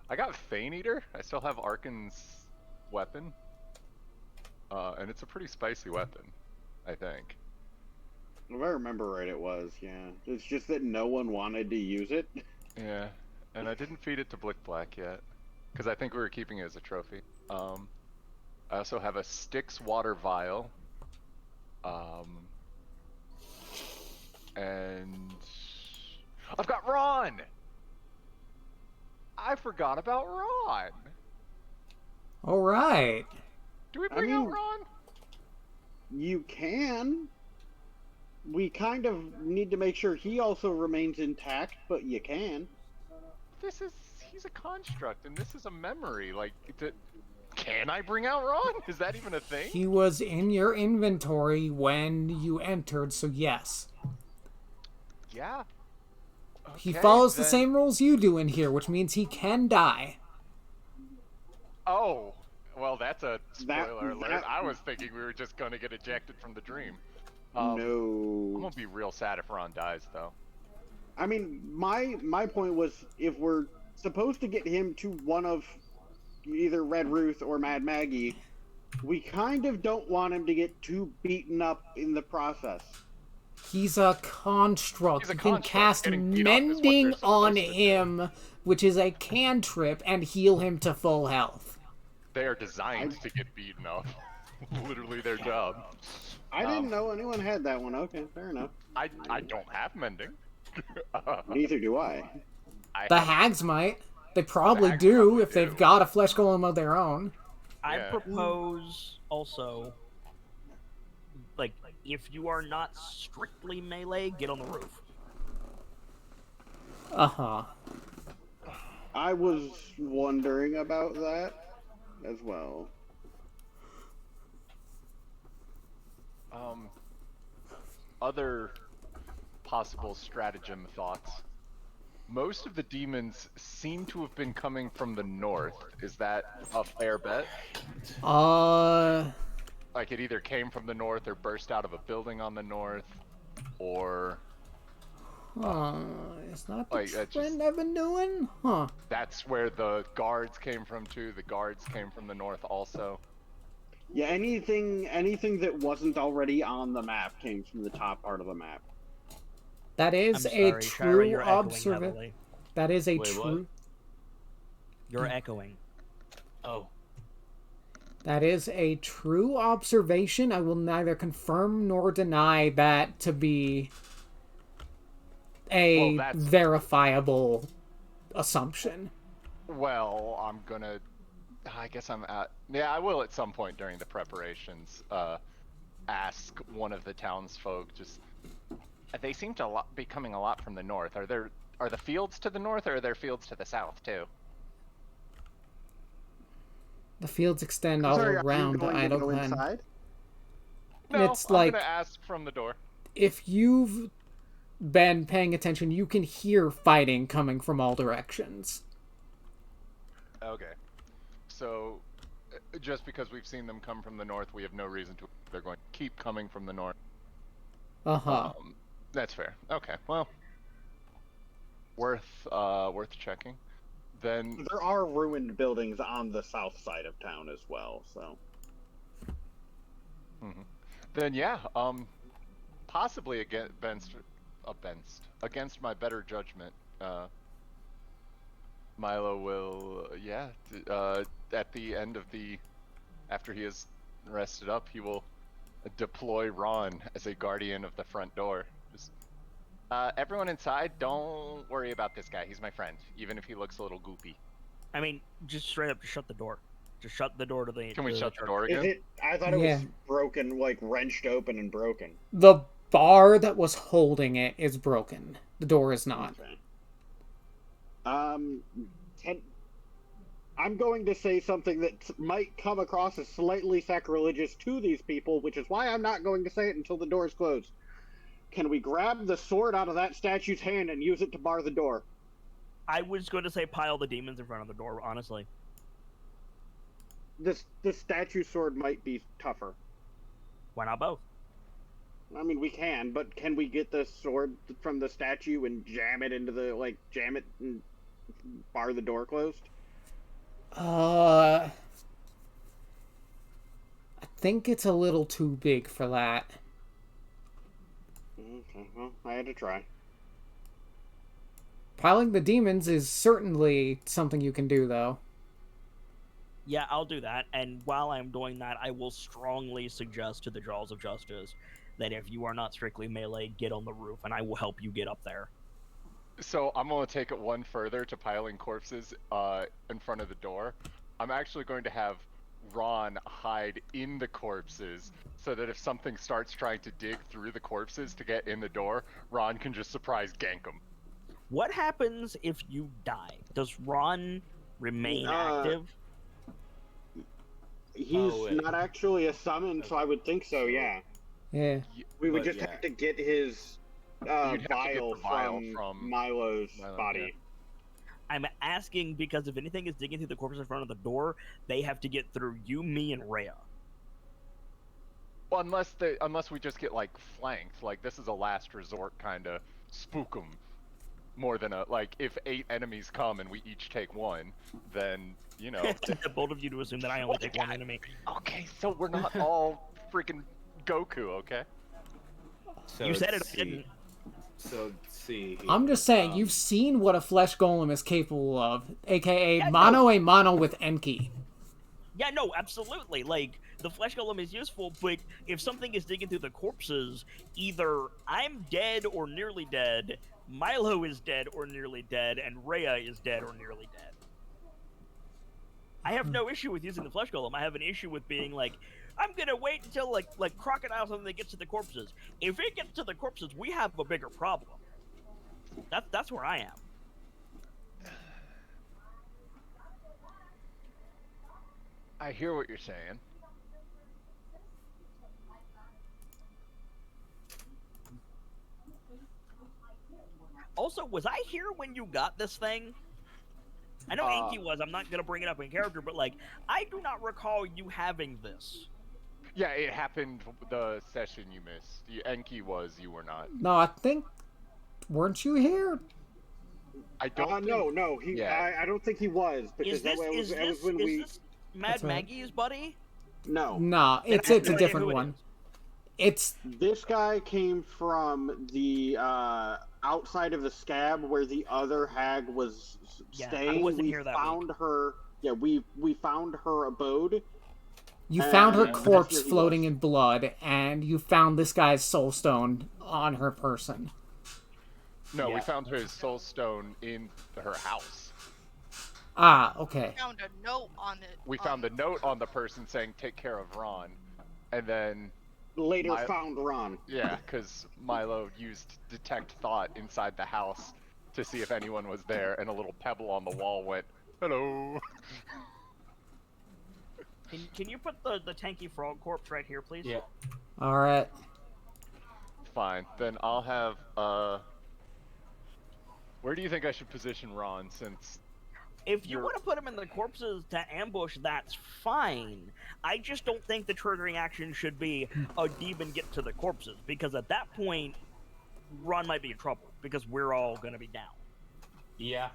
I got Fane Eater. I still have Arkan's weapon. And it's a pretty spicy weapon, I think. If I remember right, it was, yeah. It's just that no one wanted to use it. Yeah, and I didn't feed it to Blick Black yet, because I think we were keeping it as a trophy. I also have a Styx water vial. And I've got Ron! I forgot about Ron! Alright. Do we bring out mean- Ron? You can. We kind of need to make sure he also remains intact, but you can. He's a construct, and this is a memory. Like, can I bring out Ron? Is that even a thing? He was in your inventory when you entered, so yes. Yeah. He Okay, follows the then- same rules you do in here, which means he can die. Oh, well, that's a spoiler alert. that- I was thinking we were just gonna get ejected from the dream. I'm No. gonna be real sad if Ron dies, though. I mean, my point was, if we're supposed to get him to one of either Red Ruth or Mad Maggie, we kind of don't want him to get too beaten up in the process. He's a construct. He's a You can construct. cast Getting beat up is what Mending they're supposed on to do. him, which is a cantrip, and heal him to full health. They are designed to get beaten up. Literally their job. I didn't know anyone had that one. Okay, fair enough. I don't have mending. Neither do I. I The have- hags might. They probably hags do probably if they've do. got a flesh golem of their own. I Yeah. propose also, like, if you are not strictly melee, get on the roof. Uh-huh. I was wondering about that as well. Other possible stratagem thoughts. Most of the demons seem to have been coming from the north. Is that a fair bet? Like it either came from the north or burst out of a building on the north, or Is that the Like, that trend just- I've been doing? Huh. that's where the guards came from too. The guards came from the north also. Yeah, anything that wasn't already on the map came from the top part of the map. That is I'm a sorry, Shira, true you're echoing observation. heavily. That is a Wait, what? true. You're echoing. Oh, That is a true observation. I will neither confirm nor deny that to be a Well, that's- verifiable assumption. Well, I guess I'm at. Yeah, I will at some point during the preparations. Ask one of the townsfolk. Just they seem to be coming a lot from the north. Are the fields to the north, or are there fields to the south too? The fields extend all Sorry, are you around going to Idle go Glen. inside? No, It's I'm like- gonna ask from the door. If you've been paying attention, you can hear fighting coming from all directions. Okay. So, just because we've seen them come from the north, we have no reason to. They're going to keep coming from the north. Uh-huh. That's fair. Okay. Well, worth checking. Then There are ruined buildings on the south side of town as well, so. yeah, possibly against my better judgment, Milo will, at the end of after he has rested up, he will deploy Ron as a guardian of the front door. Everyone inside, don't worry about this guy. He's my friend, even if he looks a little goopy. I mean, just straight up, just shut the door. Just shut the door to the. Can we to shut the church. door Is again? it? I thought it Yeah. was broken, like wrenched open and broken. The bar that was holding it is broken. The door is not. Okay. I'm going to say something that might come across as slightly sacrilegious to these people, which is why I'm not going to say it until the door is closed. Can we grab the sword out of that statue's hand and use it to bar the door? I was going to say pile the demons in front of the door, honestly. The statue sword might be tougher. Why not both? I mean, we can, but can we get the sword from the statue and jam it and bar the door closed? I think it's a little too big for that. Okay, well, I had to try. Piling the demons is certainly something you can do, though. Yeah, I'll do that. And while I'm doing that, I will strongly suggest to the Jaws of Justice that if you are not strictly melee, get on the roof, and I will help you get up there. So I'm going to take it one further to piling corpses in front of the door. I'm actually going to have Ron hide in the corpses so that if something starts trying to dig through the corpses to get in the door, Ron can just surprise gank them. What happens if you die? Does Ron remain active? He's not actually a summon, so I would think so, yeah. Yeah. We would But just yeah. have to get his You'd have to get vial the vial from Milo's Milo, body. I'm asking because if anything is digging through the corpses in front of the door, they have to get through you, me, and Rhea. Well, unless we just get like flanked, like this is a last resort kind of spook 'em. More than if 8 enemies come and we each take one, then you know. It's bold of you to assume that I only take one enemy. Okay, so we're not all freaking Goku, okay? So You said it, let's I see. didn't. So let's see. I'm just saying, Um, you've seen what a flesh golem is capable of, aka Yeah, mono a mono with Enki. Yeah, no, absolutely. Like, the flesh golem is useful, but if something is digging through the corpses, either I'm dead or nearly dead, Milo is dead or nearly dead, and Rhea is dead or nearly dead. I have no issue with using the flesh golem. I have an issue with being like, I'm gonna wait until like crocodile something that gets to the corpses. If it gets to the corpses, we have a bigger problem. That's where I am. I hear what you're saying. Also, was I here when you got this thing? I know Inky was. I'm not gonna bring it up in character, but like, I do not recall you having this. Yeah, it happened the session you missed. Enki was, you were not. No, I think... Weren't you here? I don't think... No. I don't think he was, because Is this that was when we... this Mad That's right. Maggie's buddy? No. Nah, it's I have a no idea different who it one. is. It's... This guy came from the outside of the scab where the other hag was Yeah, I staying. wasn't We here that found her. Yeah, we found her abode. You found her that's corpse where he floating was. in blood, and you found this guy's soul stone on her person. No, we Yeah. found his soul stone in her house. Ah, okay. Found a note on it. We found the note on the person saying, take care of Ron. And then, Later found Ron. yeah, because Milo used detect thought inside the house to see if anyone was there, and a little pebble on the wall went, hello. Can you put the tanky frog corpse right here, please? Yeah. Alright. Fine, then I'll have, where do you think I should position Ron, since... If you want to put him in the corpses to ambush, that's fine. I just don't think the triggering action should be a demon get to the corpses, because at that point, Ron might be in trouble, because we're all going to be down. Yeah.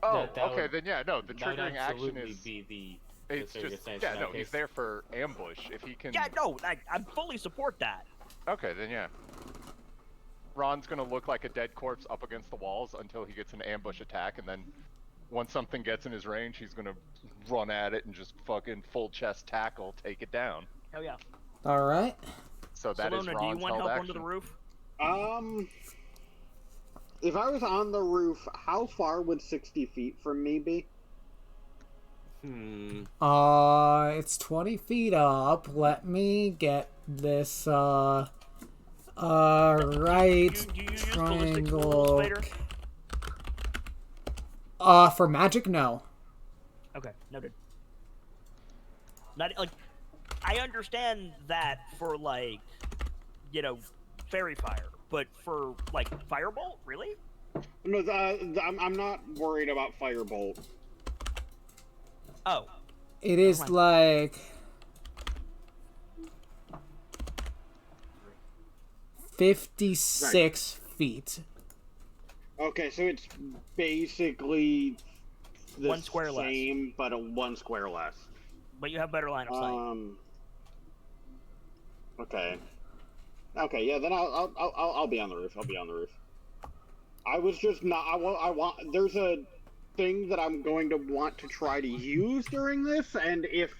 Oh, That okay, would- then yeah, no, the That would triggering action absolutely is... be the It's serious just, sense yeah, in no, that he's case. there for ambush. If he can... Yeah, no, I fully support that. Okay, then yeah. Ron's gonna look like a dead corpse up against the walls until he gets an ambush attack, and then once something gets in his range, he's gonna run at it and just fucking full chest tackle, take it down. Hell yeah. Alright. So that is Salona, Ron's do you want held help action. onto the roof? If I was on the roof, how far would 60 feet from me be? It's 20 feet up. Let me get this, right Do you use ballistic triangle. rules, Vader? For magic, no. Okay, noted. Not like I understand that for like, fairy fire, but for like firebolt, really? No, I'm not worried about firebolt. Oh, It is mind. like 56 feet. Okay, so it's basically the One square less. same, but 1 square less. but you have better line of sight. Okay. Okay, yeah, then I'll be on the roof. I'll be on the roof. I was just not. I want. There's a thing that I'm going to want to try to use during this, and if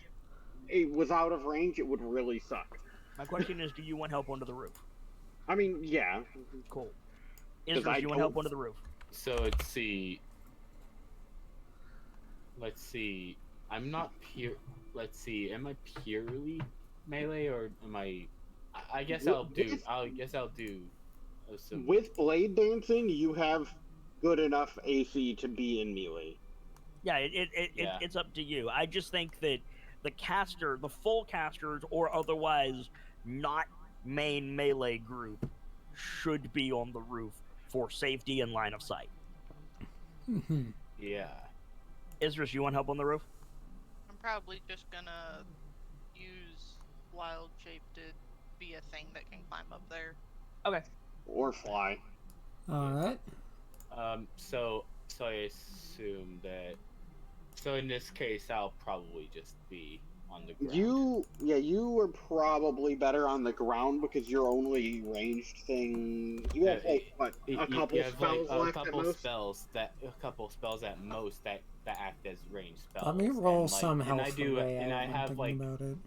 it was out of range, it would really suck. My question is, do you want help onto the roof? I mean, yeah. Cool. 'Cause Isra, I do you want don't- help onto the roof? So let's see. Let's see. I'm not pure. Let's see. Am I purely melee or am I? I guess I'll do. I guess I'll do. Some... With blade dancing, you have good enough AC to be in melee. Yeah, Yeah. it's up to you. I just think that the full casters, or otherwise not main melee group, should be on the roof for safety and line of sight. Yeah. Isris, you want help on the roof? I'm probably just gonna use wild shape to be a thing that can climb up there. Okay. Or fly. Alright. So I assume that. So in this case, I'll probably just be on the ground. You were probably better on the ground because your only ranged thing. You have like what, a couple You have, spells like, left at most. A couple spells at most that act as ranged spells. Let me roll and, like, some and health I do, away. and I have thinking like, about it.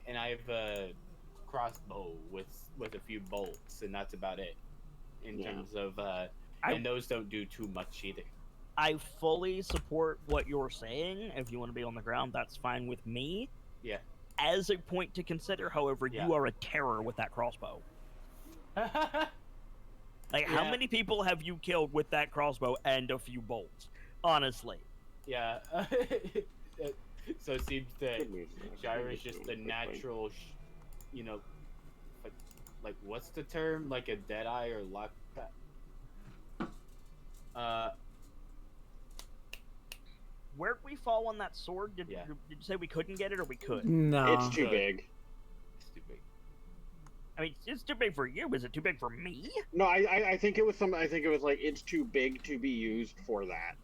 and I have a crossbow with a few bolts, and that's about it. In terms of, and those don't do too much either. I fully support what you're saying. If you want to be on the ground, that's fine with me. Yeah. As a point to consider, however, you are a terror with that crossbow. Like, how many people have you killed with that crossbow and a few bolts? Honestly. Yeah. So it seems that Gyra is just a natural, like what's the term? Like a deadeye or lock. Where'd we fall on that sword? Did you say we couldn't get it, or we could? No. It's too big. It's too big. I mean, it's too big for you. Is it too big for me? No, I think it was some. I think it was like it's too big to be used for that.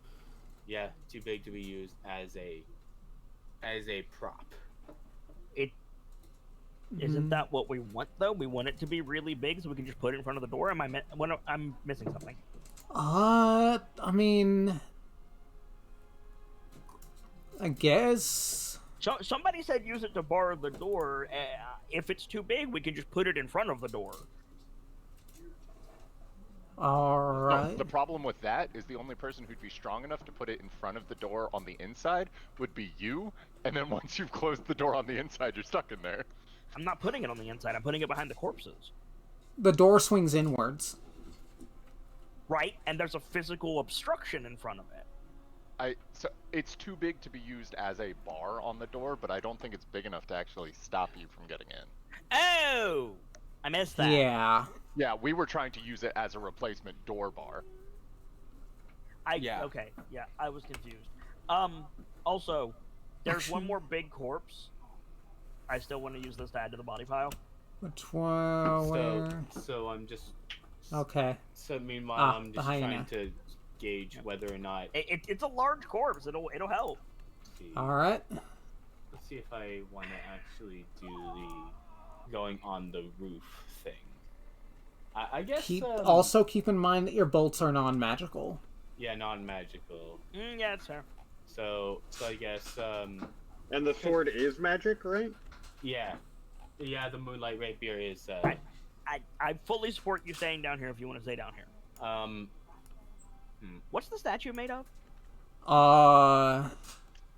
Yeah, too big to be used as a prop. Isn't that what we want, though? We want it to be really big so we can just put it in front of the door? I'm missing something. I mean, I guess. So somebody said use it to bar the door. If it's too big, we can just put it in front of the door. Alright. No, the problem with that is the only person who'd be strong enough to put it in front of the door on the inside would be you, and then once you've closed the door on the inside, you're stuck in there. I'm not putting it on the inside. I'm putting it behind the corpses. The door swings inwards. Right? And there's a physical obstruction in front of it. So it's too big to be used as a bar on the door, but I don't think it's big enough to actually stop you from getting in. Oh! I missed that. Yeah. Yeah, we were trying to use it as a replacement door bar. Okay, yeah, I was confused. Also, there's one more big corpse. I still want to use this to add to the body pile. Which one? Where? So I'm just. Okay. So meanwhile, I'm just behind trying you. to gauge whether or not. It's a large corpse. It'll help. Alright. Let's see if I want to actually do the going on the roof thing. I guess. Also keep in mind that your bolts are non-magical. Yeah, non-magical. Yeah, it's fair. So I guess. And the sword is magic, right? Yeah, the moonlight rapier is. I fully support you staying down here if you want to stay down here. What's the statue made of?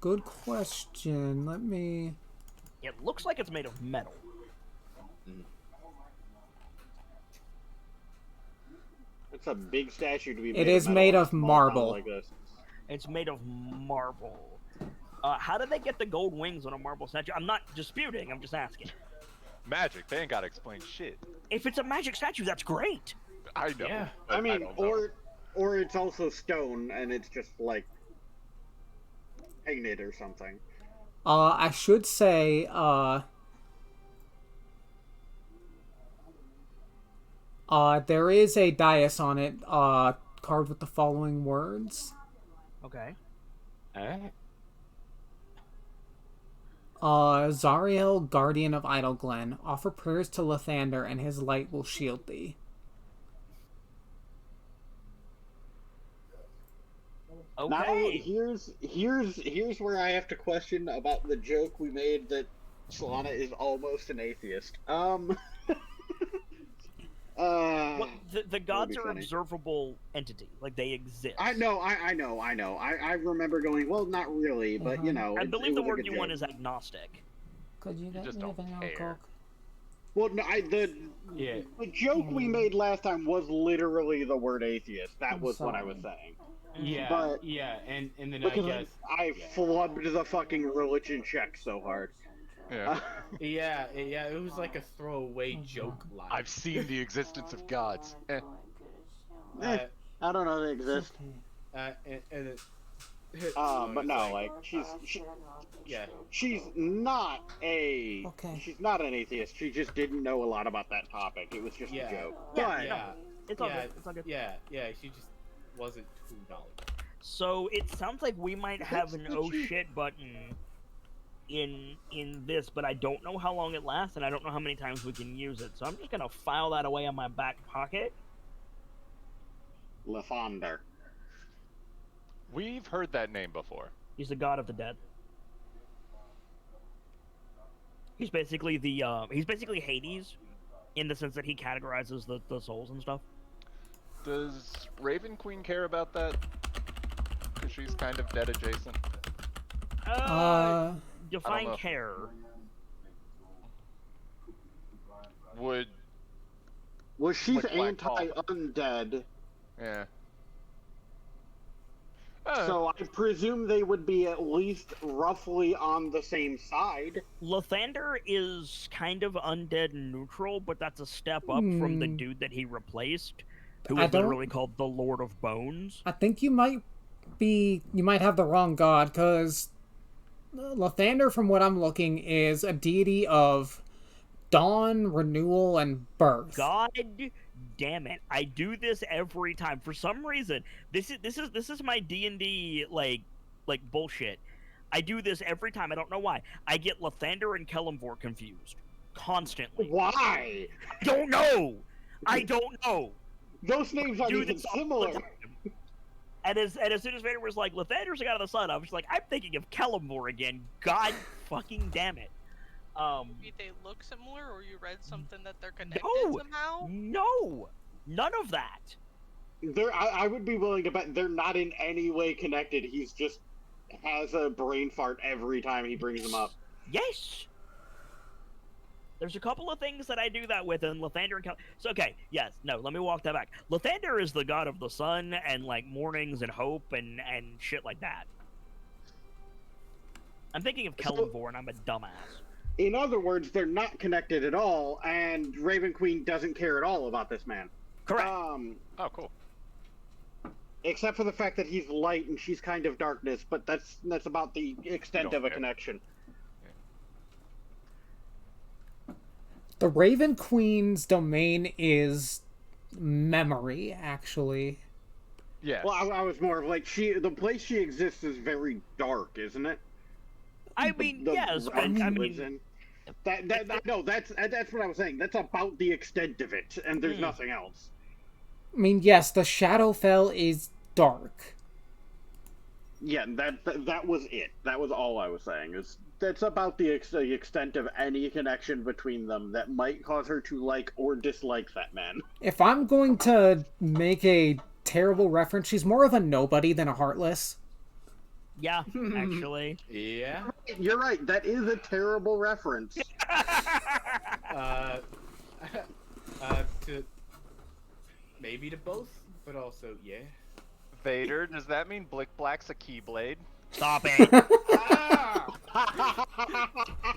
Good question. Let me. It looks like it's made of metal. It's a big statue to be made It of is metal made in a of small town marble. like this. It's made of marble. How did they get the gold wings on a marble statue? I'm not disputing. I'm just asking. Magic. They ain't gotta explain shit. If it's a magic statue, that's great. I know. Yeah. but I mean, don't know. or it's also stone and it's just like painted or something. I should say, there is a dais on it, carved with the following words. Okay. Alright. Zariel, guardian of Idleglen, offer prayers to Lathander and his light will shield thee. Okay. Now here's where I have to question about the joke we made that Solana is almost an atheist. Well, the gods be are funny. observable entity, like they exist. I know. I remember going, well, not really, but you know. I it believe the was a word good you joke. want is agnostic. Could you just don't care. Well, no, Yeah. the joke we made last time was literally the word atheist. That I'm was what I was sorry. saying. Yeah. But- yeah. And then I Because guess. I yeah. flubbed the fucking religion check so hard. Yeah. Yeah. It was like a throwaway joke line. I've seen the existence of gods. I don't know they exist. And it, But no, like yeah. she's not Okay. she's not an atheist. She just didn't know a lot about that topic. It was just Yeah. a joke. Yeah, But Yeah. It's all yeah, good. It's all good. Yeah. She just wasn't too knowledgeable. So it sounds like we might have an That's oh the shit button in this, but I don't know how long it lasts, and I don't know how many times we can use it. So I'm just gonna file that away in my back pocket. Lathander. We've heard that name before. He's the god of the dead. He's basically he's basically Hades, in the sense that he categorizes the souls and stuff. Does Raven Queen care about that? Because she's kind of dead adjacent. Define know. care. Would Well, she's Like Black Hole. anti-undead, yeah. so I presume they would be at least roughly on the same side. Lathander is kind of undead neutral, but that's a step up from the dude that he replaced, who I was don't- literally called the Lord of Bones. I think you might have the wrong god, because Lathander, from what I'm looking, is a deity of dawn, renewal, and birth. God damn it! I do this every time. For some reason, this is my D&D like bullshit. I do this every time. I don't know why. I get Lathander and Kellamvor confused constantly. Why? I don't know. I don't know. Those names aren't Do even this all the similar. time. And as soon as Vader was like, Lathander's the god of the sun, I was just like, I'm thinking of Kellamvor again. God fucking damn it. Maybe they look similar, or you read something that they're connected No! somehow? No! None of that. I would be willing to bet they're not in any way connected. He's just has a brain fart every time he brings them up. Yes! There's a couple of things that I do that with, and Lathander and So, okay, yes, no, let me walk that back. Lathander is the god of the sun, and, like, mornings and hope, and shit like that. I'm thinking of Kellamvor, and I'm a dumbass. In other words, they're not connected at all, and Raven Queen doesn't care at all about this man. Correct. Oh, cool. Except for the fact that he's light and she's kind of darkness, but that's about the extent don't of a care. connection. The Raven Queen's domain is memory, actually. Yeah. Well, I was more of like the place she exists is very dark, isn't it? I mean, The yes, but, realm I she lives mean, in. No, that's what I was saying. That's about the extent of it, and there's nothing else. I mean, yes, the Shadowfell is dark. Yeah, that was it. That was all I was saying. That's about the extent of any connection between them that might cause her to like or dislike that man. If I'm going to make a terrible reference. She's more of a nobody than a Heartless. Yeah, actually. Yeah. You're right. That is a terrible reference. To maybe to both, but also yeah. Vader, does that mean Blick Black's a Keyblade? Stop it.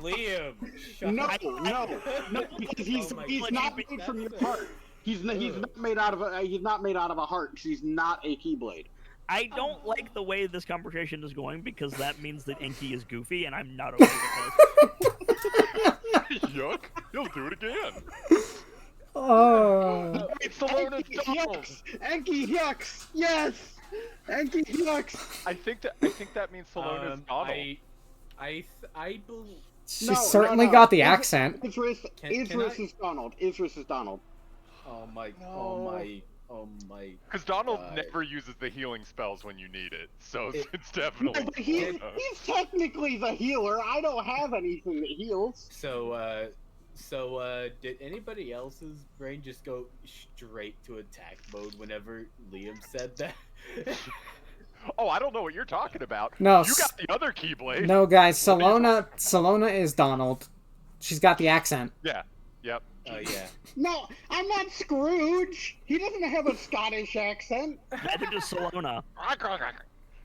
Liam, shut No, up. no, because he's Oh my he's God. not made from your heart. He's not made out of a heart. She's not a Keyblade. I don't like the way this conversation is going because that means that Enki is goofy, and I'm not okay with this. Yuck! He'll do it again. Oh. It's Salona's Donald. Yucks! Enki yucks! Yes! Enki yucks! I think that means Salona's Donald. I believe. She's certainly got the accent. Idris is Donald. Idris is Donald. Oh my. Because Donald God. never uses the healing spells when you need it, so it's No, definitely. but he's technically the healer. I don't have anything that heals. So, did anybody else's brain just go straight to attack mode whenever Liam said that? Oh, I don't know what you're talking about. No, You got the other Keyblade. No, guys, Salona is Donald. She's got the accent. Yeah. Yep. Oh yeah. No, I'm not Scrooge. He doesn't have a Scottish accent. Neither does Salona.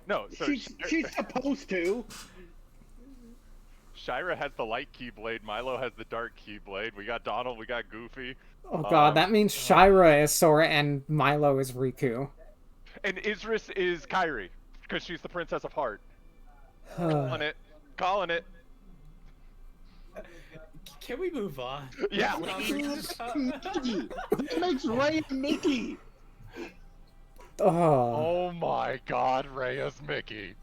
No, so She's supposed to. Shira has the light Keyblade, Milo has the dark Keyblade, we got Donald, we got Goofy. Oh god, that means Shira is Sora and Milo is Riku. And Idris is Kairi, because she's the Princess of Heart. Calling it. Can we move on? Yeah. Mickey. That makes Ray and Mickey. Oh. Oh my god, Rhea's Mickey.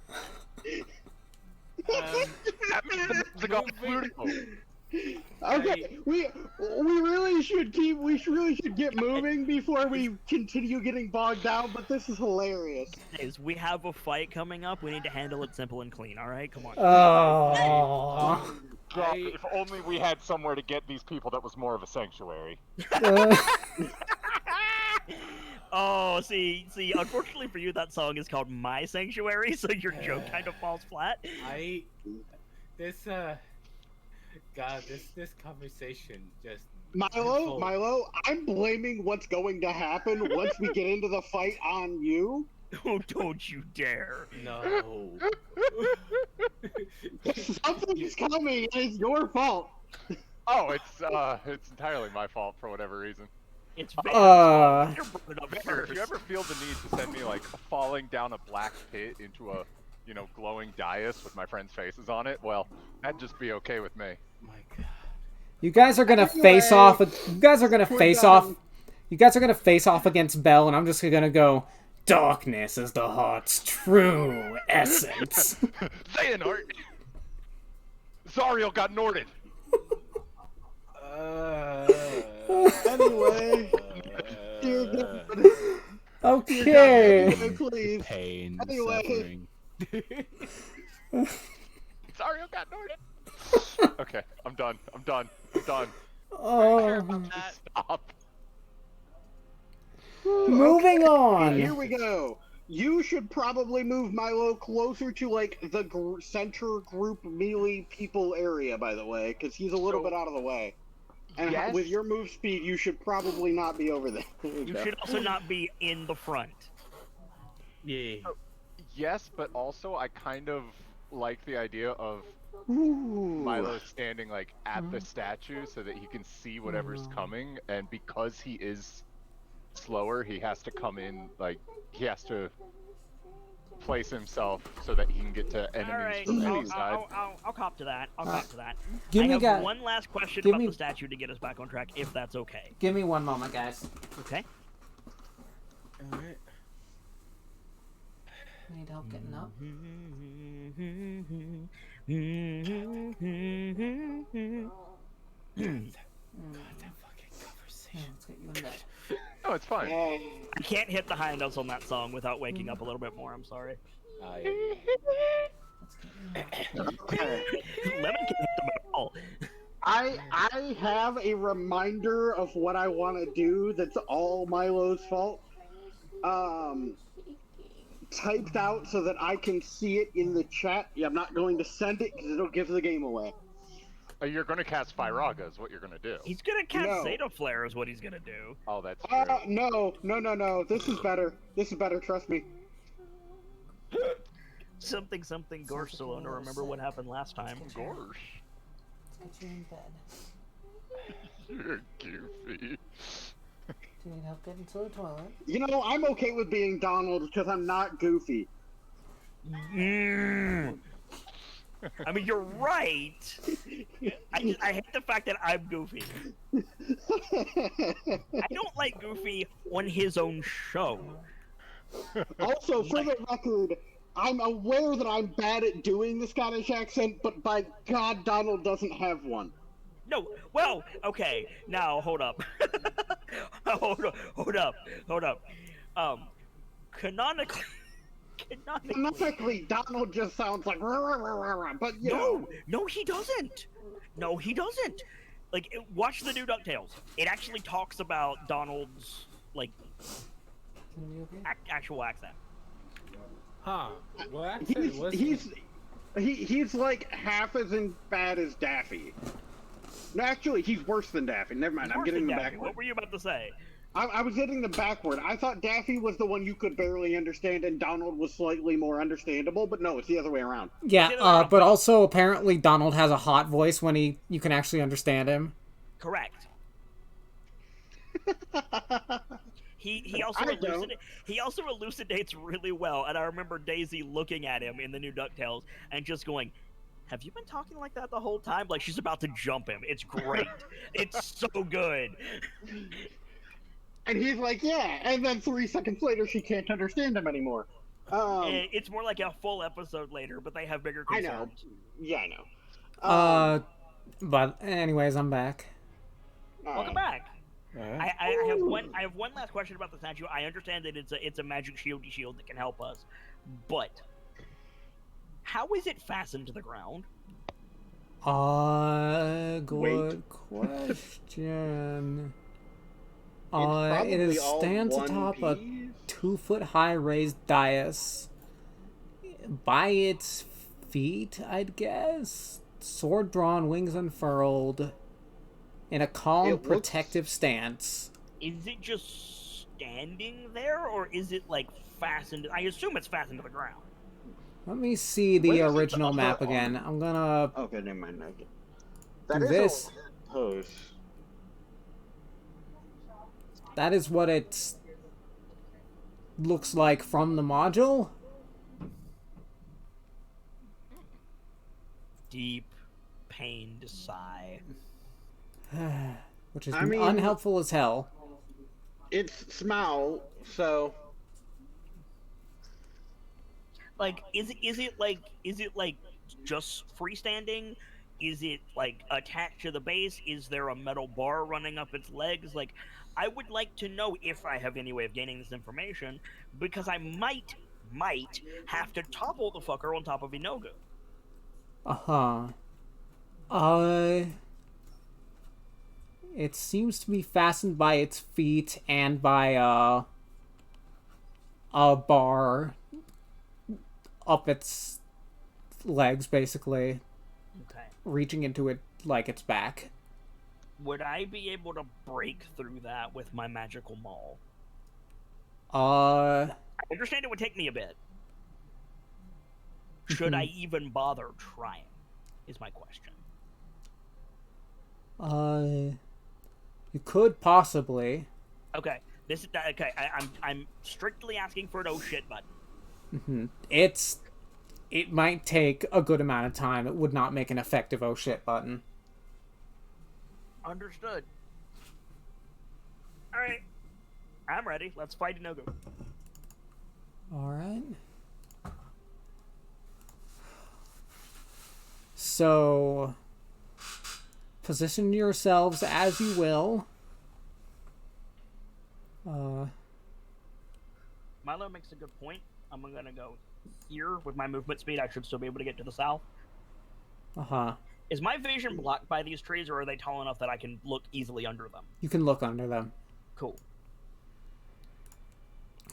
That means the name's got Pluto. Okay, we really should get moving before we continue getting bogged down. But this is hilarious. Guys, we have a fight coming up. We need to handle it simple and clean. All right, come on. Oh. God, if only we had somewhere to get these people that was more of a sanctuary. Oh, see. Unfortunately for you, that song is called "My Sanctuary," so your joke kind of falls flat. This conversation just. Milo, I'm blaming what's going to happen once we get into the fight on you. Oh, don't you dare! No. Something's coming, and it's your fault. Oh, it's entirely my fault for whatever reason. It's If you ever feel the need to send me like falling down a black pit into a, glowing dais with my friends' faces on it, well, that'd just be okay with me. My God. You guys are gonna face off. You guys are gonna face off. You guys are gonna face off against Belle, and I'm just gonna go. Darkness is the heart's true essence. Xehanort! Zariel got Norded! Anyway, dear God, Okay. please. Pain, Anyway. suffering. Zariel got Norded! Okay, I'm done. Oh. Stop. Moving on. Here we go. You should probably move Milo closer to like the center group melee people area, by the way, because he's a little bit out of the way. And Yes. with your move speed, you should probably not be over there. You should also not be in the front. Yeah. Yes, but also I kind of like the idea of Ooh. Milo standing like at the statue so that he can see whatever's coming, and because he is slower, he has to come in, like, he has to place himself so that he can get to enemies Alright, from any side. I'll cop to that. I'll cop to that. Give I me have guy- one last question give about me- the statue to get us back on track, if that's okay. Give me one moment, guys. Okay? Alright. Need help getting up? That fucking conversation. Let's get you in bed. No, it's fine. I can't hit the high notes on that song without waking up a little bit more, I'm sorry. Okay. Lemon can hit them at all. I have a reminder of what I want to do that's all Milo's fault. typed out so that I can see it in the chat. Yeah, I'm not going to send it because it'll give the game away. You're going to cast Fyraga is what you're going to do. He's gonna cast No. Zeta Flare is what he's gonna do. Oh, that's true. No. This is better. This is better. Trust me. Something Gorsh Salona. Remember what happened last time? Gorsh. Let's get you in bed. You're goofy. Do you need help getting to the toilet? You know, I'm okay with being Donald because I'm not goofy. I mean, you're right. I hate the fact that I'm Goofy. I don't like Goofy on his own show. Also, for the record, I'm aware that I'm bad at doing the Scottish accent, but by God, Donald doesn't have one. No, well, okay. Now hold up. hold up. Canonically, Canonically, Donald just sounds like rah, rah, rah, rah, rah, but you know. No, he doesn't. No, he doesn't. Like, watch the new DuckTales. It actually talks about Donald's like actual accent. Huh. Well, actually, He's like half as bad as Daffy. No, actually, he's worse than Daffy. Never mind, I'm getting them backward. What were you about to say? I was getting them backward. I thought Daffy was the one you could barely understand, and Donald was slightly more understandable, but no, it's the other way around. Yeah, but also apparently Donald has a hot voice when you can actually understand him. Correct. He also elucidates really well, and I remember Daisy looking at him in the new DuckTales and just going, "Have you been talking like that the whole time?" Like she's about to jump him. It's great. It's so good. And he's like, yeah, and then 3 seconds later she can't understand him anymore. It's more like a full episode later, but they have bigger concerns. I know. Yeah, I know. But anyways, I'm back. Welcome back. I have one last question about the statue. I understand that it's a magic shieldy shield that can help us, but how is it fastened to the ground? Good question. It stands atop a 2-foot-high raised dais. By its feet, I'd guess. Sword drawn, wings unfurled. In a calm, protective stance. Is it just standing there, or is it, like, fastened? I assume it's fastened to the ground. Let me see the original map again. I'm gonna... Okay, never mind. That do is this. a weird pose. That is what it looks like from the module. Deep, pained sigh. Which is unhelpful as hell. It's Smaug, so... Like, is it like just freestanding? Is it like attached to the base? Is there a metal bar running up its legs? Like, I would like to know if I have any way of gaining this information, because I might have to topple the fucker on top of Inogu. It seems to be fastened by its feet and by a bar up its legs, basically. Okay. Reaching into it like its back. Would I be able to break through that with my magical maul? I understand it would take me a bit. Should I even bother trying? Is my question. You could possibly. Okay. I'm strictly asking for an oh shit button. It might take a good amount of time. It would not make an effective oh shit button. Understood. Alright. I'm ready. Let's fight Inogu. Alright. So, position yourselves as you will. Milo makes a good point. I'm gonna go here with my movement speed. I should still be able to get to the south. Is my vision blocked by these trees, or are they tall enough that I can look easily under them? You can look under them. Cool.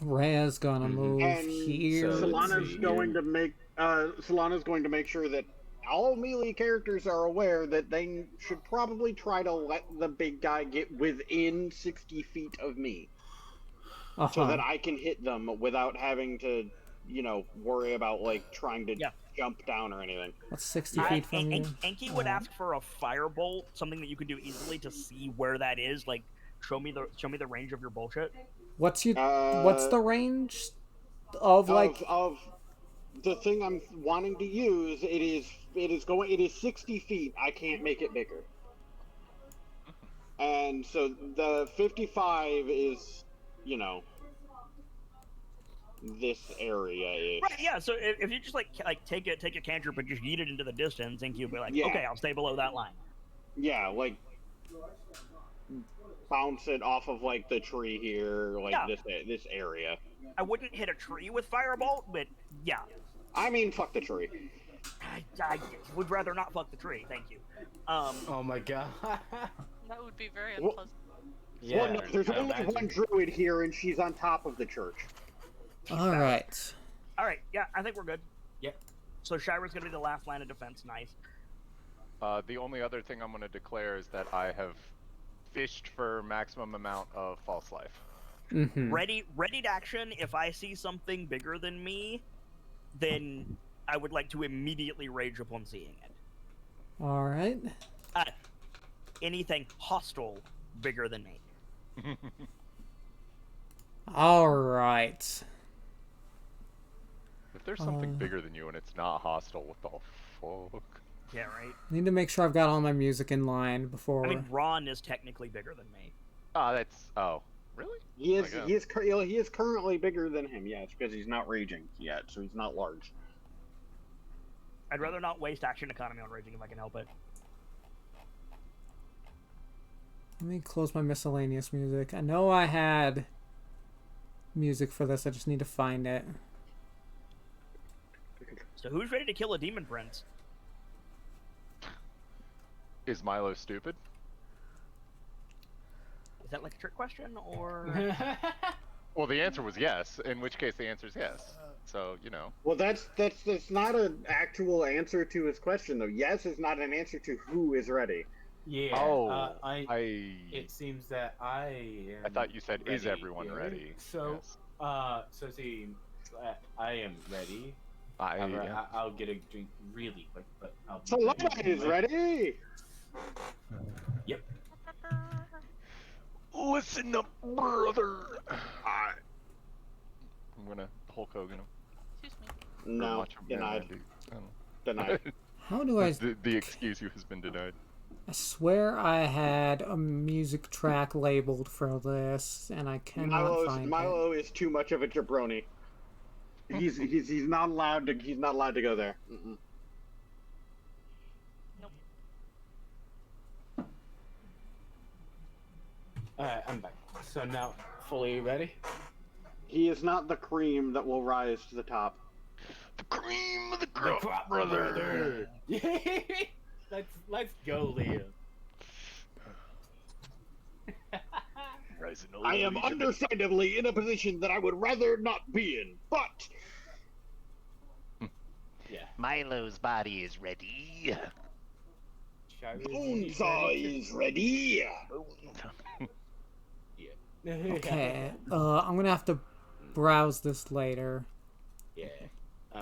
Rhea's gonna move And here. so- let's Solana's see going here. to make Solana's going to make sure that all melee characters are aware that they should probably try to let the big guy get within 60 feet of me, so that I can hit them without having to, worry about like trying to Yeah. jump down or anything. What's 60 feet from you? Enki would ask for a firebolt, something that you can do easily to see where that is. Like, show me the range of your bullshit. What's the Uh, range of like? of the thing I'm wanting to use, it is 60 feet. I can't make it bigger. And so the 55 is, this area. Right, yeah. So if you just like take a cantrip and just yeet it into the distance, Enki will be like, Yeah. okay, I'll stay below that line. Yeah, like bounce it off of like the tree here, like Yeah. this area. I wouldn't hit a tree with firebolt, but yeah, I mean, fuck the tree. I would rather not fuck the tree. Thank you. Oh my god. That would be very Well- unpleasant. Yeah. Well, no, there's I only imagine. one druid here, and she's on top of the church. All right. All right, yeah, I think we're good. Yep. So Shira's gonna be the last line of defense. Nice. The only other thing I'm going to declare is that I have fished for maximum amount of false life. Mm-hmm. Ready to action. If I see something bigger than me, then I would like to immediately rage upon seeing it. All right. Anything hostile bigger than me. All right. If there's something bigger than you and it's not hostile, what the fuck? Yeah, right. Need to make sure I've got all my music in line before. I mean, Ron is technically bigger than me. Oh, really? He is Oh my God. he is currently bigger than him, yes, because he's not raging yet, so he's not large. I'd rather not waste action economy on raging if I can help it. Let me close my miscellaneous music. I know I had music for this. I just need to find it. So who's ready to kill a demon prince? Is Milo stupid? Is that like a trick question or? Well, the answer was yes, in which case the answer is yes. So, Well, that's not an actual answer to his question, though. Yes is not an answer to who is ready. Yeah. Oh, It seems that I am I thought you said, is ready everyone here. ready? So, Yes. so see, I am ready. Yeah. I'll get a drink really quick, but I'll be Solana ready. is ready. Yep. Listen up, brother! I'm gonna Hulk Hogan him. Excuse me. No, Watch him. denied. I don't know. Denied. How do I? The excuse you has been denied. I swear I had a music track labeled for this, and I cannot find it. Milo is too much of a jabroni. He's not allowed to go there. Mm-mm. Alright, I'm back. So now, fully ready? He is not the cream that will rise to the top. The cream of the crop, brother! let's go, Liam. Rising I am Legion. understandably in a position that I would rather not be in, but Yeah. Milo's body is ready. Bonesaw is ready. Okay. I'm gonna have to browse this later. Yeah.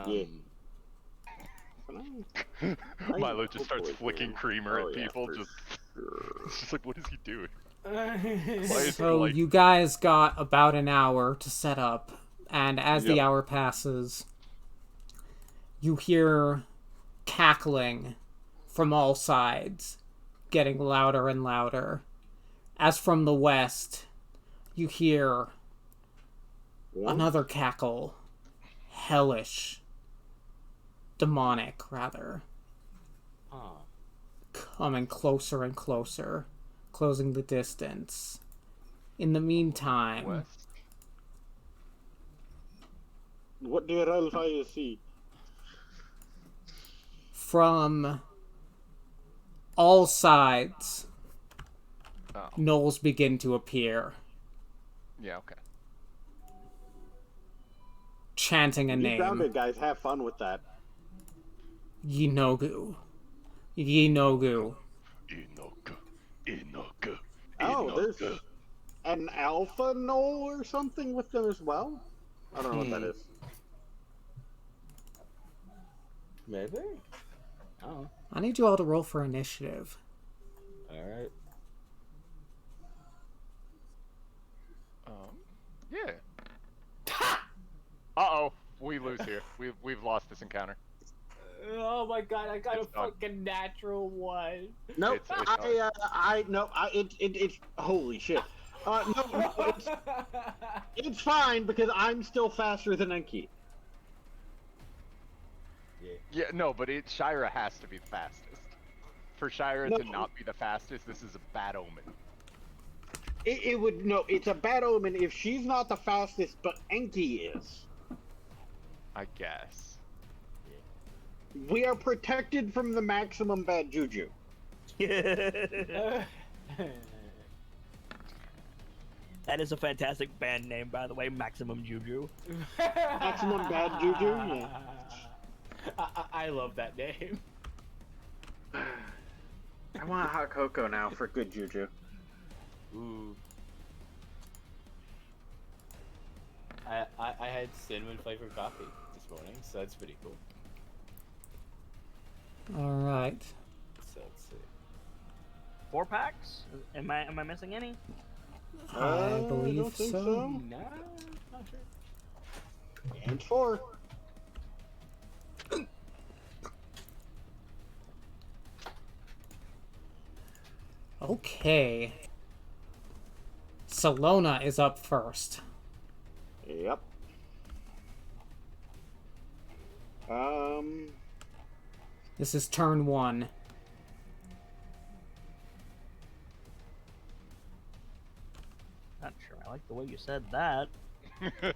Yeah. Milo just starts flicking creamer Oh, at yeah, people. for Just, sure. it's just like, what is he doing? Why is So he like, you guys got about an hour to set up, and as the Yep. hour passes, you hear cackling from all sides, getting louder and louder. As from the west, you hear another cackle, hellish, demonic rather, Oh. coming closer and closer, closing the distance. In the meantime, West? What did Hellfire see? from all sides, Oh, gnolls begin to appear. yeah, okay. chanting a You found name. it, guys. Have fun with that. Yinogu. Yinogu. Inoku. Inoku. Oh, there's Inoku. an alpha knoll or something with them as well? I don't know what that is. Maybe. Oh, I need you all to roll for initiative. all right. Yeah. Uh-oh. We lose here. We've lost this encounter. Oh my god, I got It's a done. fucking natural one. Nope. It's holy shit. No, it's fine because I'm still faster than Enki. Yeah, no, but Shira has to be the fastest. For Shira No. to not be the fastest, this is a bad omen. It's a bad omen if she's not the fastest, but Enki is. I guess. We are protected from the maximum bad juju. That is a fantastic band name, by the way, Maximum Juju. Maximum bad juju? Yeah. I love that name. I want a hot cocoa now for good juju. Ooh. I had cinnamon flavored coffee this morning, so that's pretty cool. Alright. So let's see. 4 packs? Am I missing any? I believe don't think so. Nah, not sure. And 4. Okay. Salona is up first. Yep. This is turn 1. Not sure. I like the way you said that. Can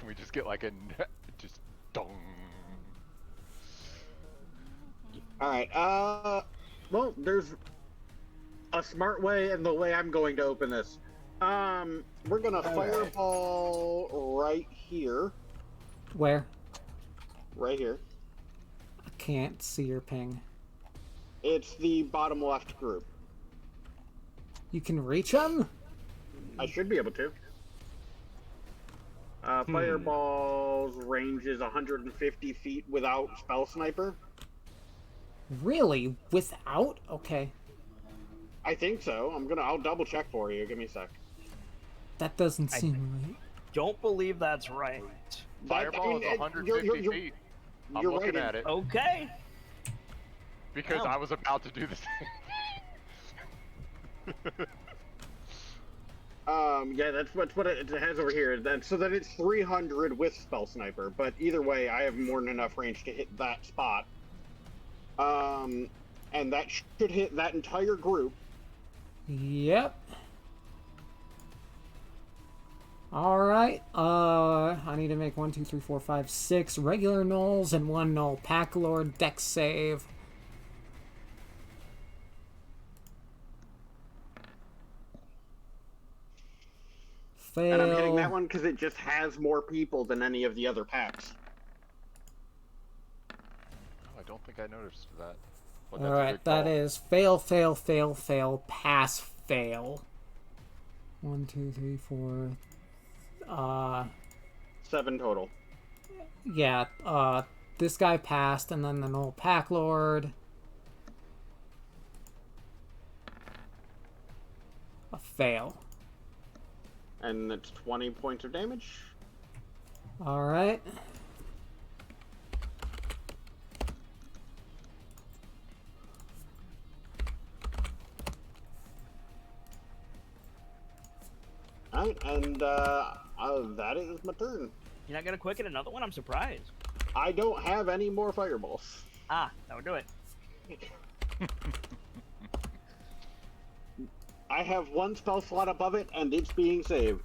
we just get like a just dong? Alright, well, there's a smart way and the way I'm going to open this. We're gonna fireball right here. Where? Right here. I can't see your ping. It's the bottom left group. You can reach him? I should be able to. Fireball's range is 150 feet without spell sniper. Really? Without? Okay. I think so. I'll double check for you. Give me a sec. That doesn't seem right. Don't believe that's right. Fireball is 150 feet. I'm you're looking right, at it Okay. because Oh. I was about to do the same. Yeah, that's what it has over here. So then it's 300 with spell sniper. But either way, I have more than enough range to hit that spot. And that should hit that entire group. Yep. Alright, I need to make 1, 2, 3, 4, 5, 6 regular nulls and 1 null. Pack Lord, Dex save. Fail. And I'm hitting that one because it just has more people than any of the other packs. Oh, I don't think I noticed that. Well, that's a Alright, good that call. is fail, fail, fail, fail, pass, fail. 1, 2, 3, 4. 7 total. Yeah, this guy passed, and then the null Pack Lord. A fail. And it's 20 points of damage. Alright. Alright, and that is my turn. You're not gonna quicken another one? I'm surprised. I don't have any more fireballs. Ah, that would do it. I have 1 spell slot above it, and it's being saved.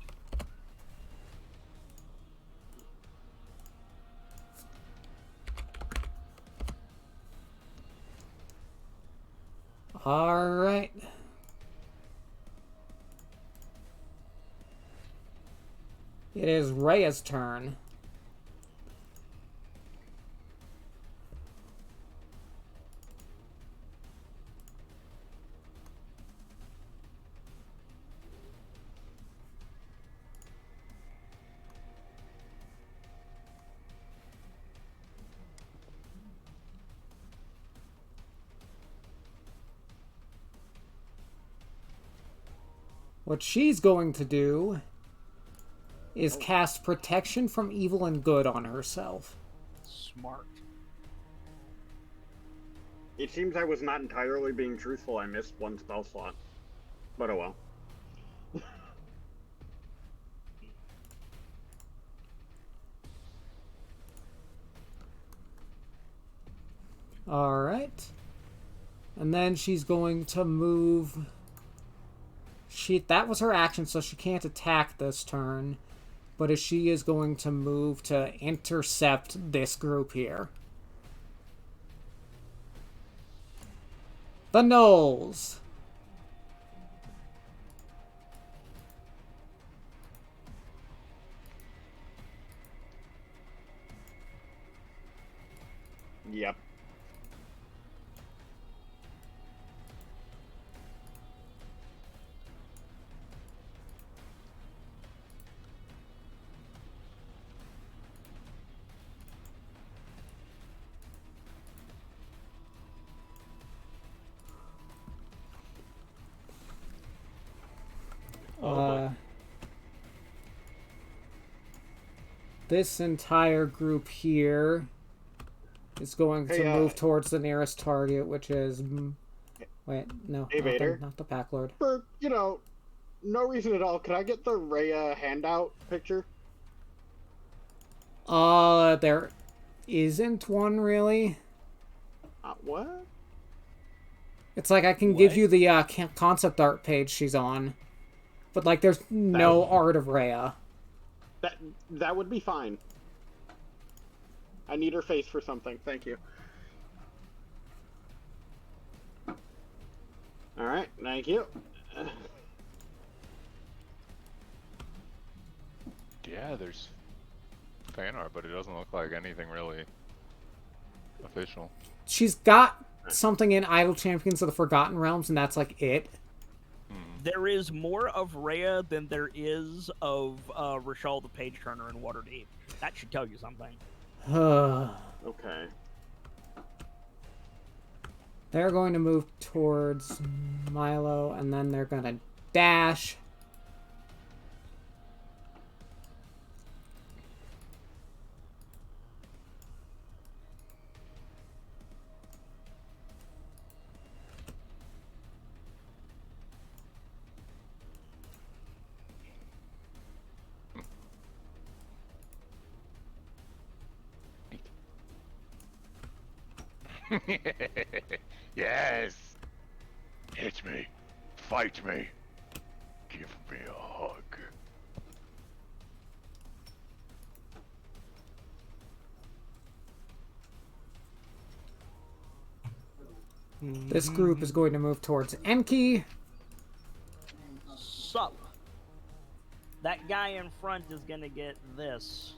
Alright. It is Rhea's turn. What she's going to do is cast Protection from Evil and Good on herself. Smart. It seems I was not entirely being truthful. I missed one spell slot. But oh well. Alright. And then she's going to move... That was her action, so she can't attack this turn. But she is going to move to intercept this group here. The Gnolls. Yep. This entire group here is going to move towards the nearest target, which is... Wait, no, not the Pack Lord. For, no reason at all, could I get the Rhea handout picture? There isn't one, really. What? It's like I can give you the concept art page she's on. But, like, there's no art of Rhea. That would be fine. I need her face for something. Thank you. Alright, thank you. Yeah, there's fan art, but it doesn't look like anything really official. She's got something in Idle Champions of the Forgotten Realms, and that's like it. There is more of Rhea than there is of Rashal the Page Turner in Waterdeep. That should tell you something. Okay. They're going to move towards Milo, and then they're going to dash. Yes! Hit me. Fight me. Give me a hug. This group is going to move towards Enki. Sup. That guy in front is gonna get this.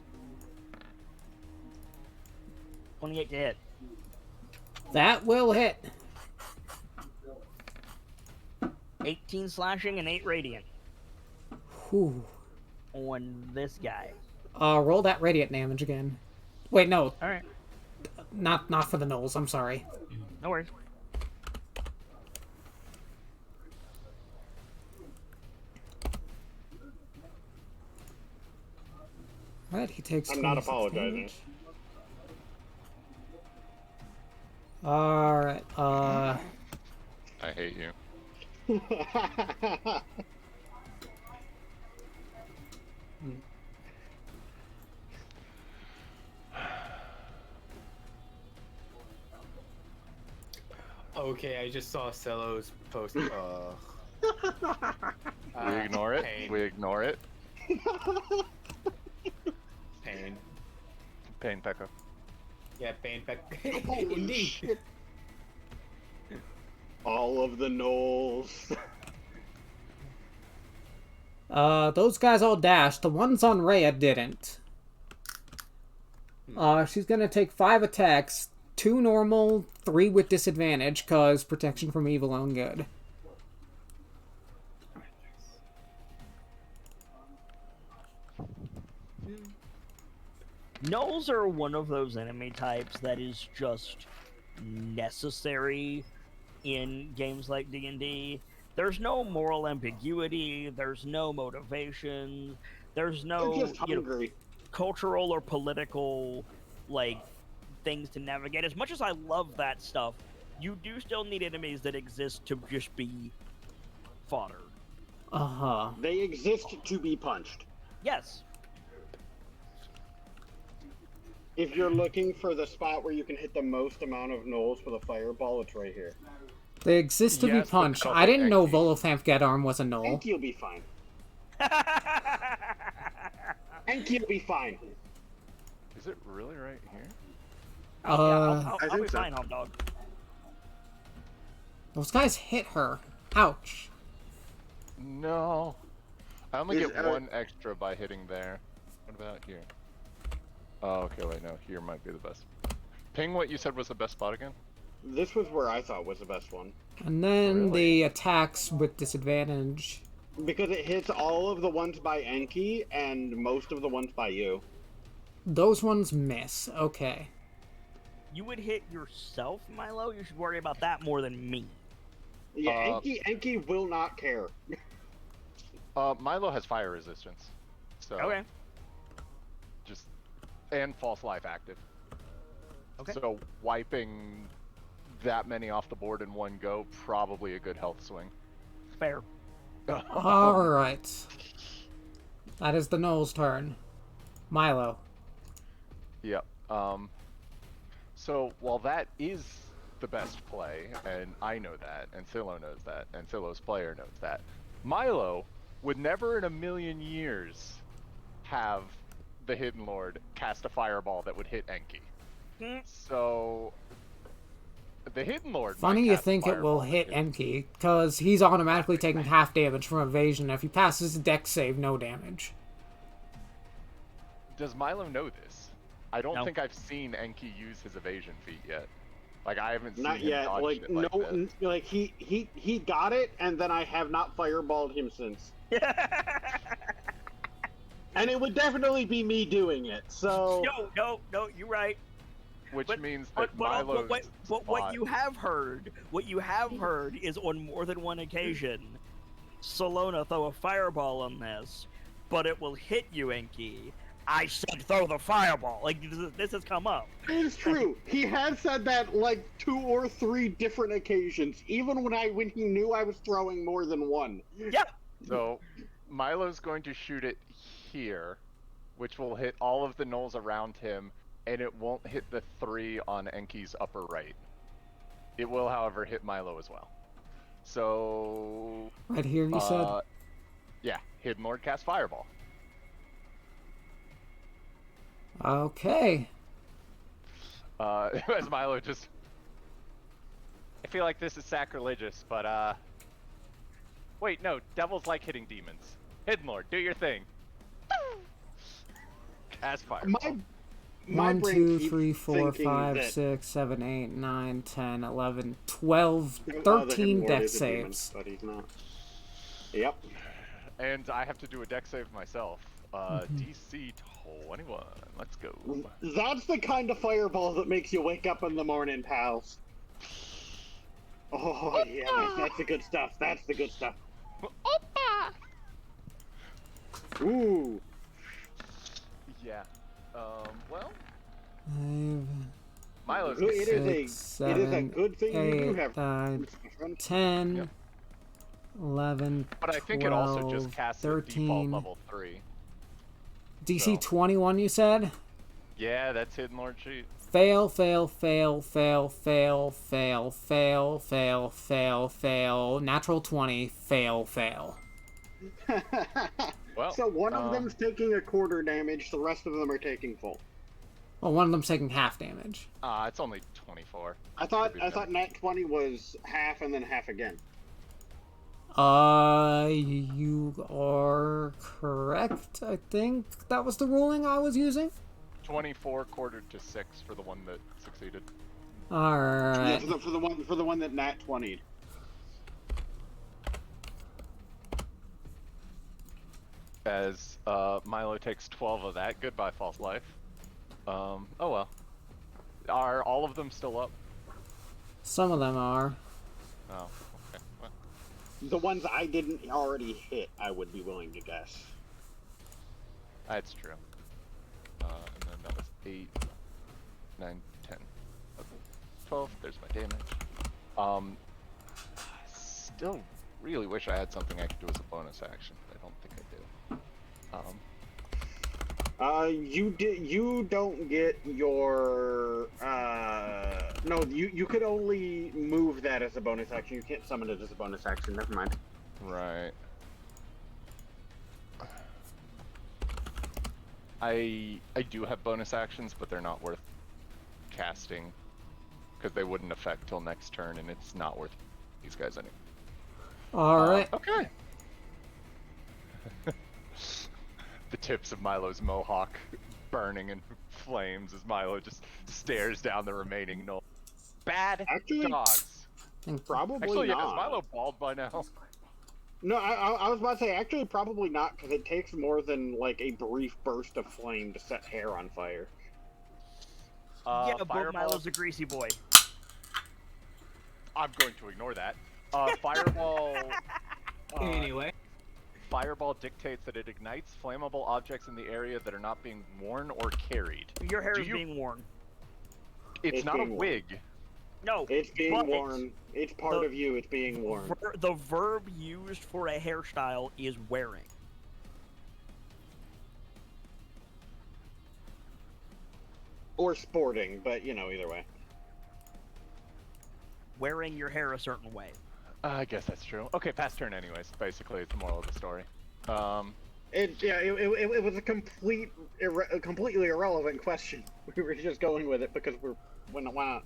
28 to hit. That will hit. 18 slashing and 8 radiant. Whew. On this guy. Roll that radiant damage again. Wait, no. Alright. Not for the Gnolls, I'm sorry. No worries. Right, he takes I'm not 26 apologizing. damage. Alright, I hate you. Okay, I just saw Cello's post. We ignore it. Pain. We ignore it. Pain. Pain, Pekka. Yeah, pain back. Holy Indeed. shit. All of the Gnolls. Those guys all dashed. The ones on Rhea didn't. She's gonna take 5 attacks, 2 normal, 3 with disadvantage, cause protection from evil on good. Gnolls are one of those enemy types that is just necessary in games like D&D. There's no moral ambiguity, there's no motivation, there's They're no, just hungry. cultural or political, like, things to navigate. As much as I love that stuff, you do still need enemies that exist to just be fodder. Uh-huh. They exist to be punched. Yes. If you're looking for the spot where you can hit the most amount of gnolls with a fireball, it's right here. They exist to be Yes, but punched. they'll I hit didn't know Enki. Volothamp Gedarm was a gnoll. Enki will be fine. Enki will be fine. Is it really right here? Yeah, I'll I be think so. fine, hot dog. Those guys hit her. Ouch. No. I only Is- get 1 extra by hitting there. What about here? Oh, okay, wait, no. Here might be the best. Ping what you said was the best spot again? This was where I thought was the best one. And then Really? the attacks with disadvantage. Because it hits all of the ones by Enki and most of the ones by you. Those ones miss. Okay. You would hit yourself, Milo? You should worry about that more than me. Yeah, Enki will not care. Milo has fire resistance. So Okay. just and false life active. Okay. So wiping that many off the board in one go, probably a good health swing. Fair. Alright. That is the Knoll's turn. Milo. Yep. So while that is the best play, and I know that, and Silo knows that, and Silo's player knows that, Milo would never in a million years have the Hidden Lord cast a fireball that would hit Enki. So the Hidden Lord. Funny might you cast a think it will fireball that hit hits- Enki, because he's automatically taking half damage from evasion. If he passes a dex save, no damage. Does Milo know this? I don't No. think I've seen Enki use his evasion feat yet. Like I haven't seen Not him yet. dodge Like shit like this. like he got it, and then I have not fireballed him since. And it would definitely be me doing it. So No, you're right. Which But- means that But Milo's what spot- you have heard, is on more than one occasion, Salona throw a fireball on this, but it will hit you, Enki. I said throw the fireball. Like this has come up. it's true. He has said that like 2 or 3 different occasions, even when he knew I was throwing more than one. Yeah. So Milo's going to shoot it here, which will hit all of the gnolls around him, and it won't hit the 3 on Enki's upper right. It will, however, hit Milo as well. So Right here, you said? yeah, Hidden Lord cast Fireball. Okay. As Milo just I feel like this is sacrilegious, but wait, no, devils like hitting demons. Hidden Lord, do your thing. cast Fireball. My 1, brain 2, keeps 3, 4, thinking 5, that- 6, 7, 8, 9, 10, 11, 12, Oh, the 13 Hidden Lord dex is a demon, saves. but he's not. Yep. And I have to do a dex save myself. Mm-hmm. DC 21. Let's go. That's the kind of fireball that makes you wake up in the morning, pals. Oh yeah, that's the good stuff. That's the good stuff. Ooh. Yeah. Well, 5, Milo's It is a Six, it is a seven, good thing you do 8, have. 9, 10, Yep. 11, But I think it also just 12, casts a 13. default level 3. DC So. 21, you said? Yeah, that's Hidden Lord sheet. Fail, fail, fail, fail, fail, fail, fail, fail, fail, fail. Natural 20, fail, fail. Well, So one of them's taking a quarter damage, the rest of them are taking full. Well, one of them's taking half damage. it's only 24. I thought Nat 20 was half and then half again. You are correct. I think that was the ruling I was using. 24 quartered to 6 for the one that succeeded. Yeah, Alright. for the one that Nat 20'd. As Milo takes 12 of that. Goodbye, false life. Oh well. Are all of them still up? Some of them are. Oh, okay. Well, The ones I didn't already hit, I would be willing to guess. that's true. And then that was 8, 9, 10. Okay. 12, there's my damage. Still really wish I had something I could do as a bonus action, but I don't think I do. You don't get your, no, you could only move that as a bonus action. You can't summon it as a bonus action. Never mind. Right. I do have bonus actions, but they're not worth casting because they wouldn't affect till next turn, and it's not worth these guys anyway. Alright. Okay. The tips of Milo's mohawk burning in flames as Milo just stares down the remaining gnolls. Bad Actually, dogs. Probably Actually, yeah, not. is Milo bald by now? No, I was about to say, actually, probably not, because it takes more than, like, a brief burst of flame to set hair on fire. Yeah, but Fireball. Milo's a greasy boy. I'm going to ignore that. Fireball. Anyway. Fireball dictates that it ignites flammable objects in the area that are not being worn or carried. Your hair is being worn. It's not a being worn. wig. No, It's being but worn. It's part of you. It's being worn. The verb used for a hairstyle is wearing. Or sporting, but, you know, either way. Wearing your hair a certain way. I guess that's true. Okay, pass turn anyways. Basically, it's the moral of the story. It was a completely irrelevant question. We were just going with it because why not?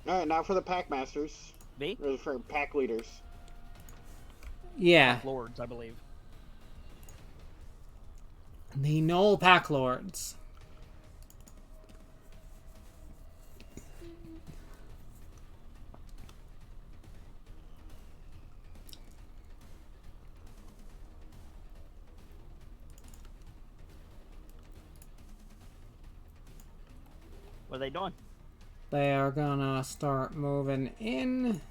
All right, now for the pack masters. Me? Or for pack leaders. Yeah. Lords, I believe. The Gnoll Pack Lords. What are they doing? They are gonna start moving in.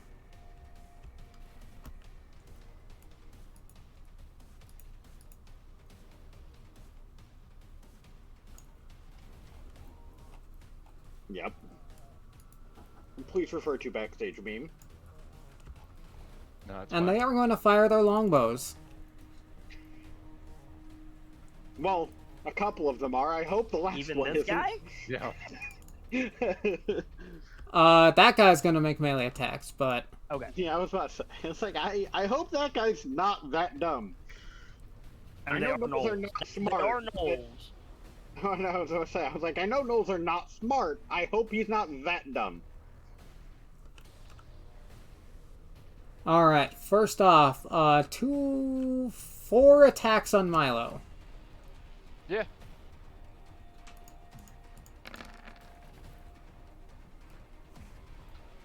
Yep. Please refer to backstage beam. No, it's And fine. they are going to fire their longbows. Well, a couple of them are. I hope the last Even one this isn't. guy? Yeah. That guy's gonna make melee attacks, but Okay. Yeah, I was about to say. It's like, I hope that guy's not that dumb. And they know are gnolls are gnolls. not They smart. are but- gnolls. Oh, no, I was going to say. I was like, I know gnolls are not smart. I hope he's not that dumb. alright, first off, 4 attacks on Milo. Yeah.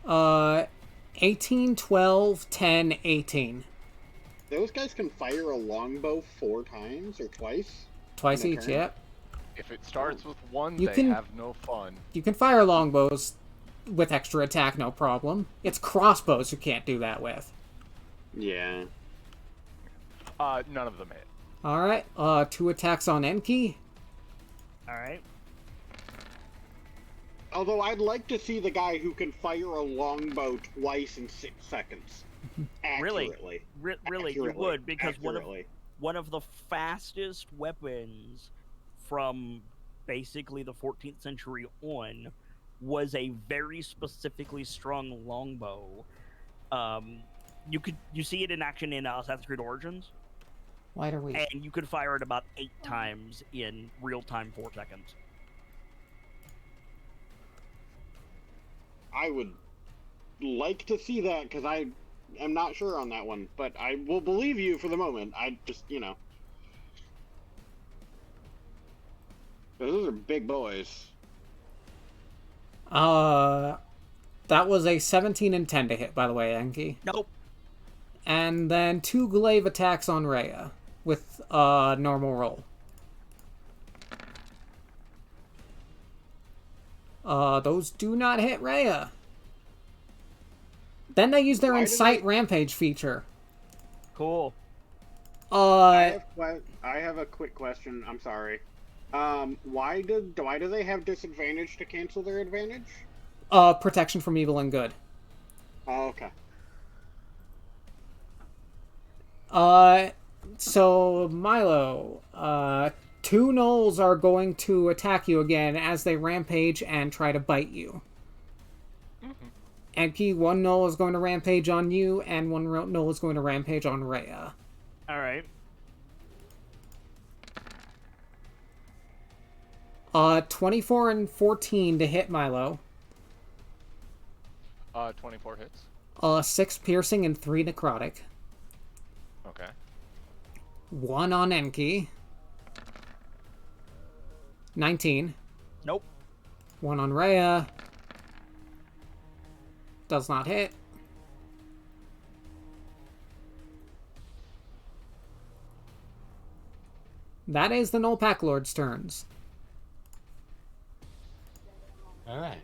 Uh 18, 12, 10, 18. Those guys can fire a longbow 4 times or twice. Twice In a each, turn? yep. If it starts with one, You they can- have no fun. You can fire longbows with extra attack, no problem. It's crossbows you can't do that with. Yeah. None of them hit. Alright, 2 attacks on Enki. Alright. Although I'd like to see the guy who can fire a longbow twice in 6 seconds. Really? Accurately. Really, you Accurately. would, because Accurately. one of the fastest weapons from basically the 14th century on was a very specifically strong longbow. You see it in action in Assassin's Creed Origins, Lighter weight. and you could fire it about 8 times in real time 4 seconds. I would like to see that because I am not sure on that one, but I will believe you for the moment. I just, those are big boys. That was a 17 and 10 to hit, by the way, Enki. Nope. And then 2 glaive attacks on Rhea with normal roll. Those do not hit Rhea. Then they use their Incite Rampage feature. Cool. I have a quick question. I'm sorry. Why do they have disadvantage to cancel their advantage? Protection from evil and good. Oh, okay. So Milo, 2 gnolls are going to attack you again as they rampage and try to bite you. Enki, 1 gnoll is going to rampage on you, and 1 gnoll is going to rampage on Rhea. Alright. 24 and 14 to hit Milo. 24 hits. 6 piercing and 3 necrotic. Okay. 1 on Enki. 19. Nope. 1 on Rhea. Does not hit. That is the Gnoll Pack Lord's turns. Alright.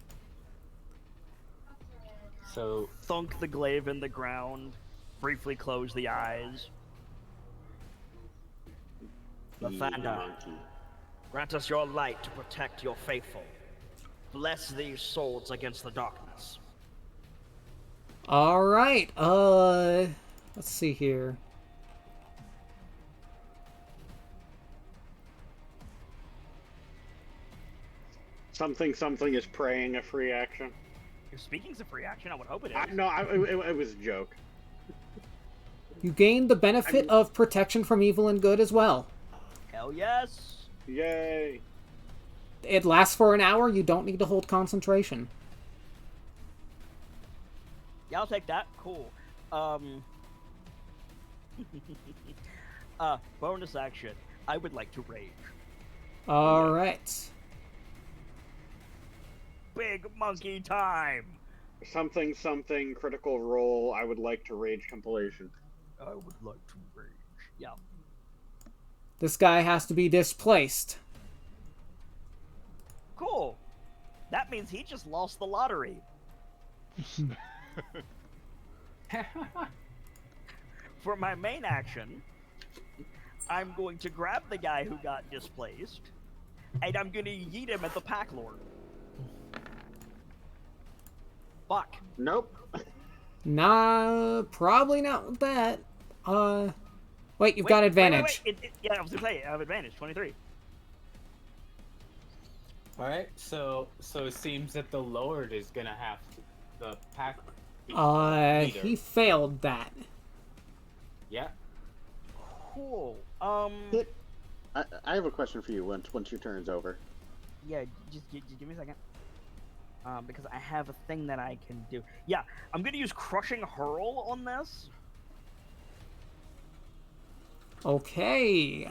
So, Thunk the glaive in the ground. Briefly close the eyes. Lathander, grant us your light to protect your faithful. Bless these souls against the darkness. Alright, let's see here. Something is praying a free action. Speaking of free action, I would hope it is. It was a joke. You gain the benefit of protection from evil and good as well. Hell yes. Yay. It lasts for an hour. You don't need to hold concentration. Yeah, I'll take that. Cool. Bonus action. I would like to rage. Alright. Big monkey time! Something critical role. I would like to rage compilation. I would like to rage. Yeah. This guy has to be displaced. Cool. That means he just lost the lottery. For my main action, I'm going to grab the guy who got displaced, and I'm going to yeet him at the Pack Lord. Fuck. Nope. Nah, probably not with that. Wait, you've got advantage. Wait. Yeah, I was gonna say, I have advantage, 23. alright, so it seems that the Lord is gonna have the pack. Leader. He failed that. Yeah. Cool. I have a question for you once your turn's over. Yeah, just give me a second. Because I have a thing that I can do. Yeah, I'm gonna use Crushing Hurl on this. Okay.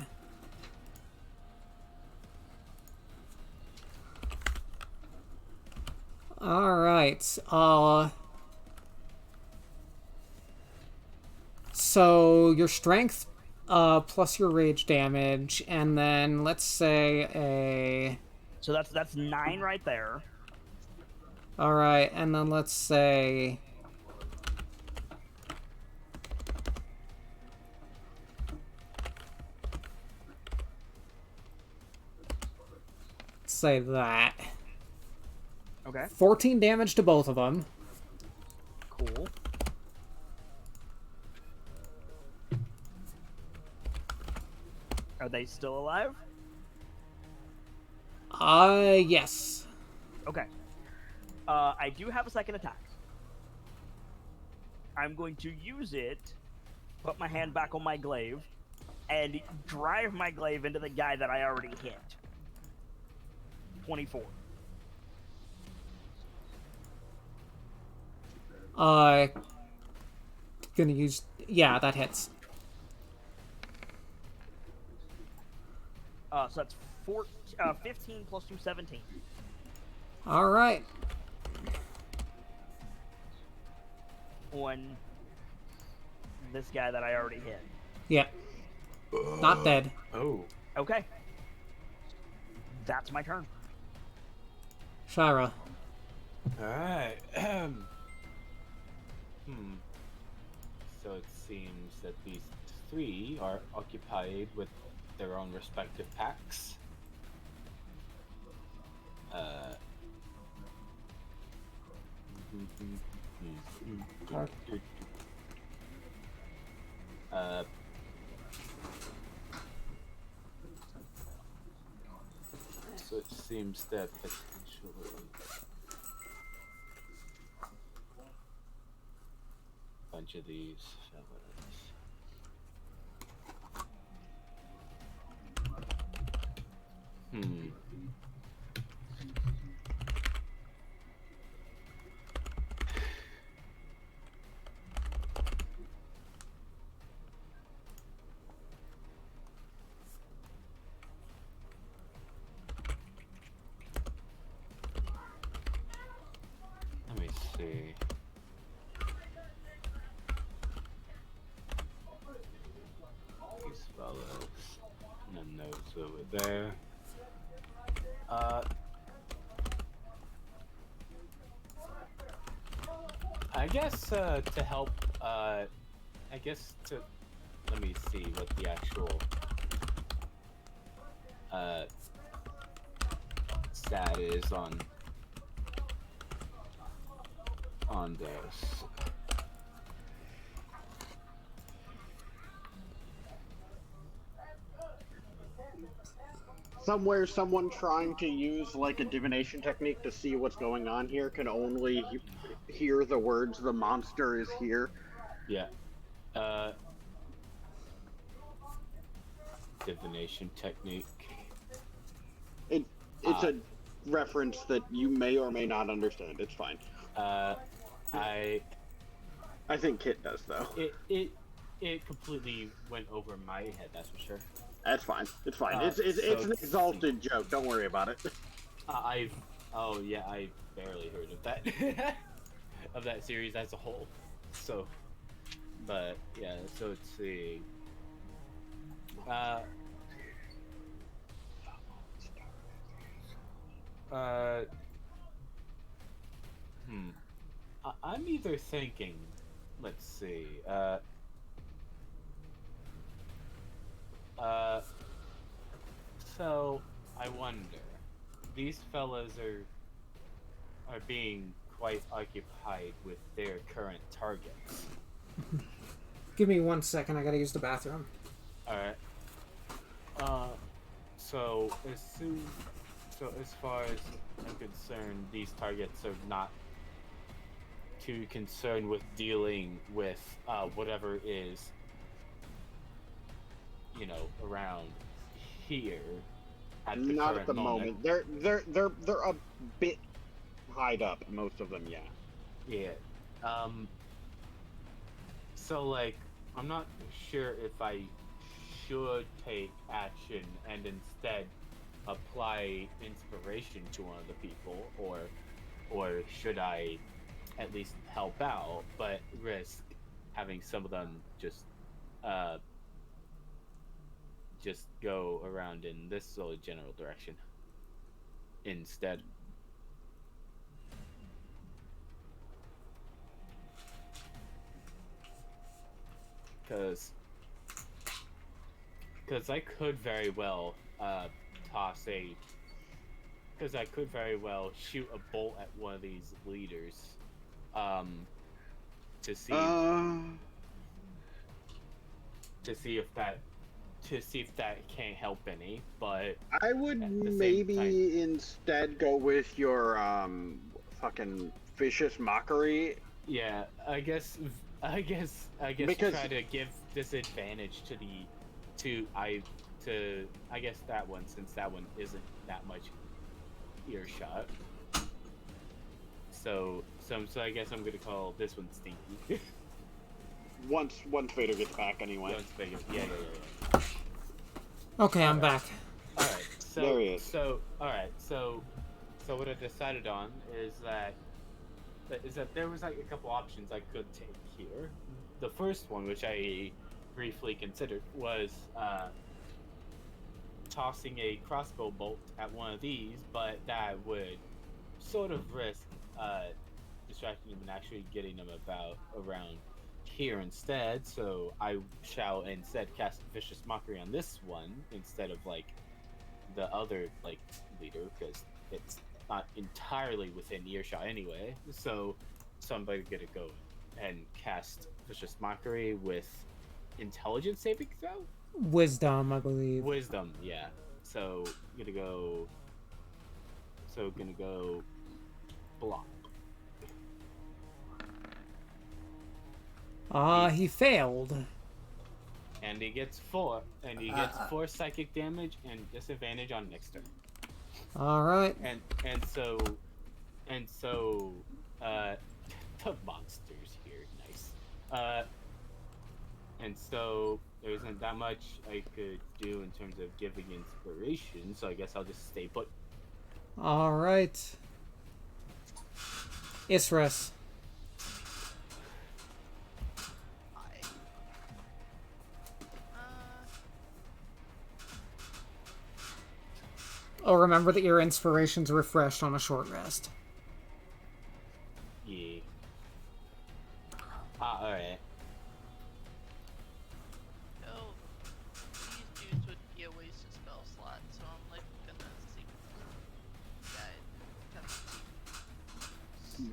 Alright, so your strength, plus your rage damage, and then let's say So that's 9 right there. Alright, and then let's say... say that. Okay. 14 damage to both of them. Cool. Are they still alive? Yes. Okay. I do have a second attack. I'm going to use it, put my hand back on my glaive, and drive my glaive into the guy that I already hit. 24. Gonna use... Yeah, that hits. So that's 15 plus 2, 17. Alright. On this guy that I already hit. Yeah. Not dead. Oh. Okay. That's my turn. Shira. Alright. So it seems that these three are occupied with their own respective packs. So it seems that potentially a bunch of these fellas. Let me see. These fellas. And then those over there. I guess to help, let me see what the actual stat is on this. Somewhere, someone trying to use like a divination technique to see what's going on here can only hear the words "the monster is here." Yeah. Divination technique. It's a reference that you may or may not understand. It's fine. I think Kit does though. It completely went over my head. That's for sure. That's fine. It's fine. It's an exalted joke. Don't worry about it. I barely heard of that of that series as a whole. So, but yeah. So let's see. I'm either thinking. Let's see. So I wonder. These fellas are being quite occupied with their current targets. Give me 1 second, I gotta use the bathroom. Alright. So as far as I'm concerned, these targets are not too concerned with dealing with whatever is, around here. Not at the moment. They're a bit hide up. Most of them, yeah. Yeah. So like, I'm not sure if I should take action and instead apply inspiration to one of the people, or should I at least help out, but risk having some of them just go around in this sort of general direction instead. Because I could very well shoot a bolt at one of these leaders to see if that can't help any, but I would maybe instead go with your fucking vicious mockery. Yeah, I guess because try to give disadvantage to that one, since that one isn't that much earshot. So I guess I'm gonna call this one stinky. once Vader gets back, anyway. Once Vader, yeah. Okay, I'm back. All right. So There he is. So all right. So what I decided on is that there was like a couple options I could take here. The first one, which I briefly considered, was tossing a crossbow bolt at one of these, but that would sort of risk distracting him and actually getting him around here instead. So I shall instead cast Vicious Mockery on this one instead of like the other like leader, because it's not entirely within earshot anyway. So somebody's gonna go and cast Vicious Mockery with Intelligence saving throw. Wisdom, I believe. Wisdom, yeah. So gonna go block. He failed. And he gets 4 psychic damage and disadvantage on next turn. All right. And so the monsters here, nice. And so there isn't that much I could do in terms of giving inspiration, so I guess I'll just stay put. All right. Isras. Oh, remember that your inspiration's refreshed on a short rest. Yeah. Alright. No, these dudes would be a waste of spell slot, so I'm like gonna see guide.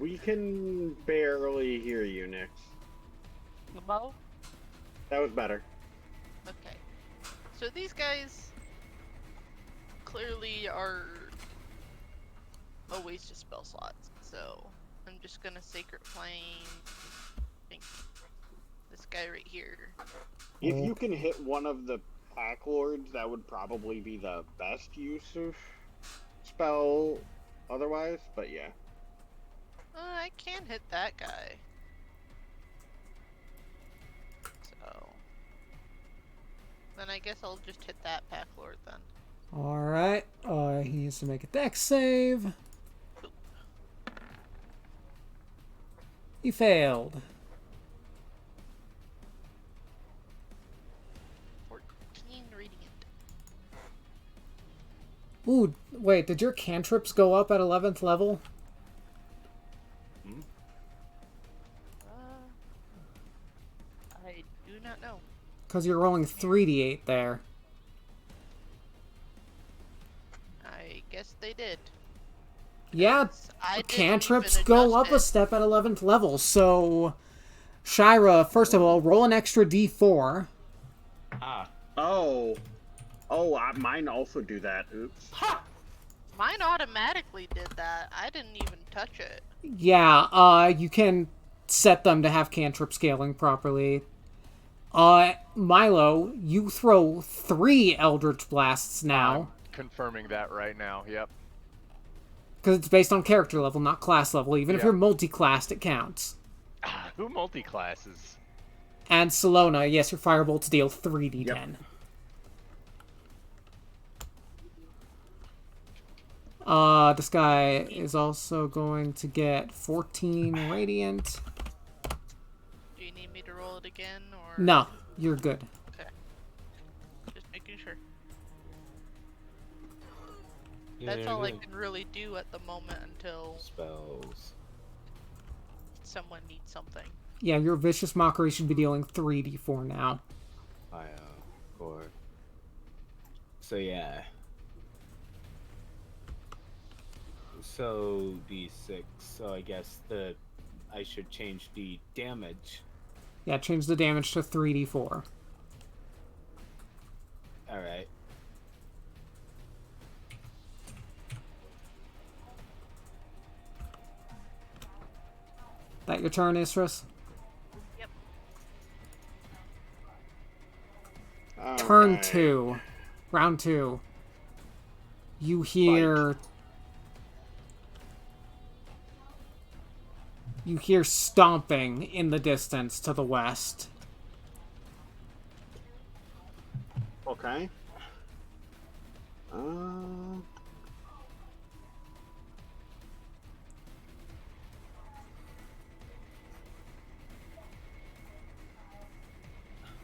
We can barely hear you, Nix. Hello? That was better. Okay. So these guys clearly are a waste of spell slots, so I'm just gonna Sacred Flame. I think this guy right here. If you can hit one of the Pack Lords, that would probably be the best use of spell otherwise, but yeah. I can hit that guy. So then I guess I'll just hit that Pack Lord then. All right. He needs to make a dex save. He failed. 14 radiant. Ooh, wait, did your cantrips go up at 11th level? I do not know. Because you're rolling 3d8 there. I guess they did. Yeah, I didn't cantrips even go adjust up a it. step at 11th level. So, Shira, first of all, roll an extra d4. Oh, mine also do that. Oops. Mine automatically did that. I didn't even touch it. Yeah, you can set them to have cantrip scaling properly. Milo, you throw 3 Eldritch Blasts now. Confirming that right now. Yep. Because it's based on character level, not class level. Even if Yep. you're multi-classed, it counts. Who multi-classes? And Salona, yes, your firebolts deal 3d10. This guy is also going to get 14 radiant. Do you need me to roll it again, or? No, you're good. Okay. Just making sure. Yeah, That's all I good. can really do at the moment until Spells. someone needs something. Yeah, your Vicious Mockery should be dealing 3d4 now. Four. So yeah. So d6. So I guess I should change the damage. Yeah, change the damage to 3d4. All right. That your turn, Isras? Yep. Turn Alright. 2. Round 2. You hear... You hear stomping in the distance to the west. Okay.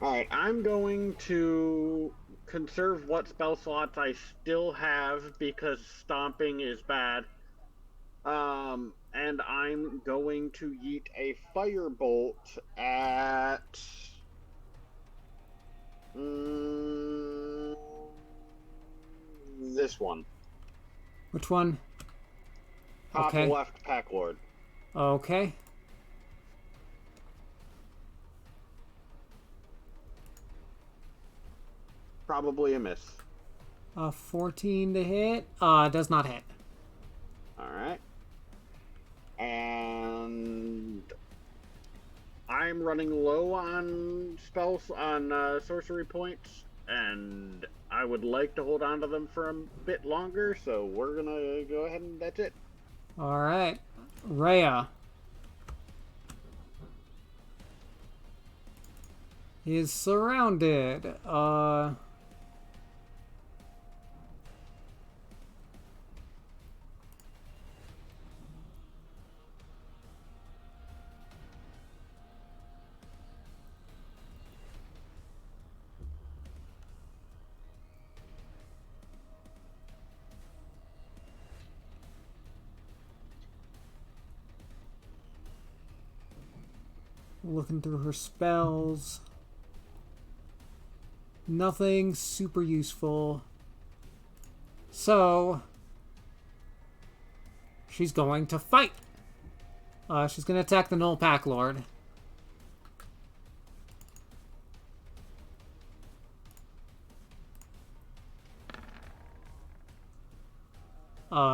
Alright, I'm going to conserve what spell slots I still have because stomping is bad. And I'm going to yeet a firebolt at this one. Which one? Top Okay. left pack lord. Okay. Probably a miss. 14 to hit. Does not hit. Alright. And I'm running low on spells, on sorcery points, and I would like to hold on to them for a bit longer, so we're gonna go ahead and that's it. Alright. Rhea is surrounded. Looking through her spells. Nothing super useful. So, she's going to fight. She's going to attack the Null Pack Lord.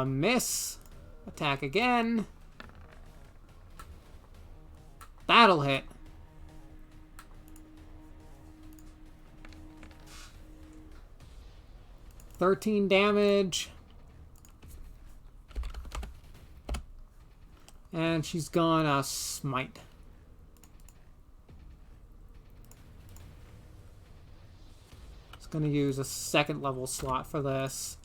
Miss. Attack again. That'll hit. $13 damage. And she's gonna smite. It's gonna use a second level slot for this.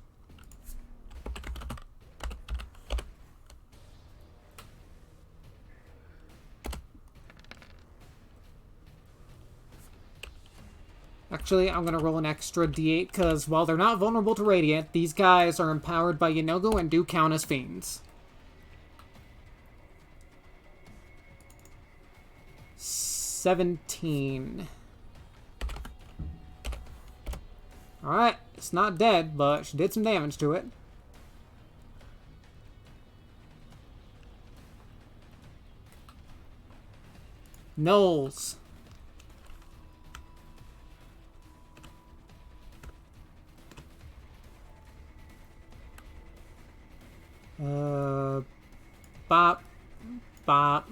Actually, I'm going to roll an extra d8, because while they're not vulnerable to Radiant, these guys are empowered by Yanogo and do count as fiends. 17. Alright, it's not dead, but she did some damage to it. Knowles. Bop. Bop.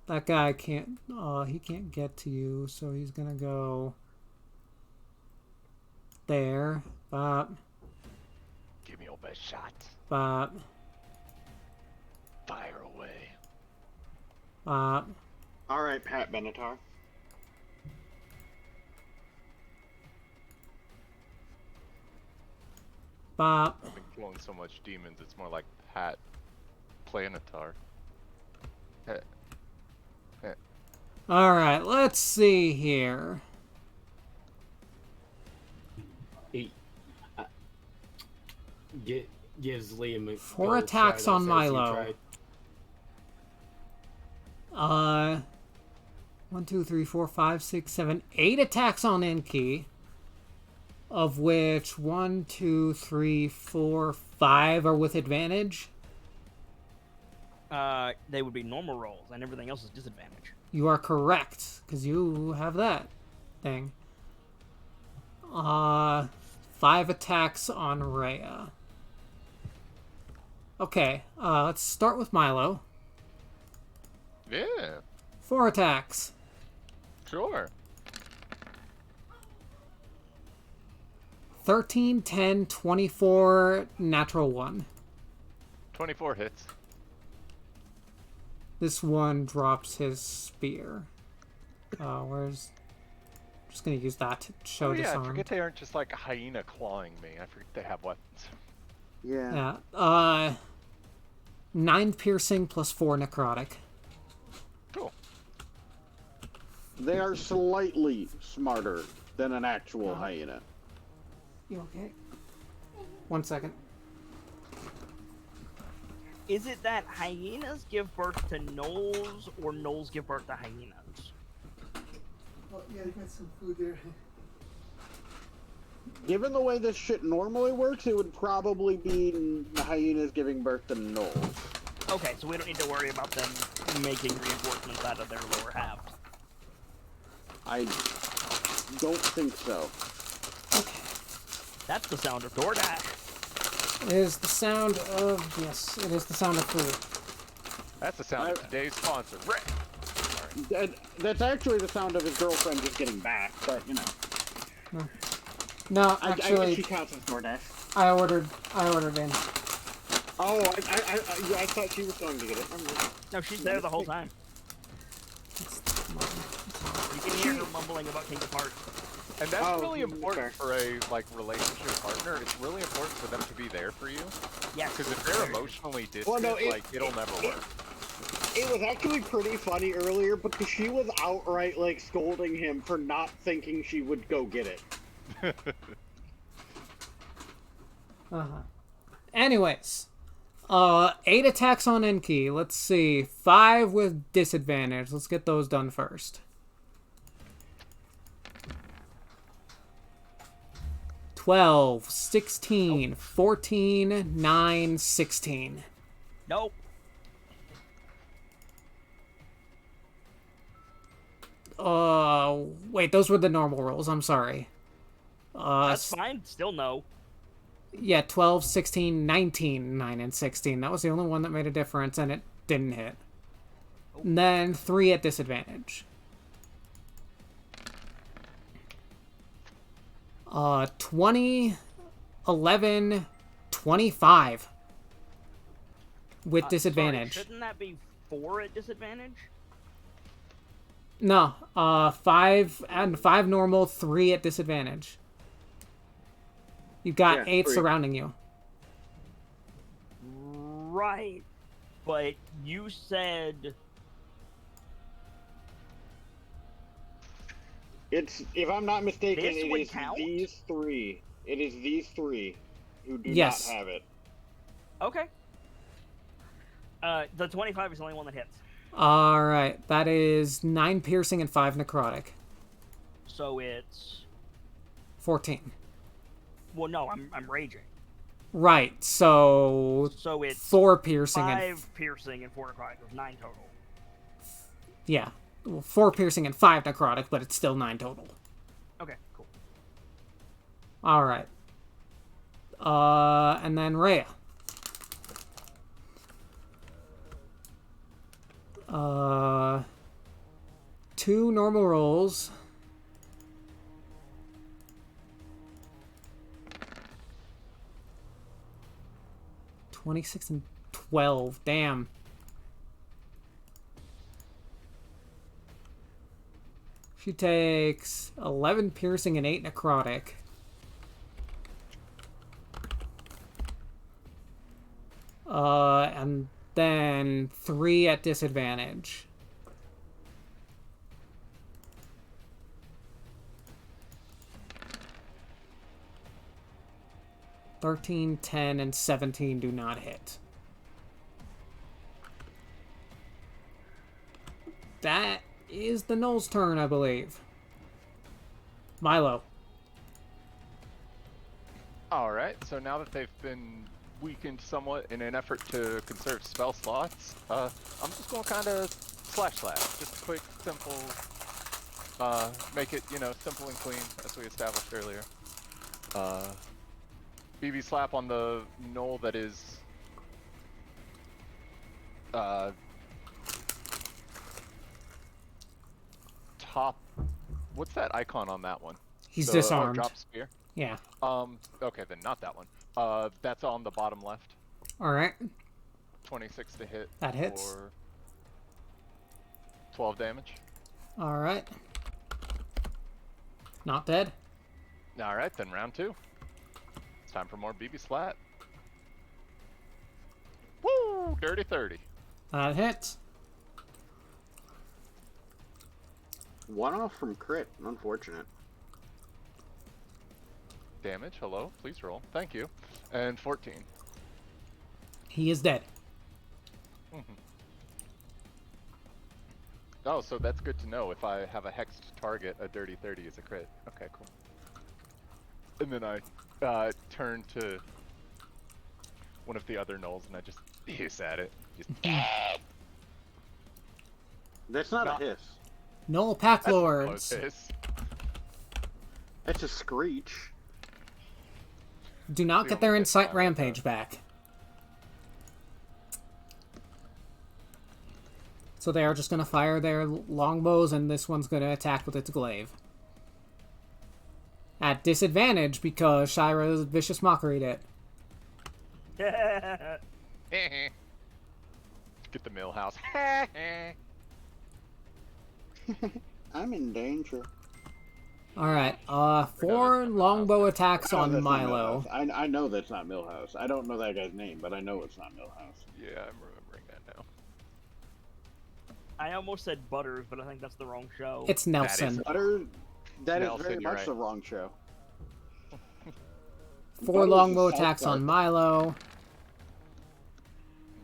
That guy can't, he can't get to you, so he's gonna go there. Bop. Give me your best shot. Bop. Fire away. Bop. Alright, Pat Benatar. Bop. I've been killing so much demons, it's more like Pat Planetar. Alright, let's see here. He gives Liam a 4 gold attacks side on eye, says he Milo. tried. 1, 2, 3, 4, 5, 6, 7, 8 attacks on Enki. Of which 1, 2, 3, 4, 5 are with advantage. They would be normal rolls, and everything else is disadvantage. You are correct, because you have that thing. 5 attacks on Rhea. Okay, let's start with Milo. Yeah, 4 attacks. sure. 13, 10, 24, natural 1. 24 hits. This one drops his spear. Where's... Just gonna use that to show Oh yeah, I disarmed. forget they aren't just like a hyena clawing me. I forget they have weapons. Yeah. Yeah. 9 piercing plus 4 necrotic. Cool. They are slightly smarter than an actual hyena. You okay? 1 second. Is it that hyenas give birth to gnolls, or gnolls give birth to hyenas? Oh, yeah, I got some food there. Given the way this shit normally works, it would probably be hyenas giving birth to gnolls. Okay, so we don't need to worry about them making reinforcements out of their lower halves. I don't think so. That's the sound of DoorDash. It is the sound of... Yes, it is the sound of food. That's the sound of today's sponsor, Rick. That's actually the sound of his girlfriend just getting back, but you know. No, I actually, she counts as DoorDash. I ordered in. Oh, I thought she was going to get it. No, she's there the whole time. You can hear her mumbling about Kingdom Hearts. And that's really important for a relationship partner. It's really important for them to be there for you. Yeah. Because if they're emotionally distant, it'll never work. It was actually pretty funny earlier because she was outright scolding him for not thinking she would go get it. Anyways, 8 attacks on Enki. Let's see, 5 with disadvantage. Let's get those done first. 12, 16, 14, 9, 16. Nope. Wait, those were the normal rolls. I'm sorry. That's fine. Still no. Yeah, 12, 16, 19, 9, and 16. That was the only one that made a difference, and it didn't hit. Oh. And then 3 at disadvantage. 20, 11, 25. With disadvantage. Sorry, shouldn't that be 4 at disadvantage? No, 5 and 5 normal, 3 at disadvantage. You've got 8 3. surrounding you. Right. But you said... It's, if I'm not mistaken, This it would is count? these 3. It is these 3 who do Yes. not have it. Okay. The 25 is the only one that hits. Alright, that is 9 piercing and 5 necrotic. So it's... 14. Well, no, I'm raging. Right, so... So it's 4 piercing 5 and... piercing and 4 necrotic. There's 9 total. Yeah. Well, 4 piercing and 5 necrotic, but it's still 9 total. Okay, cool. Alright. And then Rhea. 2 normal rolls. (26 and 12). Damn. She takes 11 piercing and 8 necrotic. And then 3 at disadvantage. (13, 10, and 17 do not hit. That is the Null's turn, I believe. Milo. Alright, so now that they've been weakened somewhat in an effort to conserve spell slots, I'm just going to kind of slash. Just quick, simple, make it, simple and clean, as we established earlier. BB slap on the knoll that is, top, what's that icon on that one? He's disarmed. Drop spear? Yeah. Okay, then not that one. That's on the bottom left. Alright. 26 to hit. That hits. For 12 damage. Alright. Not dead. All right, then round 2. It's time for more BB Slat. Woo! Dirty 30. That hits. 1 off from crit. Unfortunate. Damage, hello, please roll. Thank you. And 14. He is dead. Oh, so that's good to know. If I have a hexed target, a dirty 30 is a crit. Okay, cool. And then I turn to one of the other gnolls and I just hiss at it. Just That's not Not- a hiss. Null Pack That's a Lords. close hiss. That's a screech. Do not We get only their get Incite 5 of Rampage those. back. So they are just going to fire their longbows, and this one's going to attack with its glaive. At disadvantage, because Shira's Vicious Mockery'd it. Get the millhouse. I'm in danger. Alright, 4 longbow attacks No, on that's not Milo. Millhouse. I know that's not Millhouse. I don't know that guy's name, but I know it's not Millhouse. Yeah, I'm remembering that now. I almost said Butters, but I think that's the wrong show. It's Nelson. Butter, that is Nelson, very you're much right. the wrong show. 4 Butters longbow is South attacks on Park. Milo.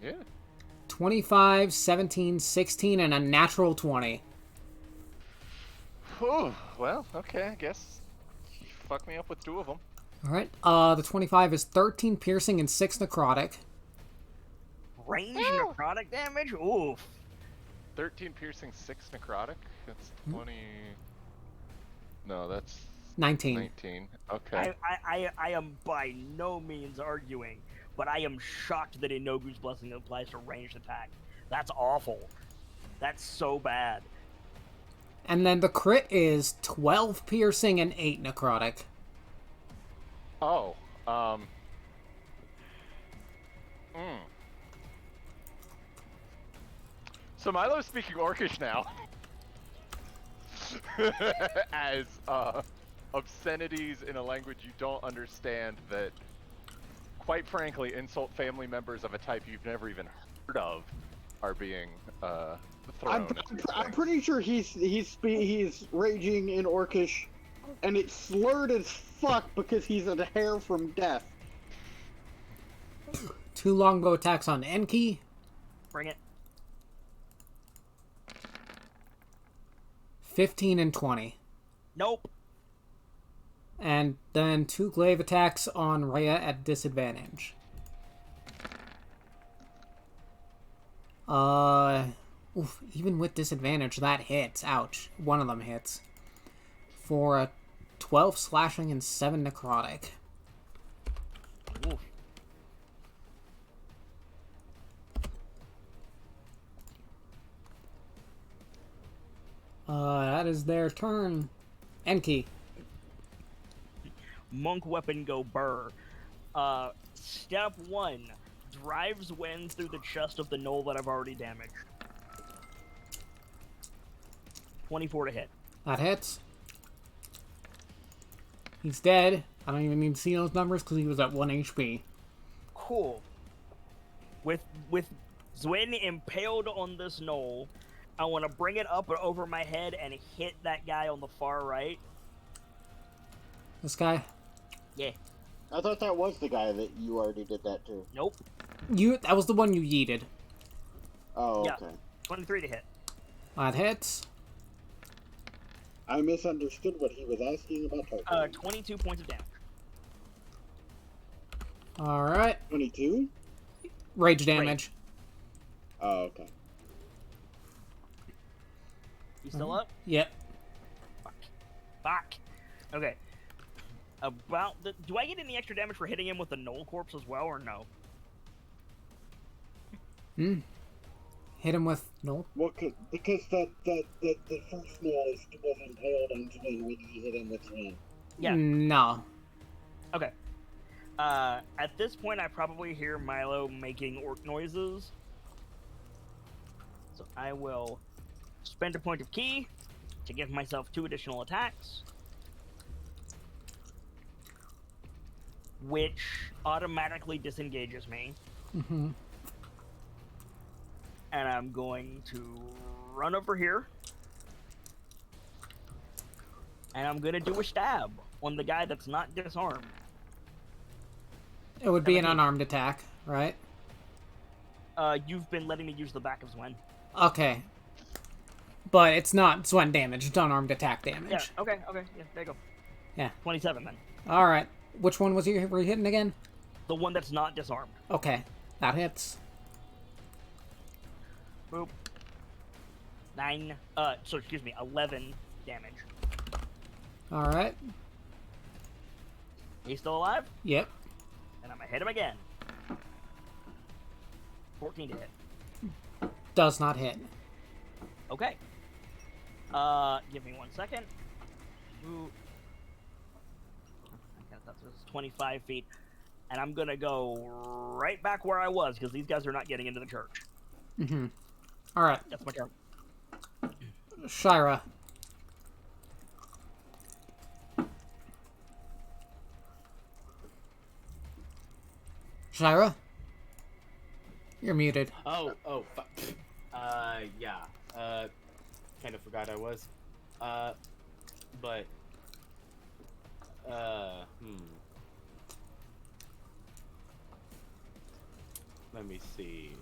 Yeah. 25, 17, 16, and a natural 20. Whew, well, okay, I guess. You fuck me up with 2 of them. Alright, the 25 is 13 piercing and 6 necrotic. Range necrotic damage? Oof. 13 piercing, 6 necrotic. That's 20. No, that's 19. 19. Okay. I am by no means arguing, but I am shocked that Inogu's Blessing applies to ranged attack. That's awful. That's so bad. And then the crit is 12 piercing and 8 necrotic. Oh, So Milo's speaking Orcish now. As, obscenities in a language you don't understand that, quite frankly, insult family members of a type you've never even heard of are being, thrown. I'm pretty sure he's raging in Orcish, and it's slurred as fuck because he's a hair from death. 2 longbow attacks on Enki. Bring it. 15 and 20. Nope. And then 2 glaive attacks on Rhea at disadvantage. Even with disadvantage, that hits. Ouch. One of them hits. For a 12 slashing and 7 necrotic. Oof. That is their turn. Enki. Monk weapon go burr. Step 1. Drives wind through the chest of the gnoll that I've already damaged. 24 to hit. That hits. He's dead. I don't even need to see those numbers because he was at 1 HP. Cool. With Zwin impaled on this gnoll, I want to bring it up over my head and hit that guy on the far right. This guy? Yeah. I thought that was the guy that you already did that to. Nope. That was the one you yeeted. Oh, Yeah. okay. 23 to hit. That hits. I misunderstood what he was asking about targeting. 22 points of damage. Alright. 22? Rage damage. Oh, okay. You still up? Yep. Fuck. Okay. Do I get any extra damage for hitting him with the Knoll Corpse as well, or no? Hit him with... No. Well, because the first nail was impaled on Zwin when you hit him with Zwin. Yeah. No. Okay. At this point, I probably hear Milo making orc noises. So I will spend a point of key to give myself 2 additional attacks. which automatically disengages me. Mm-hmm. And I'm going to run over here. And I'm going to do a stab on the guy that's not disarmed. It would be an 17. unarmed attack, right? You've been letting me use the back of Swen. Okay. But it's not sweat damage, it's unarmed attack damage. Yeah, okay, yeah, there you go. Yeah. 27 then. Alright. Which one were you hitting again? The one that's not disarmed. Okay. That hits. Boop. 11 damage. Alright. He's still alive? Yep. And I'm gonna hit him again. 14 to hit. Does not hit. Okay. Give me 1 second. Ooh. I thought this was 25 feet. And I'm gonna go right back where I was, because these guys are not getting into the church. Mm-hmm. Alright. That's my turn. Shira. Shira? You're muted. Oh, fuck. Yeah. Kind of forgot I was. But, let me see.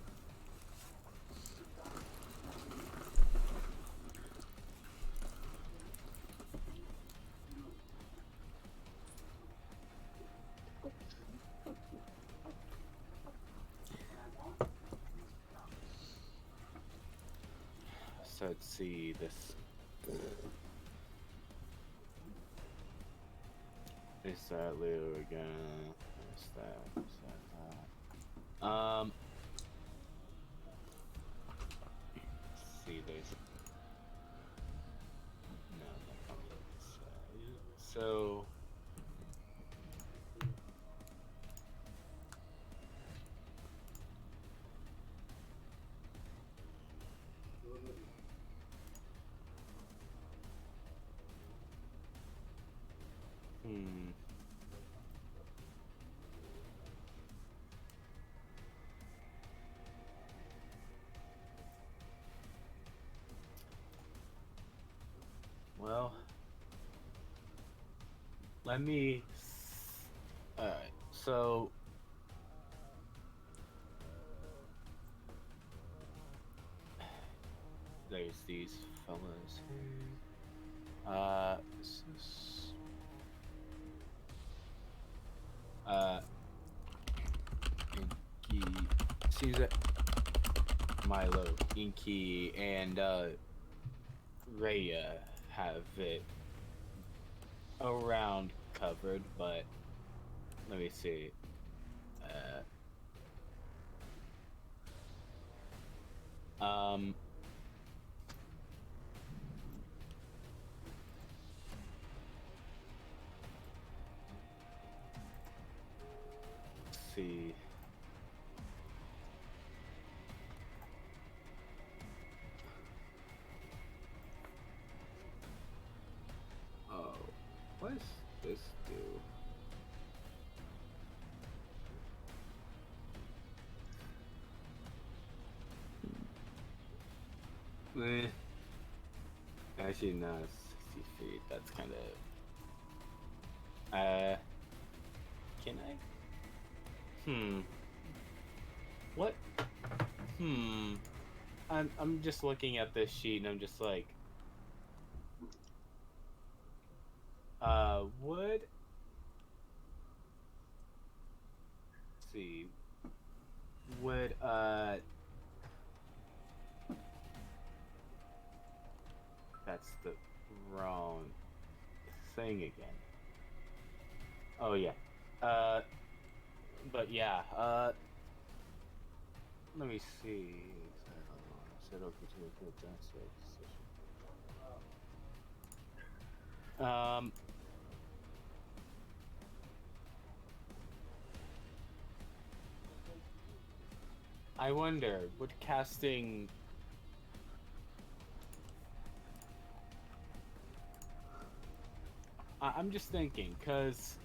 So let's see this. Is that Leo again? Is that? Let's see, there's. No, that's not what it says. So. Well, let me. Alright, so. There's these fellas here. Inky, Caesar, Milo, Inky, and Rhea have it around covered, but let me see. Let's see. Oh, what does this do? Actually, no, it's 60 feet. That's kind of. Can I? What? I'm just looking at this sheet and I'm just like. Would. Let's see. Would, that's the wrong thing again. Oh, yeah. But yeah, let me see. I wonder, would casting... I'm just thinking, because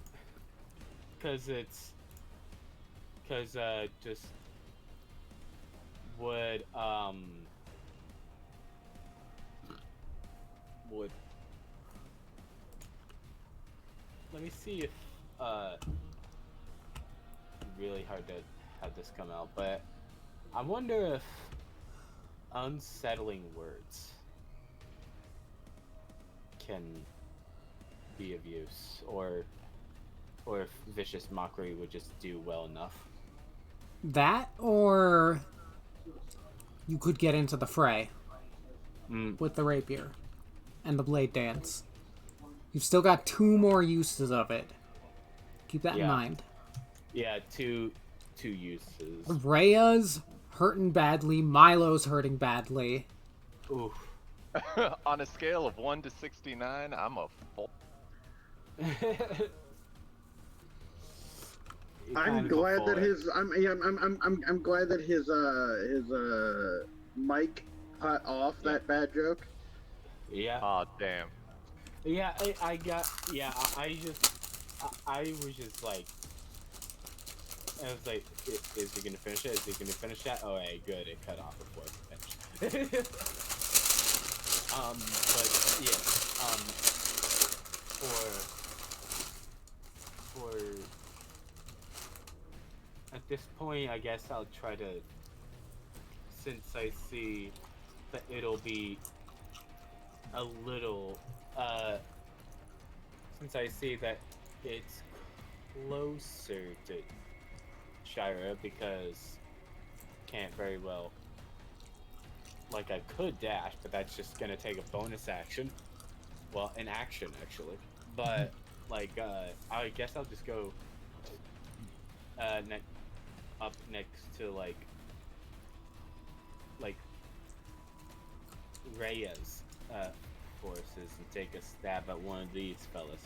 just would let me see if really hard to have this come out, but I wonder if unsettling words can be of use, or if vicious mockery would just do well enough. That, or you could get into the fray with the rapier and the blade dance. You've still got 2 more uses of it. Keep that in mind. Yeah, two uses. Rhea's hurting badly. Milo's hurting badly. Oof. On a scale of 1 to 69, I'm a full. I'm glad that I'm glad that his mic cut off that bad joke. Yeah. Aw, damn. Yeah, I was just like, I was like, is he gonna finish it? Is he gonna finish that? Oh, hey, good, it cut off before it finished. But yeah, for at this point, I guess I'll try to, since I see that it'll be a little, since I see that it's closer to Shira, because can't very well, like, I could dash, but that's just gonna take a bonus action. Well, an action, actually. But, like, I guess I'll just go up next to, like Rhea's forces and take a stab at one of these fellas.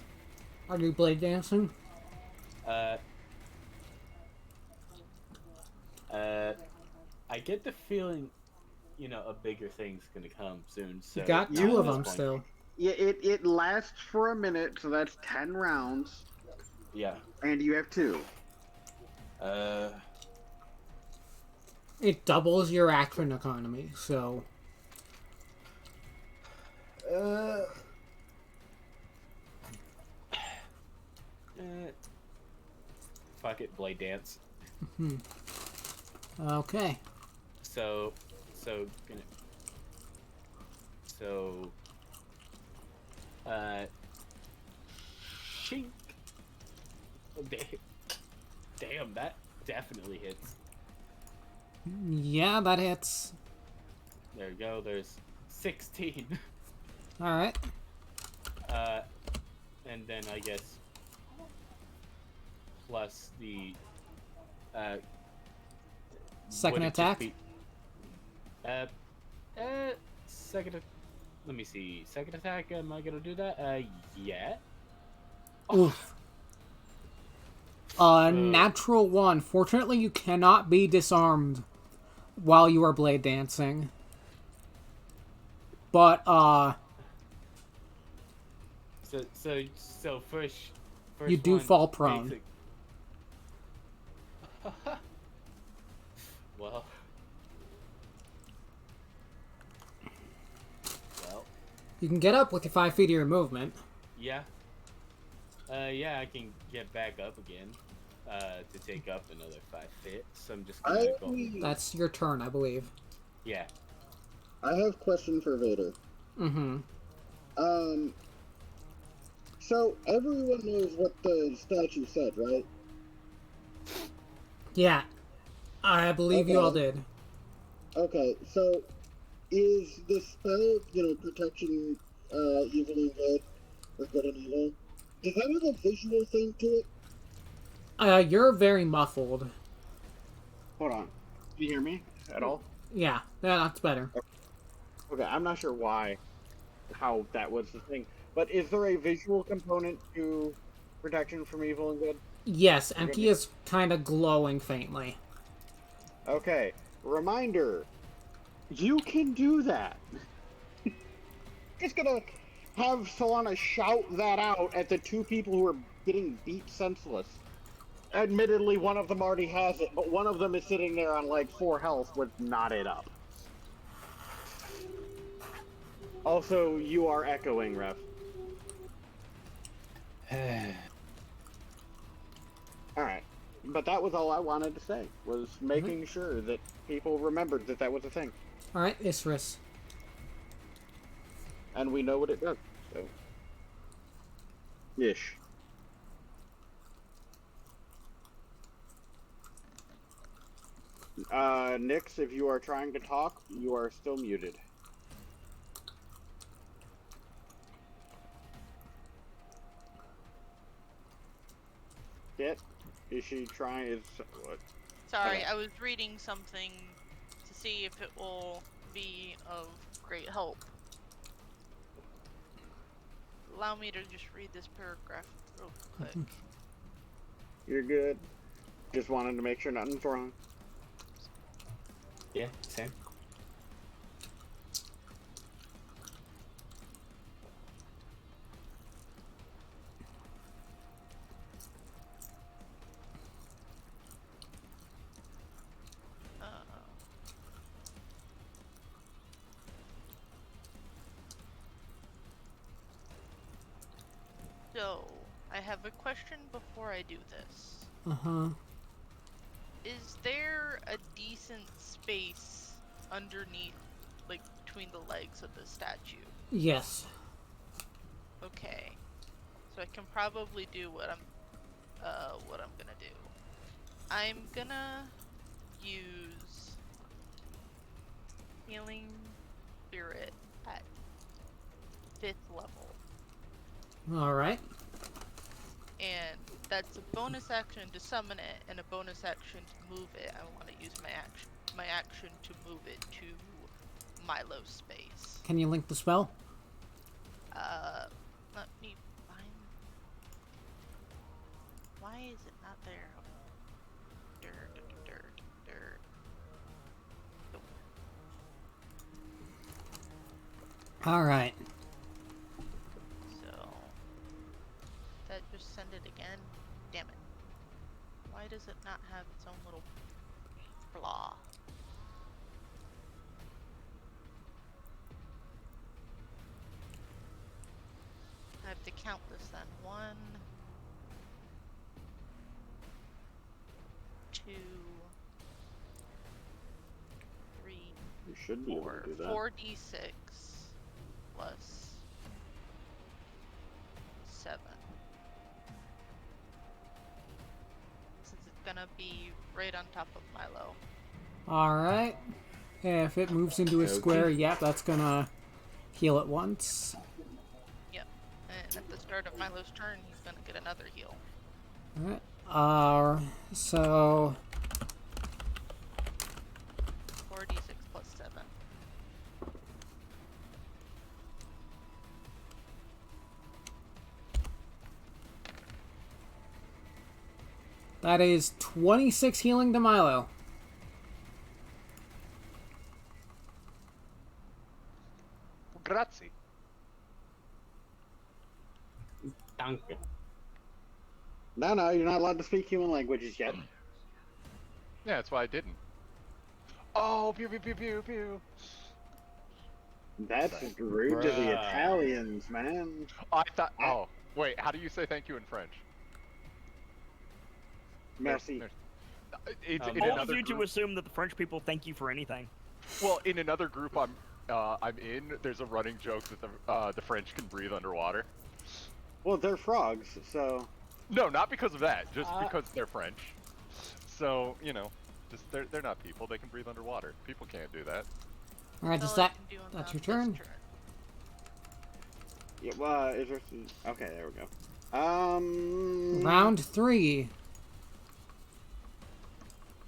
Are you blade dancing? I get the feeling, a bigger thing's gonna come soon. So You got 2 of them still. Yeah, it lasts for a minute, so that's 10 rounds. Yeah. And you have 2. It doubles your action economy, so... Fuck it, blade dance. Okay. So, chink. Oh, damn, that definitely hits. Yeah, that hits. There we go. There's 16. All right. And then I guess plus the Second attack? Second. Let me see. Second attack. Am I gonna do that? Yeah. Oof. Natural 1. Fortunately, you cannot be disarmed while you are blade dancing. But, So first you do one, fall prone. Well, You can get up with your 5 feet of your movement. yeah. Yeah, I can get back up again. To take up another 5 feet. So I'm just gonna go. That's your turn, I believe. Yeah. I have a question for Vader. Mm-hmm. So everyone knows what the statue said, right? Yeah. I believe you all did. Okay, so is the spell, protection, evil and good, or good and evil, does that have a visual thing to it? You're very muffled. Hold on. Do you hear me at all? Yeah, that's better. Okay, I'm not sure how that was the thing. But is there a visual component to protection from evil and good? Yes, Enki is kind of glowing faintly. Okay, reminder. You can do that. Just gonna have Solana shout that out at the 2 people who are getting beat senseless. Admittedly, one of them already has it, but one of them is sitting there on like 4 health with knotted up. Also, you are echoing, Ref. Alright. But that was all I wanted to say, was making sure that people remembered that that was a thing. Alright, Isris. And we know what it does, so. Ish. Nix, if you are trying to talk, you are still muted. Kit, is she trying? Is what? Sorry, Okay. I was reading something to see if it will be of great help. Allow me to just read this paragraph real quick. You're good. Just wanted to make sure nothing's wrong. Yeah, same. So, I have a question before I do this. Uh-huh. Is there a decent space underneath, like, between the legs of the statue? Yes. Okay. So I can probably do what I'm gonna do. I'm gonna use Healing Spirit at 5th level. Alright. And that's a bonus action to summon it and a bonus action to move it. I want to use my action to move it to Milo's space. Can you link the spell? Let me find. Why is it not there? Dirt. Nope. Alright. So that just send it again. Damn it. Why does it not have its own little blah? I have to count this then. 1, 2, 3, You should be able to do that. 4d6 plus 7. Since it's gonna be right on top of Milo. Alright. If it moves into a square, yep, that's gonna heal it once. Yep. And at the start of Milo's turn, he's gonna get another heal. Alright. So 4d6 plus 7. that is 26 healing to Milo. Grazie. Danke. No, you're not allowed to speak human languages yet. Yeah, that's why I didn't. Oh, pew pew pew pew pew. That's rude to the Bruh. Italians, man. Oh, I thought. Oh, wait. How do you say thank you in French? Merci. It's in All of another you to group. assume that the French people thank you for anything. Well, in another group I'm in, there's a running joke that the French can breathe underwater. Well, they're frogs, so. No, not because of that. Just because they're French. So just they're not people. They can breathe underwater. People can't do that. Alright, That's is all I that... can do on that's this your turn? Yeah, well, is there... Okay, there we go. Round 3.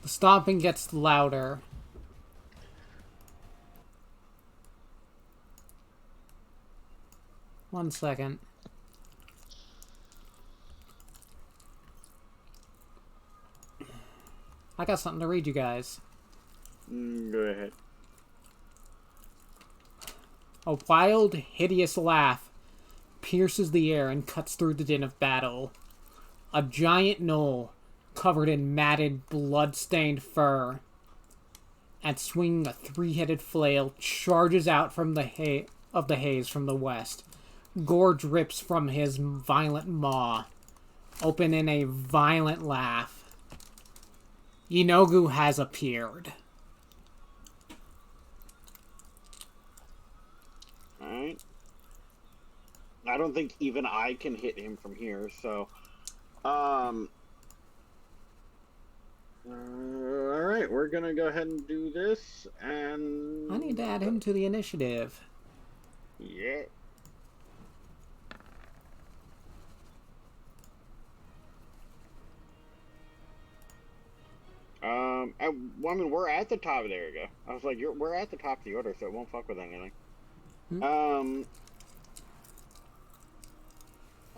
The stomping gets louder. One second. I got something to read you guys. Go ahead. A wild, hideous laugh pierces the air and cuts through the din of battle. A giant gnoll, covered in matted, blood-stained fur, and swinging a three-headed flail, charges out from the haze from the west. Gore drips from his violent maw, open in a violent laugh. Inogu has appeared. Alright. I don't think even I can hit him from here, so... Alright, we're gonna go ahead and do this, and... I need to add him to the initiative. Yeah. I mean, we're at the top. There you go. I was like, we're at the top of the order, so it won't fuck with anything. All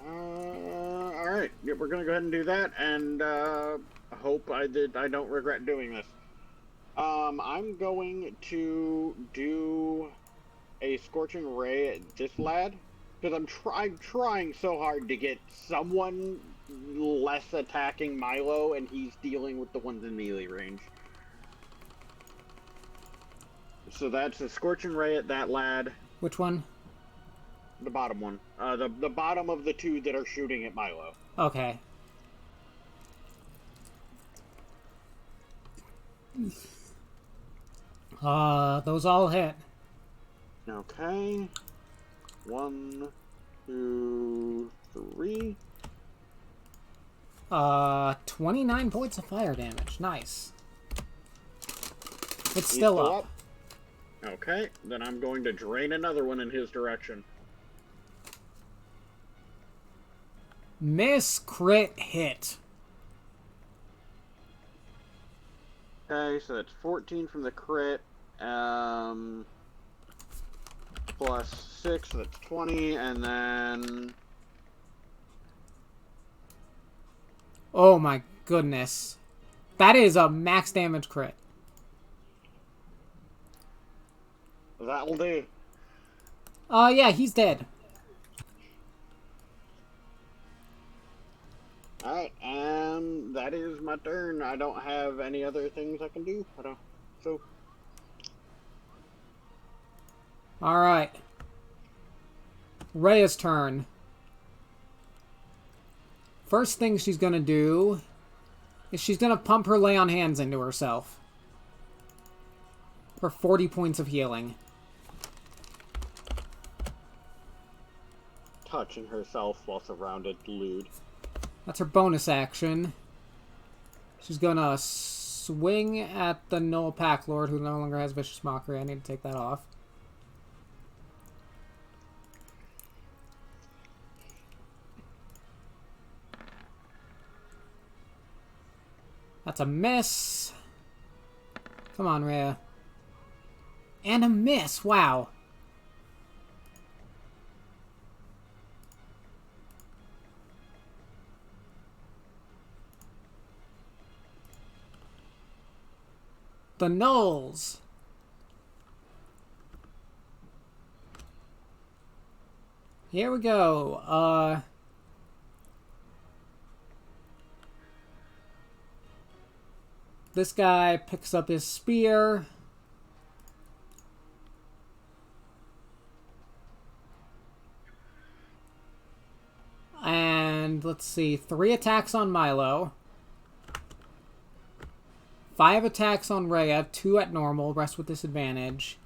right. Yeah, we're gonna go ahead and do that, and I hope I don't regret doing this. I'm going to do a scorching ray at this lad because I'm trying so hard to get someone less attacking Milo, and he's dealing with the ones in melee range. So that's a scorching ray at that lad. Which one? The bottom one. The bottom of the two that are shooting at Milo. Okay. Those all hit. Okay. 1, 2, 3. 29 points of fire damage. Nice. It's He's still up. Okay, then I'm going to drain another one in his direction. Miss crit hit. Okay, so that's 14 from the crit. Plus 6, so that's 20, and then... Oh my goodness. That is a max damage crit. That'll do. Yeah, he's dead. Alright, and that is my turn. I don't have any other things I can do. So... Alright. Rhea's turn. First thing she's gonna do is she's gonna pump her lay on hands into herself. For 40 points of healing. Touching herself while surrounded, lewd. That's her bonus action. She's gonna swing at the Null Pack Lord, who no longer has Vicious Mockery. I need to take that off. That's a miss. Come on, Rhea. And a miss. Wow. The Knolls. Here we go. This guy picks up his spear. And let's see, 3 attacks on Milo. 5 attacks on Rhea, 2 at normal, rest with disadvantage.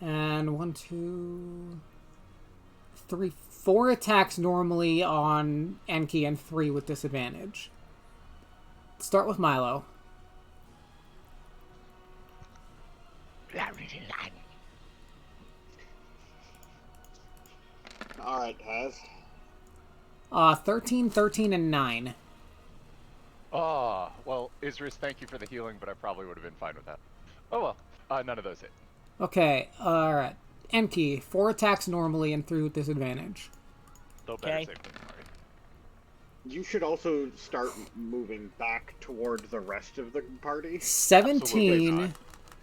And 1, 2, 3, 4 attacks normally on Enki and 3 with disadvantage. Start with Milo. Alright, Taz. 13, 13, and 9. Oh, well, Isris, thank you for the healing, but I probably would have been fine with that. Oh well, none of those hit. Okay, alright. Enki, 4 attacks normally and 3 with disadvantage. Still better Okay. safe than sorry. You should also start moving back toward the rest of the party. 17, not.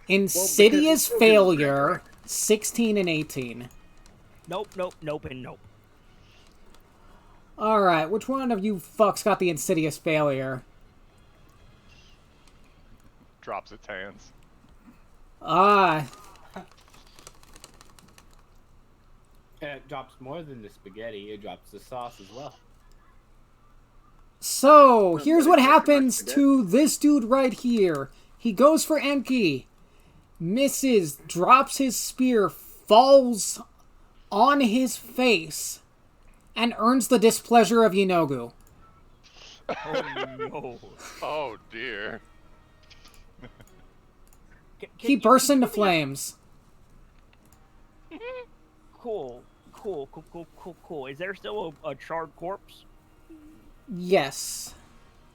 Insidious Well, because Failure, 16 and 18. Nope, nope, nope, and nope. Alright, which one of you fucks got the Insidious Failure? drops its hands. It drops more than the spaghetti. It drops the sauce as well. So, here's what Somebody happens forget. to this dude right here. He goes for Enki, misses, drops his spear, falls on his face, and earns the displeasure of Yinogu. Oh no. Oh dear. He bursts into flames. Cool. Is there still a charred corpse? Yes.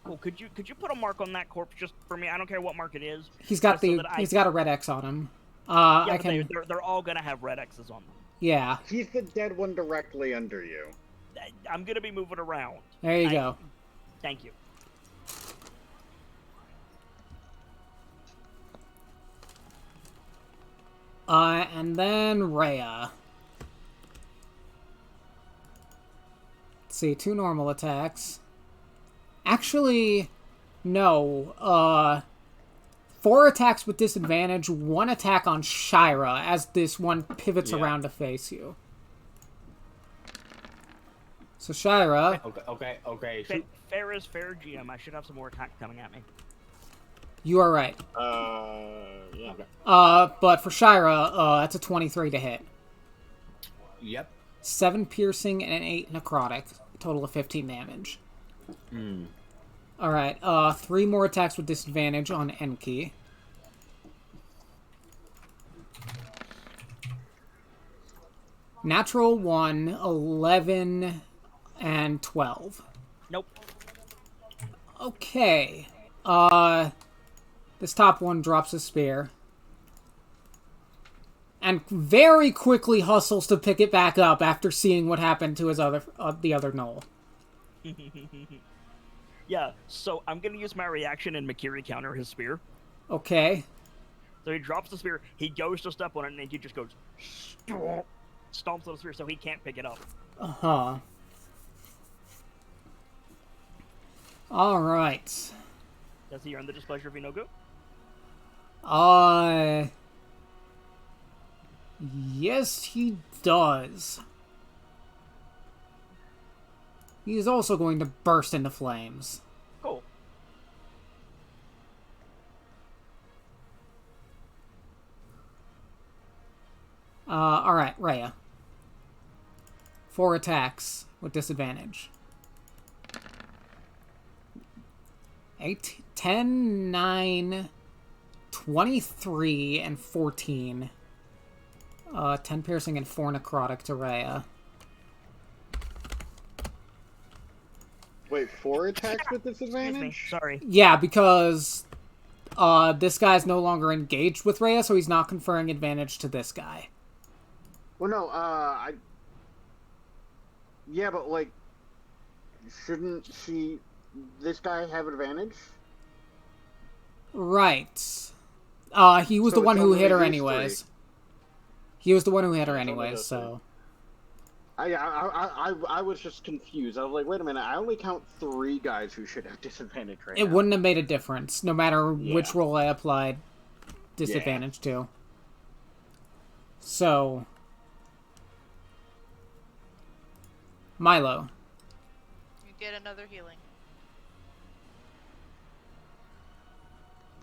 Cool. Could you put a mark on that corpse just for me? I don't care what mark it is. He's got just so that he's got a red X on him. Yeah, I but can they're all gonna have red X's on them. yeah. He's the dead one directly under you. I'm gonna be moving around. There you go. Thank you. And then Rhea. Let's see, 2 normal attacks. Actually, no. 4 attacks with disadvantage, 1 attack on Shira as this one pivots around to face you. So Shira, Okay. Shoot. Fair is fair, GM. I should have some more attack coming at me. you are right. Yeah. Okay. But for Shira, that's a 23 to hit. Yep. 7 piercing and an 8 necrotic. Total of 15 damage. Alright, 3 more attacks with disadvantage on Enki. Natural 1, 11, and 12. Nope. Okay. This top one drops a spear. And very quickly hustles to pick it back up after seeing what happened to his the other knoll. Yeah, so I'm gonna use my reaction and Makiri counter his spear. Okay. So he drops the spear, he goes to step on it, and he just goes stomps on the spear so he can't pick it up. Uh-huh. Alright. Does he earn the displeasure of Inogu? Yes, he does. He is also going to burst into flames. Cool. Alright, Rhea. 4 attacks with disadvantage. 8, 10, 9, 23, and 14. 10 piercing and 4 necrotic to Rhea. Wait, 4 attacks with Excuse me. disadvantage? Sorry. Yeah, because this guy's no longer engaged with Rhea, so he's not conferring advantage to this guy. Well, no, yeah, but, like, shouldn't this guy have advantage? Right. He was So the one it's who only hit her these anyways. 3. He was the one who hit her It's only anyways, those so... I was just confused. I was like, wait a minute, I only count 3 guys who should have disadvantage right It now. wouldn't have made a difference, no matter Yeah. which roll I applied disadvantage to. So... Milo, You get another healing.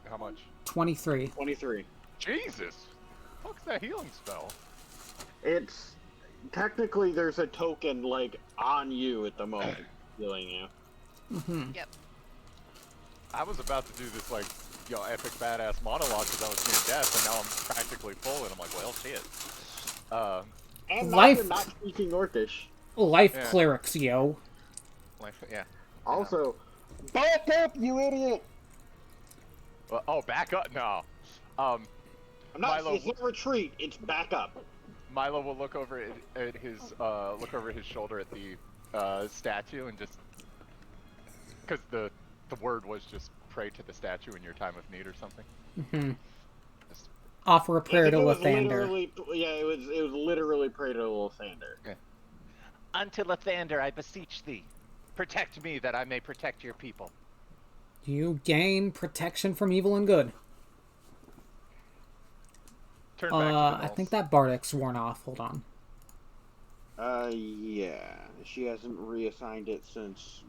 How much? 23. 23. Jesus! Fuck's that healing spell? It's... Technically, there's a token, like, on you at the moment, healing you. Mm-hmm. Yep. I was about to do this, like, epic badass monologue because I was near death, and now I'm practically full, and I'm like, well, shit. And now Life- you're not speaking Orcish. Life Yeah. clerics, yo. Like, yeah. Also, back up, you idiot! Well, oh, back up? No. I'm not, Milo- it's not retreat, it's back up. Milo will look over at his his shoulder at the statue and just because the word was just pray to the statue in your time of need or something. Mm-hmm. Just, Offer a prayer to It was Lathander. literally- Yeah, it was literally pray to Lathander. Unto Lathander, I beseech thee, protect me that I may protect your people. You gain protection from evil and good. Turn back to the I nulls. think that Bardic's worn off. Hold on. Yeah. She hasn't reassigned it since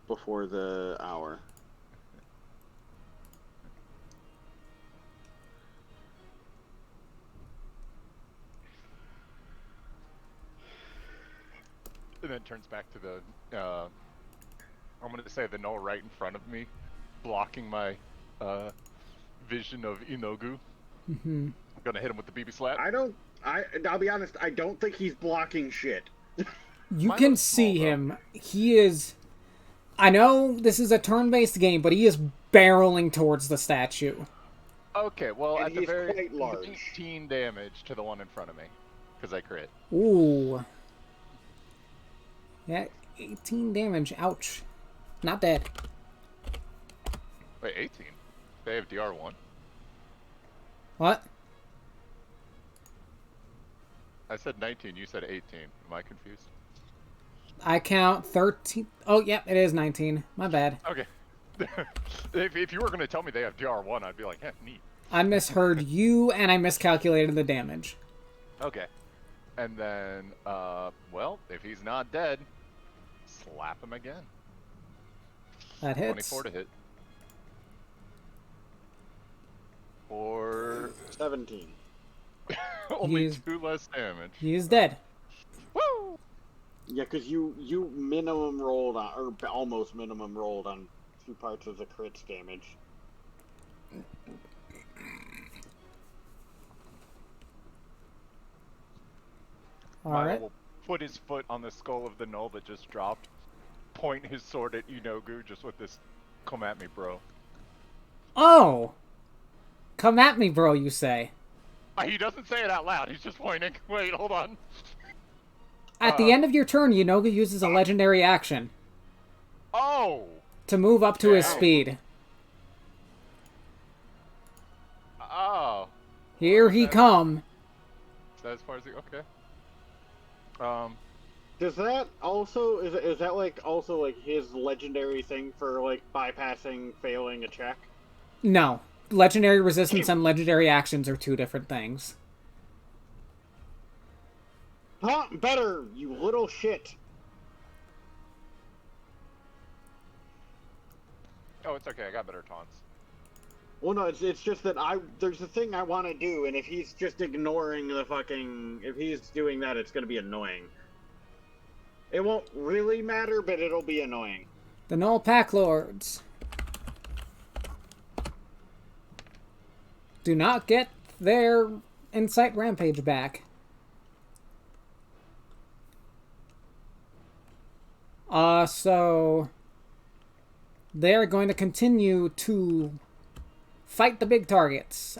before the hour. And then turns back to the, I'm gonna say the null right in front of me, blocking my, vision of Inogu. Mm-hmm. I'm gonna hit him with the BB slap. I'll be honest, I don't think he's blocking shit. You Mine can looks small, see though. him. He is... I know this is a turn-based game, but he is barreling towards the statue. Okay, well, And at the he's very quite large. 19 damage to the one in front of me, because I crit. Ooh. Yeah, 18 damage. Ouch. Not dead. Wait, 18? They have DR1? What? I said 19, you said 18. Am I confused? I count 13. Oh, yep, it is 19. My bad. Okay. if you were going to tell me they have DR1, I'd be like, yeah, neat. I misheard you, and I miscalculated the damage. Okay. And then, well, if he's not dead, slap him again. That hits. 24 to hit. Or 17. only He's- 2 less damage. He is dead. Woo! Yeah, because you minimum rolled on, or almost minimum rolled on 2 parts of the crit's damage. All Milo right. will put his foot on the skull of the null that just dropped, point his sword at Inogu just with this, come at me, bro. Oh! Come at me, bro, you say. He doesn't say it out loud, he's just pointing. Wait, hold on. At the end of your turn, Yunoga uses a legendary action Oh! to move up to his Yeah. speed. Oh. Here he come. Is that as far as the, okay. Does that also is that like also like his legendary thing for like bypassing failing a check? No. Legendary resistance and legendary actions are two different things. Huh? Better, you little shit. Oh, it's okay, I got better taunts. Well, no, it's just that there's a thing I want to do, and if he's just ignoring the fucking, if he's doing that, it's gonna be annoying. It won't really matter, but it'll be annoying. The Null Pack Lords do not get their Insight Rampage back. So they're going to continue to fight the big targets.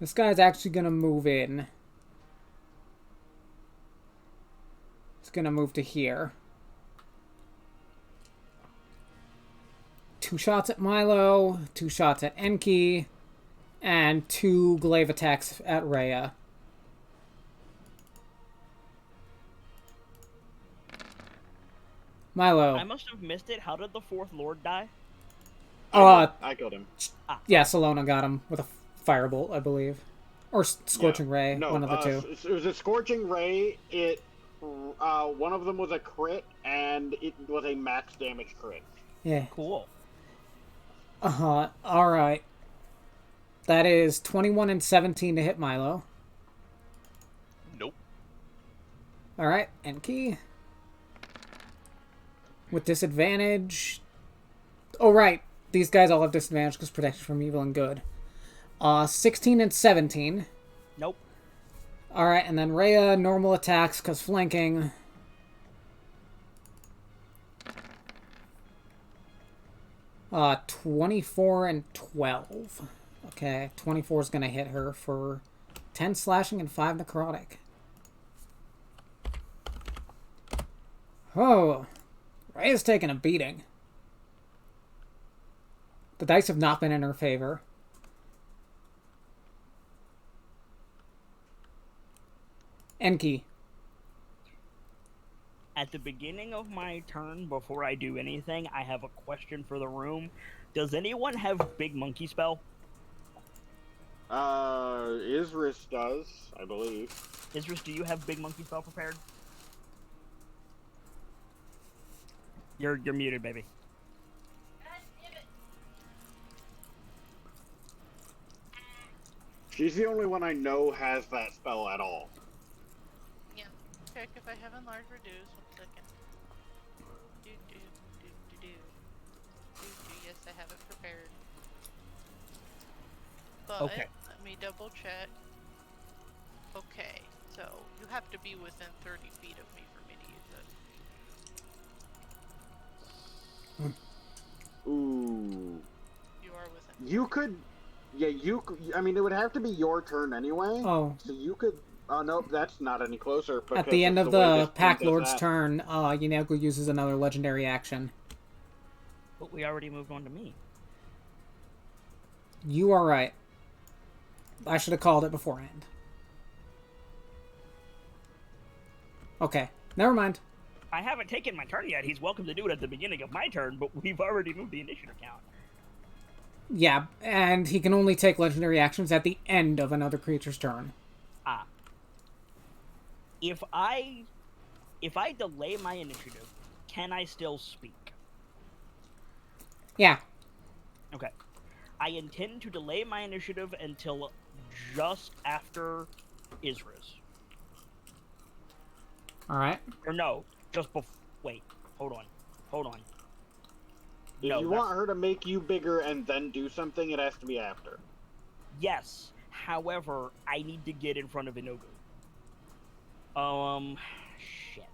This guy's actually going to move in. He's going to move to here. 2 shots at Milo, 2 shots at Enki, and 2 glaive attacks at Rhea. Milo. I must have missed it. How did the fourth lord die? I killed him. Yeah, Salona got him with a firebolt, I believe. Or Scorching Ray, No, one of the two. It was a Scorching Ray. One of them was a crit, and it was a max damage crit. Yeah. Cool. Alright. That is 21 and 17 to hit Milo. Nope. Alright, Enki. With disadvantage. Oh, right. These guys all have disadvantage because protection from evil and good. 16 and 17. Nope. Alright, and then Rhea, normal attacks because flanking. Uh, 24 and 12. Okay, 24 is going to hit her for 10 slashing and 5 necrotic. Oh, Rhea's taking a beating. The dice have not been in her favor. Enki. At the beginning of my turn, before I do anything, I have a question for the room. Does anyone have Big Monkey Spell? Isris does, I believe. Isris, do you have big monkey spell prepared? You're muted, baby. She's the only one I know has that spell at all. Yeah. Check if I have enlarge reduce. 1 second. Do. Yes, I have it prepared. But Okay. let me double check. Okay, so you have to be within 30 feet of me for me to use it. Ooh. You are within. You could. Yeah, I mean, it would have to be your turn anyway. Oh. So you could. Oh, nope, that's not any closer. At the end of way the this Pack game does Lord's that. turn, Yinago uses another legendary action. But we already moved on to me. You are right. I should have called it beforehand. Okay, never mind. I haven't taken my turn yet. He's welcome to do it at the beginning of my turn, but we've already moved the initiative count. Yeah, and he can only take legendary actions at the end of another creature's turn. If I delay my initiative, can I still speak? Yeah. Okay. I intend to delay my initiative until just after Isris. Alright. Or no, just before. Wait, hold on. If No, you want her to make you bigger and then do something, it has to be after. Yes. However, I need to get in front of Inogu. Shit.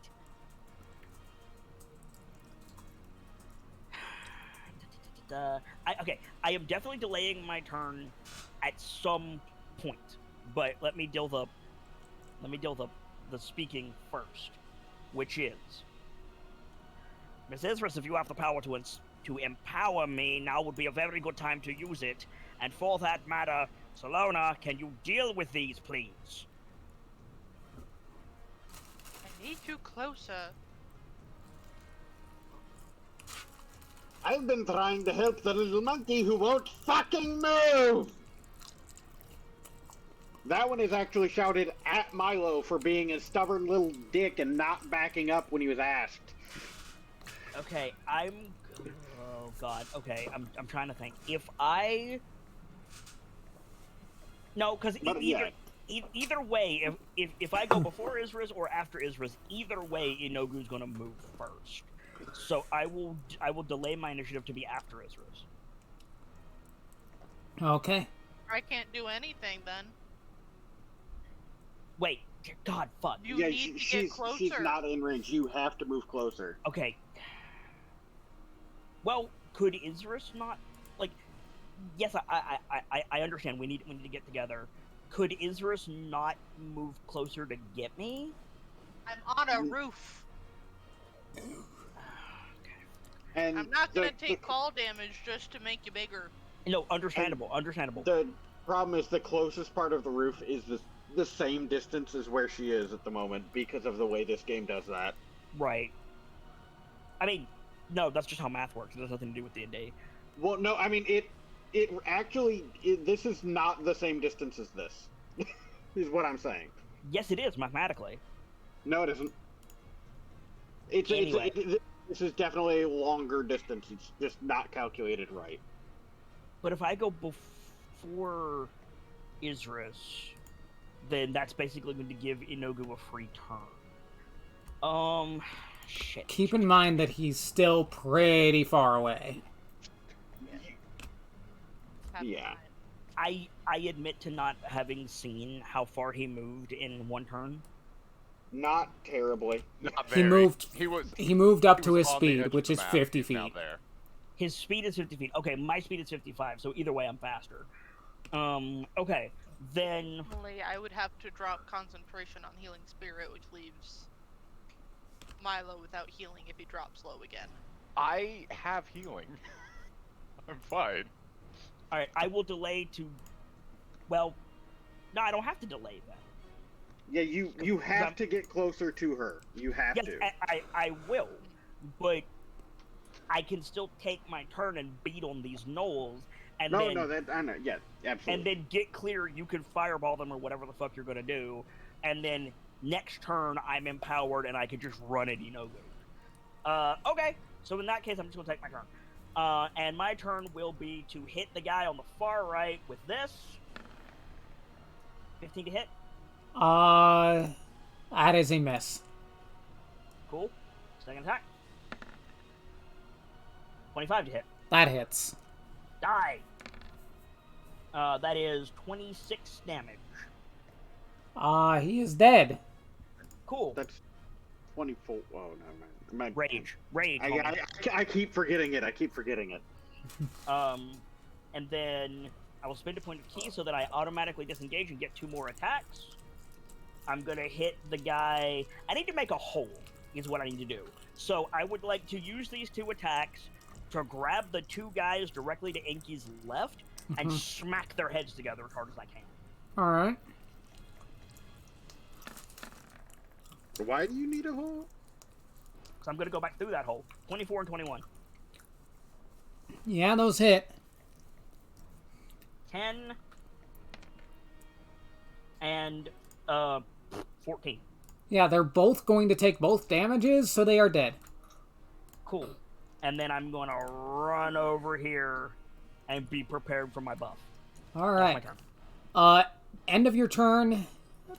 I am definitely delaying my turn at some point, but let me deal the speaking first, which is, Miss Isris, if you have the power to empower me, now would be a very good time to use it. And for that matter, Salona, can you deal with these, please? I need you closer. I've been trying to help the little monkey who won't fucking move! That one is actually shouted at Milo for being a stubborn little dick and not backing up when he was asked. Okay, oh god. Okay, I'm trying to think. If I no, because either way, if I go before Isris or after Isris, either way, Inogu's gonna move first. So I will delay my initiative to be after Isris. Okay. I can't do anything then. Wait, God, fuck. You need to get closer. She's not in range. You have to move closer. Okay. Well, could Isris not, like, yes, I understand. We need to get together. Could Isris not move closer to get me? I'm on a roof. And I'm not gonna take fall damage just to make you bigger. No, understandable. The problem is the closest part of the roof is the same distance as where she is at the moment because of the way this game does that. Right. I mean, no, that's just how math works. It has nothing to do with D&D. Well, no, I mean, this is not the same distance as this, is what I'm saying. Yes, it is, mathematically. No, it isn't. This is definitely a longer distance. It's just not calculated right. But if I go before Isris, then that's basically going to give Inogu a free turn. Shit. Keep in mind that he's still pretty far away. Yeah. I admit to not having seen how far he moved in one turn. Not terribly. Not He very. moved. He moved up to his speed, which is 50 feet. There. His speed is 50 feet. Okay, my speed is 55, so either way I'm faster. Okay, then... Normally, I would have to drop concentration on Healing Spirit, which leaves Milo without healing if he drops low again. I have healing. I'm fine. Alright, I will delay to... Well, no, I don't have to delay then. Yeah, you have to get closer to her. You have Yes, to. I will, but I can still take my turn and beat on these gnolls, And No, then, no, that I know. Yeah, and absolutely. then get clear. You can fireball them or whatever the fuck you're gonna do. And then next turn, I'm empowered and I can just run at Inogu. Okay. So in that case, I'm just gonna take my turn. And my turn will be to hit the guy on the far right with this. 15 to hit. That is a miss. Cool. Second attack. 25 to hit. That hits. Die. That is 26 damage. He is dead. Cool. That's 24. Oh, no, man. Rage. I keep forgetting it. And then I will spend a point of key so that I automatically disengage and get 2 more attacks. I'm gonna hit the guy. I need to make a hole, is what I need to do. So I would like to use these 2 attacks to grab the 2 guys directly to Enki's left and smack their heads together as hard as I can. Alright. Why do you need a hole? So I'm gonna go back through that hole. 24 and 21. Yeah, those hit. 10 and 14. Yeah, they're both going to take both damages, so they are dead. Cool. And then I'm gonna run over here and be prepared for my buff. Alright. That's my turn. End of your turn.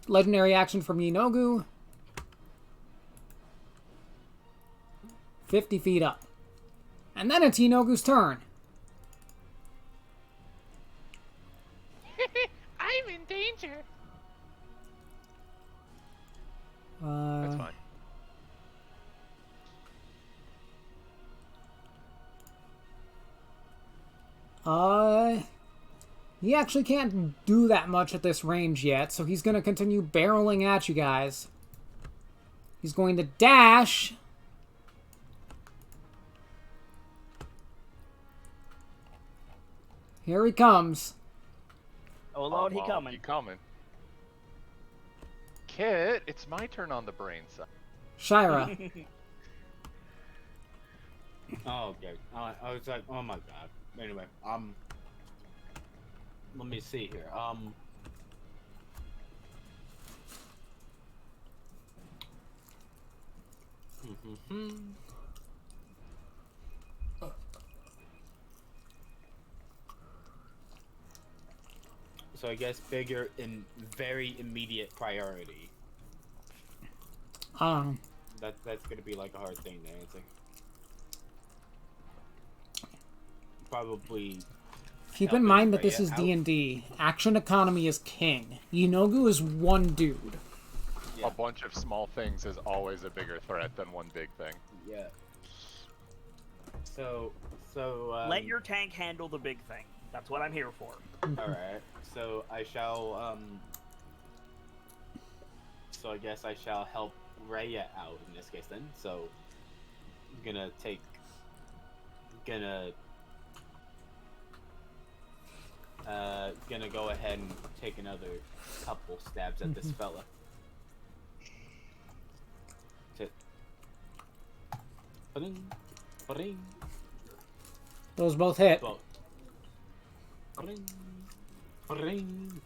Legendary action from Inogu. 50 feet up. And then it's Inogu's turn. I'm in danger. That's fine. He actually can't do that much at this range yet, so he's going to continue barreling at you guys. He's going to dash. Here he comes. Oh Lord, he well, coming. He coming. Kit, it's my turn on the brain side. Shira. Oh, okay. I was like, oh my god. Anyway, let me see here. So I guess bigger in very immediate priority. That's gonna be like a hard thing to answer. Probably. Keep in mind that this is D&D. Action economy is king. Inogu is one dude. Yeah. A bunch of small things is always a bigger threat than one big thing. Yeah. So let your tank handle the big thing. That's what I'm here for. Alright, so I shall, so I guess I shall help Raya out in this case then, so I'm gonna go ahead and take another couple stabs at this fella. Those both hit. Both.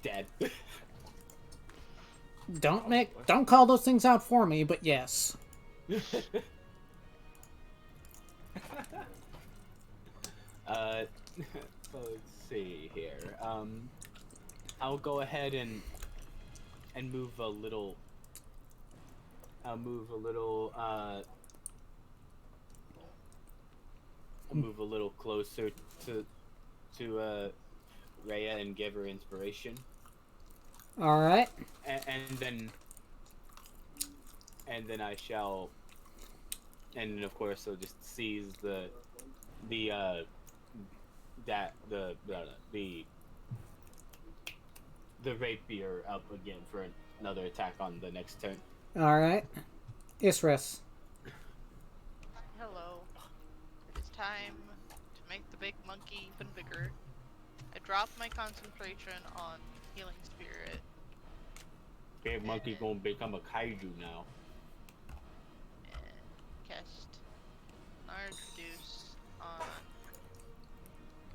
Dead. Don't call those things out for me, but yes. So let's see here. I'll go ahead and move a little. I'll move a little closer to Rhea and give her inspiration. All right. And then I shall, and of course I'll just seize the rapier up again for another attack on the next turn. All right. Isris. Hello. It is time to make the big monkey even bigger. I drop my concentration on healing spirit. Big monkey gonna become a kaiju now. And cast large reduce on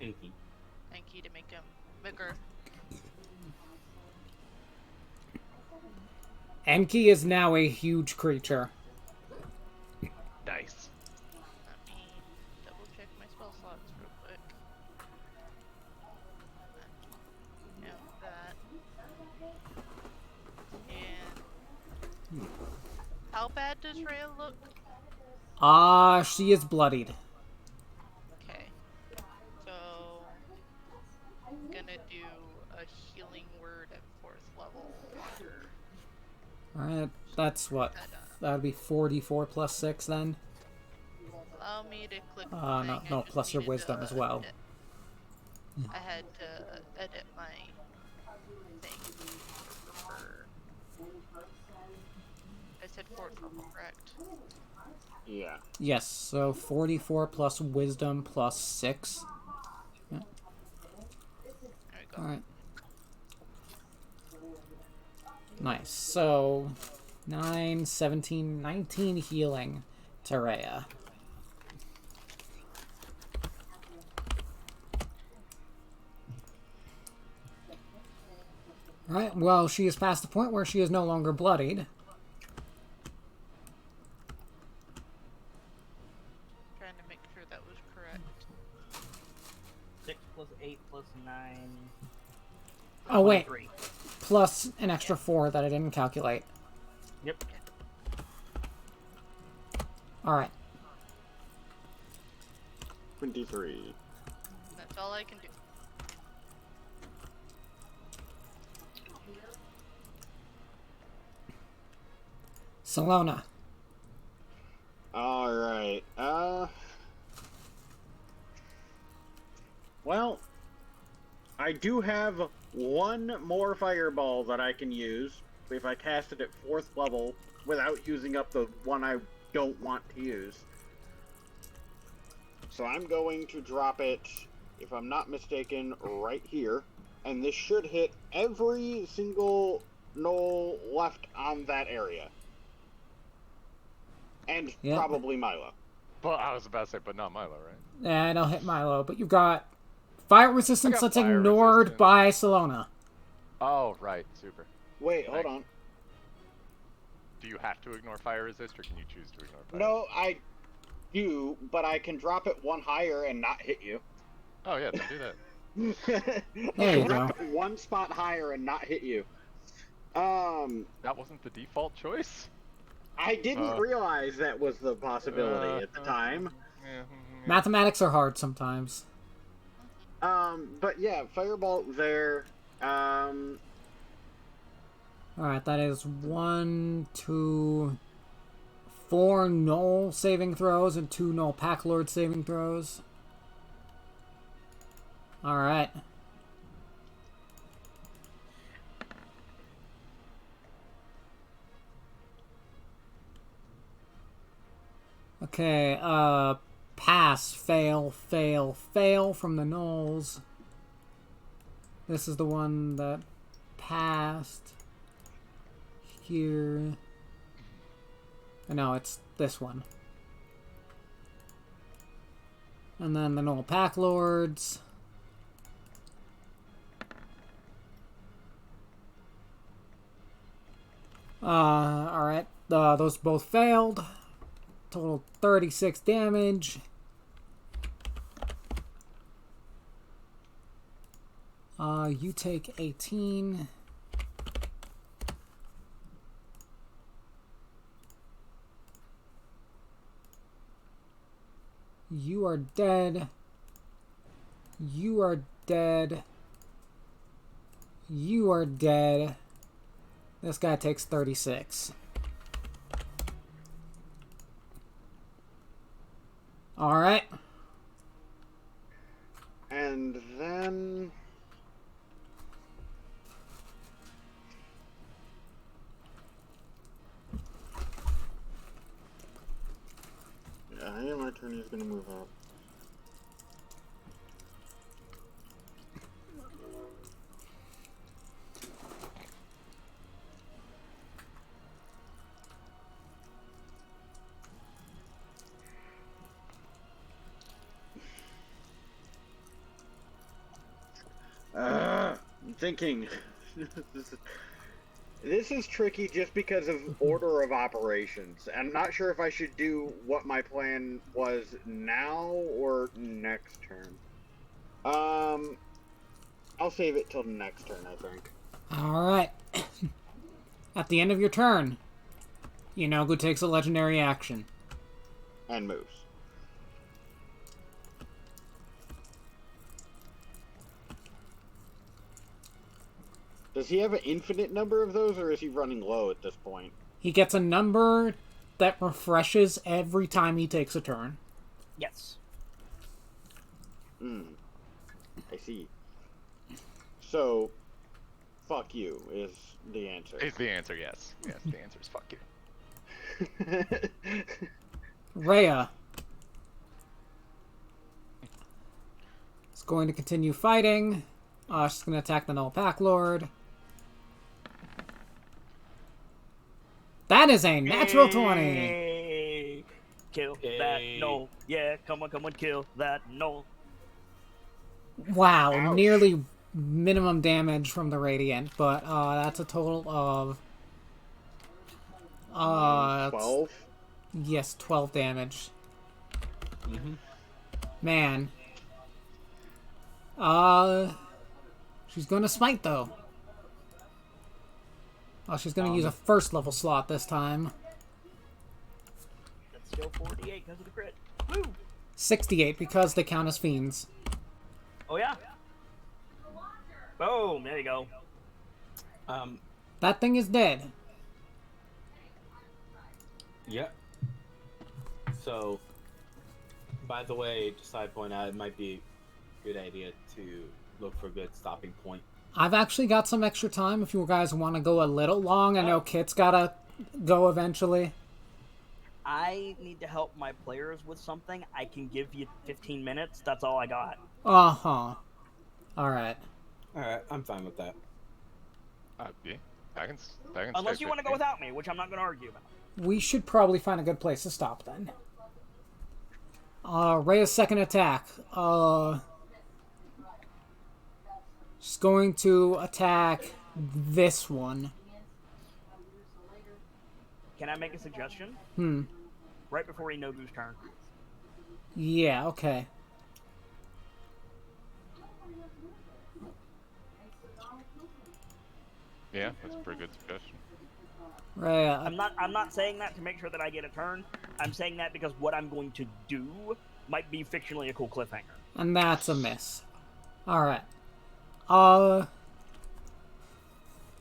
Inky. Enki. Enki to make him bigger. Enki is now a huge creature. Nice. Let me double check my spell slots real quick. Count that. And how bad does Rhea look? She is bloodied. Okay. So I'm gonna do a healing word at 4th level on her. Alright, that's what? That would be 44 plus 6 then? Allow me to click the No, thing. I no, just plus your needed wisdom to as well. edit. I had to edit my thing for her. I said 4th level, correct? Yeah. Yes, so 44 plus wisdom plus 6. Yeah. There we go. Alright. Nice. So, 9, 17, 19 healing to Rhea. Alright, well, she is past the point where she is no longer bloodied. Trying to make sure that was correct. 6 plus 8 plus 9. Oh, wait. 23. Plus an extra 4 that I didn't calculate. Yep. Alright. 23. That's all I can do. Salona. Alright, well, I do have one more fireball that I can use if I cast it at 4th level without using up the one I don't want to use. So I'm going to drop it, if I'm not mistaken, right here. And this should hit every single knoll left on that area. And Yep. probably Milo. Well, I was about to say, but not Milo, right? Yeah, it'll hit Milo, but you've got fire resistance that's fire ignored resistance. by Salona. Oh, right. Super. Wait, hold on. Do you have to ignore fire resist, or can you choose to ignore fire? No, I do, but I can drop it one higher and not hit you. Oh yeah, then do that. There you Drop go. it one spot higher and not hit you. That wasn't the default choice. I didn't realize that was the possibility at the time. Yeah. Mathematics are hard sometimes. But yeah, firebolt there. Alright, that is 1, 2, 4 Knoll saving throws and 2 Knoll Pack Lord saving throws. Alright. Okay, pass, fail, fail, fail from the Knolls. This is the one that passed. Here. No, it's this one. And then the Knoll Pack Lords. Alright. Those both failed. Total 36 damage. You take 18. You are dead. You are dead. You are dead. This guy takes 36. Alright. And then... yeah, I think my turn is going to move up. thinking. This is tricky just because of order of operations. I'm not sure if I should do what my plan was now or next turn. I'll save it till next turn, I think. Alright. At the end of your turn, Inogu takes a legendary action. And moves. Does he have an infinite number of those, or is he running low at this point? He gets a number that refreshes every time he takes a turn. Yes. I see. So, fuck you is the answer. Is the answer yes? Yes, the answer is fuck you. Rhea is going to continue fighting. She's going to attack the Null Pack Lord. That is a natural 20. Hey, kill that no. Yeah, come on, kill that no. Wow, Ouch. nearly minimum damage from the Radiant, but that's a total of 12? yes, 12 damage. Man. She's gonna smite though. Oh, she's gonna use a first level slot this time. That's still 48 because of the crit. Woo! 68 because they count as fiends. Oh yeah. Boom! There you go. That thing is dead. Yep. So, by the way, just side point out, it might be a good idea to look for a good stopping point. I've actually got some extra time if you guys want to go a little long. I know Kit's gotta go eventually. I need to help my players with something. I can give you 15 minutes. That's all I got. Uh-huh. Alright. Alright, I'm fine with that. Yeah, I can Unless stay you want to 15. go without me, which I'm not going to argue about. We should probably find a good place to stop then. Rhea's second attack. She's going to attack this one. Can I make a suggestion? Right before Inogu's turn. Yeah, okay. Yeah, that's a pretty good suggestion. Rhea. I'm not saying that to make sure that I get a turn. I'm saying that because what I'm going to do might be fictionally a cool cliffhanger. And that's a miss. Alright.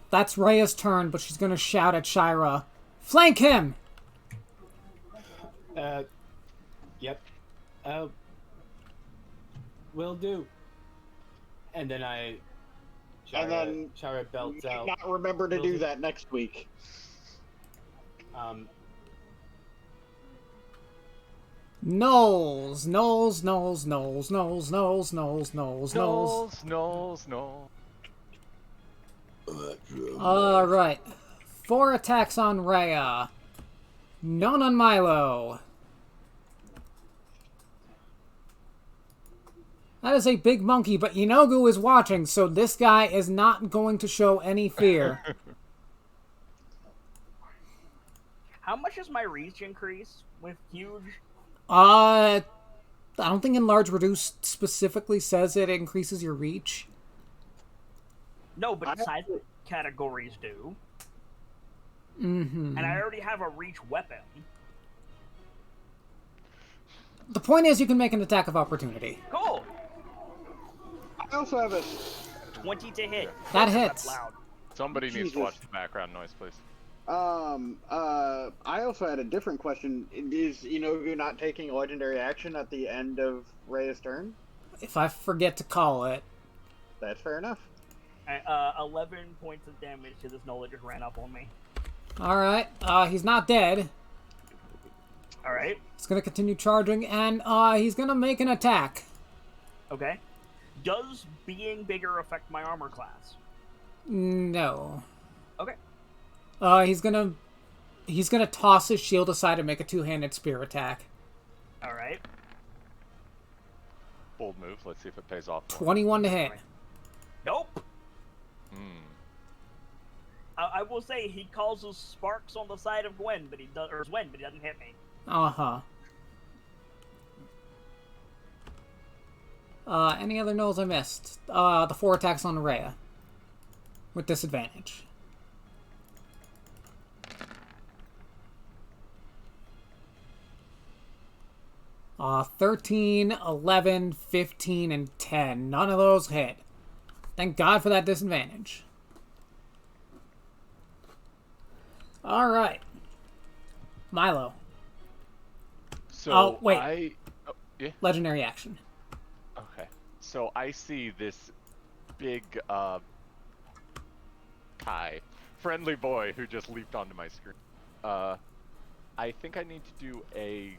That's Rhea's turn, but she's gonna shout at Shira. Flank him! Yep. Will do. And then Shara belts out. Not remember to do that next week. Knowles, Knowles, Knowles, Knowles, Knowles, Knowles, Knowles, Knowles, Knowles. Knowles. Alright. 4 attacks on Rhea. None on Milo. That is a big monkey, but Inogu is watching, so this guy is not going to show any fear. How much does my reach increase with huge? I don't think Enlarge Reduce specifically says it increases your reach. No, but size categories do. Mm-hmm. And I already have a reach weapon. The point is you can make an attack of opportunity. Cool. I also have a 20 to hit. That That's hits. loud. Somebody needs Jesus. to watch the background noise, please. I also had a different question. Is Inogu not taking a legendary action at the end of Rhea's turn? If I forget to call it. That's fair enough. 11 points of damage to this Nola just ran up on me. Alright, he's not dead. Alright. He's gonna continue charging, and he's gonna make an attack. Okay. Does being bigger affect my armor class? No. Okay. He's gonna toss his shield aside and make a two-handed spear attack. Alright. Bold move. Let's see if it pays off. 21 to hit. Nope. I will say he causes sparks on the side of Gwen, but he doesn't hit me. Uh-huh. Any other nulls I missed? The 4 attacks on Rhea. With disadvantage. 13, 11, 15, and 10. None of those hit. Thank God for that disadvantage. Alright. Milo. So wait. yeah. Legendary action. Okay. So I see this big friendly boy who just leaped onto my screen. I think I need to do a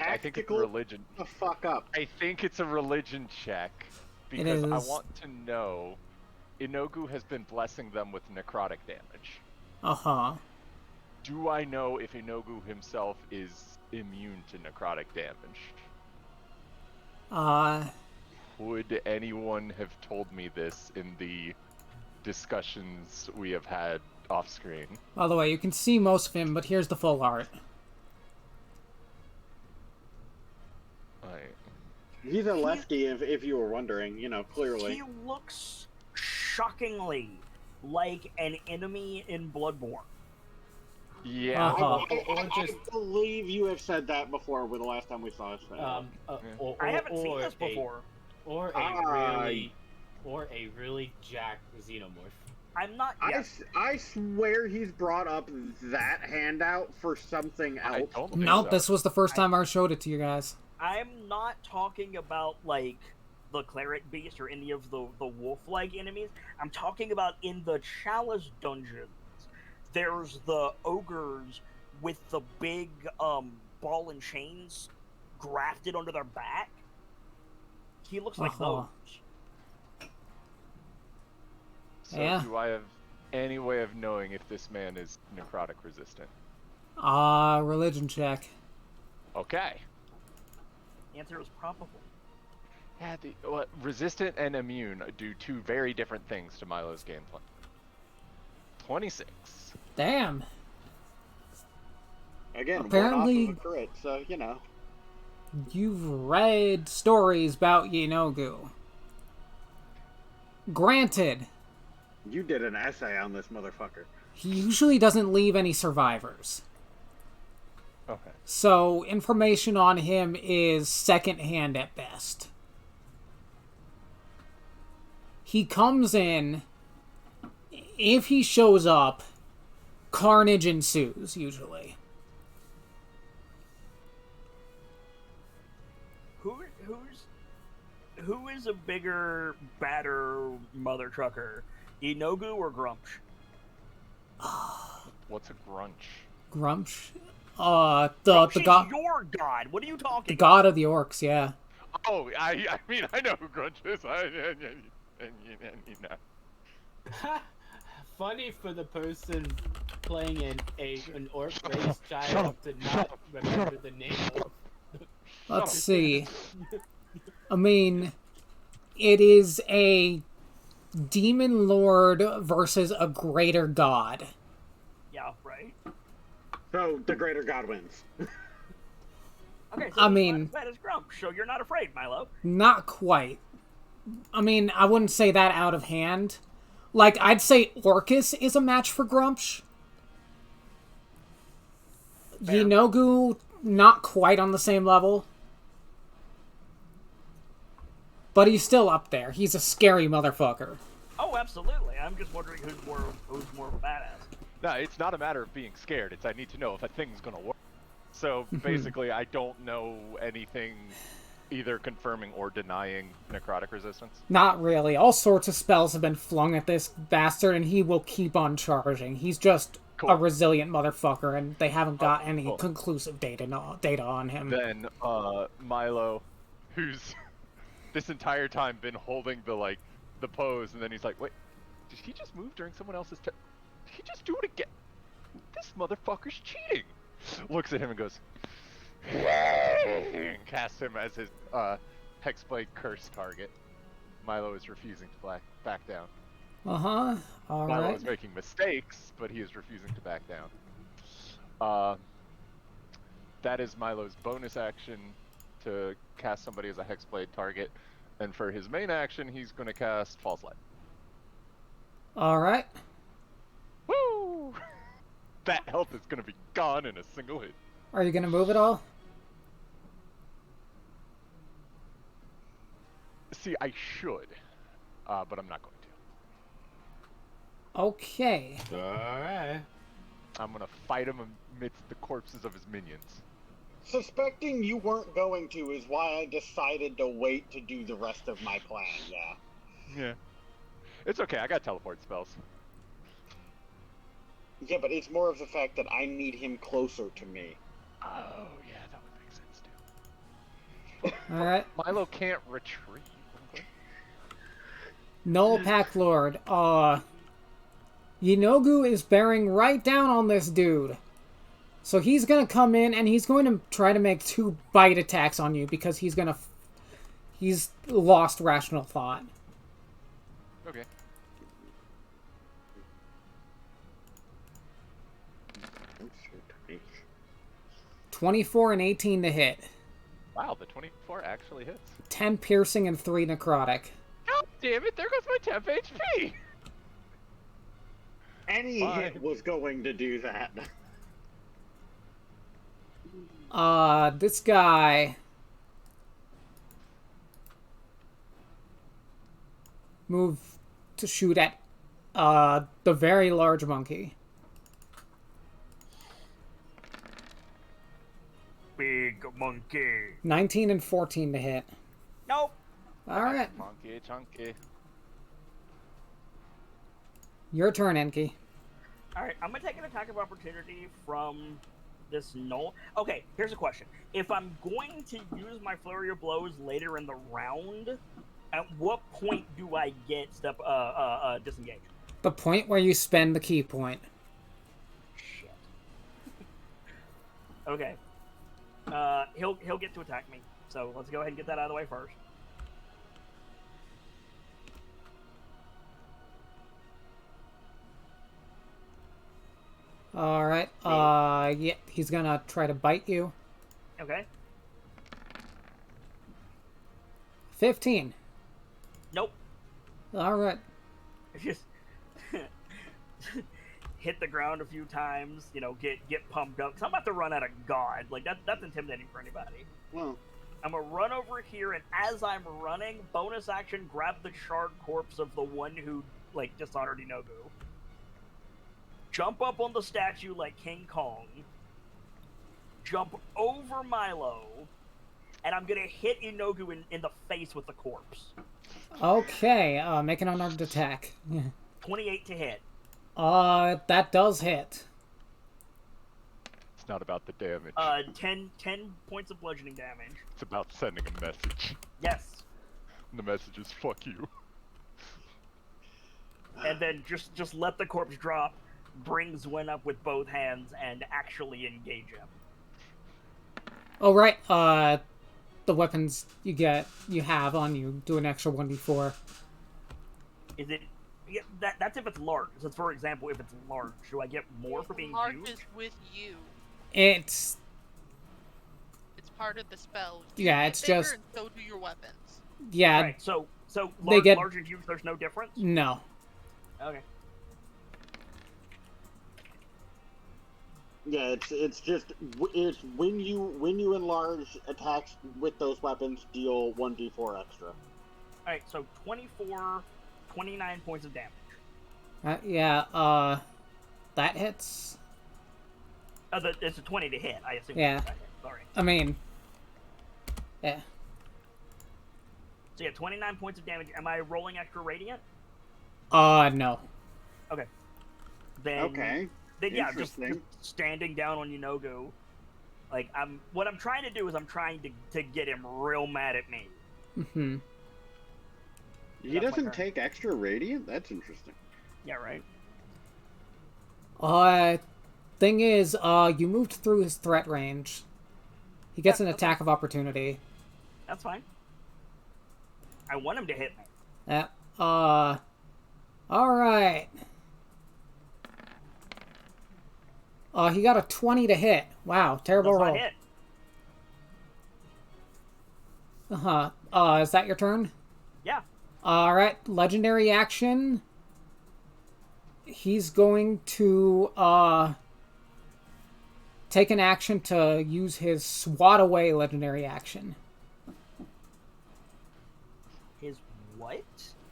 I think it's Tactical religion. the fuck up. I think it's a religion check because I want to know Inogu has been blessing them with necrotic damage. Uh-huh. Do I know if Inogu himself is immune to necrotic damage? Would anyone have told me this in the discussions we have had off screen? By the way, you can see most of him, but here's the full art. He's a lefty, if you were wondering, clearly. He looks shockingly like an enemy in Bloodborne. Yeah. I believe you have said that before with the last time we saw us. I haven't seen this before. Or a really jacked xenomorph. I'm not. I swear he's brought up that handout for something else. Nope, this was the first time I showed it to you guys. I'm not talking about, like, the cleric beast or any of the wolf-like enemies. I'm talking about in the Chalice dungeons. There's the ogres with the big ball and chains grafted onto their back. He looks like those. So do I have any way of knowing if this man is necrotic resistant? Religion check. Okay. The answer is probable. Yeah, resistant and immune do two very different things to Milo's gameplay. 26. Damn. Again, apparently, one off of a crit, so, you've read stories about Yenogu. Granted. You did an essay on this motherfucker. He usually doesn't leave any survivors. Okay. So, information on him is secondhand at best. He comes in, if he shows up, carnage ensues, usually. Who is a bigger, badder mother trucker, Inogu or Grumsh? What's a grunch? Grumsh? Grumsh the is god. your god. What are you talking? The god of the orcs, yeah. Oh, I mean, I know who grunch is. Funny for the person playing an orc race child to not remember the name of. Let's see. I mean, it is a demon lord versus a greater god. Yeah, right. So the greater god wins. Okay, so I mean, that is Grumsh, so you're not afraid, Milo. Not quite. I mean, I wouldn't say that out of hand. Like, I'd say Orcus is a match for Grumsh. Fair. Yenogu, not quite on the same level. But he's still up there. He's a scary motherfucker. Oh, absolutely. I'm just wondering who's more of a badass. No, it's not a matter of being scared. It's I need to know if a thing's gonna work. So basically, I don't know anything either confirming or denying necrotic resistance. Not really. All sorts of spells have been flung at this bastard, and he will keep on charging. He's just a resilient motherfucker, and they haven't got any conclusive data on him. Then Milo, who's this entire time been holding the pose, and then he's like, wait, did he just move during someone else's turn? Did he just do it again? This motherfucker's cheating. Looks at him and goes, and casts him as his Hexblade curse target. Milo is refusing to back down. Uh-huh. All Milo right. is making mistakes, but he is refusing to back down. That is Milo's bonus action to cast somebody as a Hexblade target. And for his main action, he's going to cast False Light. All right. Woo! That health is going to be gone in a single hit. Are you going to move at all? See, I should, but I'm not going to. Okay. Alright. I'm going to fight him amidst the corpses of his minions. Suspecting you weren't going to is why I decided to wait to do the rest of my plan, yeah. Yeah. It's okay, I got teleport spells. Yeah, but it's more of the fact that I need him closer to me. Oh, yeah, that would make sense too. All right. Milo can't retreat. Null Pack Lord. Yinogu is bearing right down on this dude. So he's gonna come in and he's going to try to make 2 bite attacks on you because he's lost rational thought. Okay. Oh, shit. 24 and 18 to hit. Wow, the 24 actually hits. 10 piercing and 3 necrotic. God damn it, there goes my temp HP! Any Fine. hit was going to do that. This guy move to shoot at the very large monkey. Big monkey. 19 and 14 to hit. Nope. All right, Monkey, chunky. your turn, Enki. All right, I'm gonna take an attack of opportunity from this null. Okay, here's a question: if I'm going to use my flurry of blows later in the round, at what point do I get disengage? The point where you spend the key point. Shit. Okay. He'll get to attack me. So let's go ahead and get that out of the way first. All right. Yeah, he's gonna try to bite you. Okay. 15. Nope. All right. Just hit the ground a few times. You know, get pumped up. 'Cause I'm about to run out of God. Like that's intimidating for anybody. Well, I'm gonna run over here, and as I'm running, bonus action, grab the charred corpse of the one who like dishonored Inogu. Jump up on the statue like King Kong. Jump over Milo, and I'm gonna hit Inogu in the face with the corpse. Okay. Make an unarmed attack. 28 to hit. That does hit. It's not about the damage. 10 points of bludgeoning damage. It's about sending a message. Yes. And the message is fuck you. And then just let the corpse drop, bring Zwin up with both hands, and actually engage him. Oh right. The weapons you have on you do an extra 1d4. Is it? Yeah, that's if it's large. So, for example, if it's large, do I get more for being Large huge? is with you. It's It's part of the spell. Yeah, get it's bigger just- And so do your weapons. yeah. Right. So They large, get- large and huge. There's no difference. No. Okay. yeah, it's just it's when you enlarge, attacks with those weapons deal 1d4 extra. All right. So 24, 29 points of damage. Yeah. That hits. It's a 20 to hit. I assume. Yeah. That hit. Sorry. I mean. Yeah. So yeah, 29 points of damage. Am I rolling extra radiant? No. Okay. Then. Okay. Then yeah, just Interesting. standing down on Inogu. Like what I'm trying to do is I'm trying to get him real mad at me. Mm-hmm. He That's my doesn't turn. take extra radiant? That's interesting. Yeah, right. Thing is, you moved through his threat range. He gets Yeah, an that's attack of opportunity. That's fine. I want him to hit me. Yeah. All right. He got a 20 to hit. Wow, terrible Does not roll. hit. Is that your turn? Yeah. All right, legendary action. He's going to take an action to use his swat away legendary action. His what?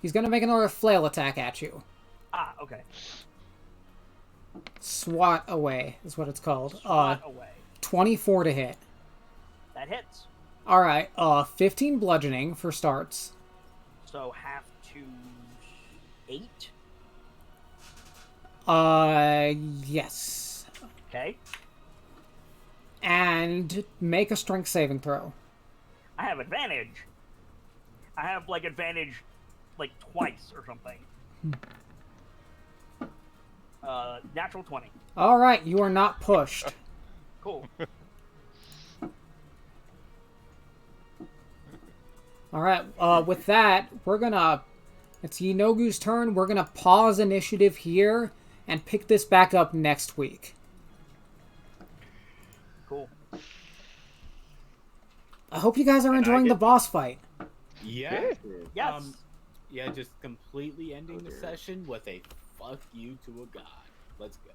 He's going to make another flail attack at you. Ah, okay. Swat away is what it's called. Swat away. 24 to hit. That hits. All right, 15 bludgeoning for starts. So half to 8. Yes. Okay. And make a strength saving throw. I have advantage. I have like advantage, like twice or something. Natural 20. All right, you are not pushed. Cool. All right, with that, we're gonna... It's Yinogu's turn. We're gonna pause initiative here and pick this back up next week. Cool. I hope you guys are enjoying the boss fight. Yeah. Yes. Yeah, just completely ending the session with a fuck you to a god. Let's go.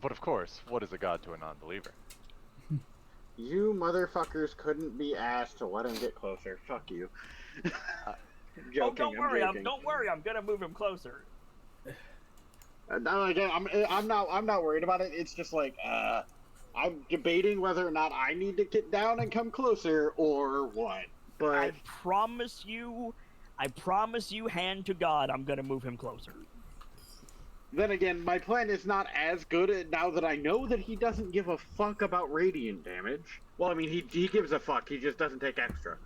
But of course, what is a god to a non-believer? You motherfuckers couldn't be asked to let him get closer. Fuck you. Joking, Oh, don't worry. joking. Don't worry. I'm gonna move him closer. No, again, I'm not worried about it. It's just like I'm debating whether or not I need to get down and come closer or what. But I promise you, hand to God, I'm gonna move him closer. then again, my plan is not as good now that I know that he doesn't give a fuck about radiant damage. Well, I mean, he gives a fuck. He just doesn't take extra,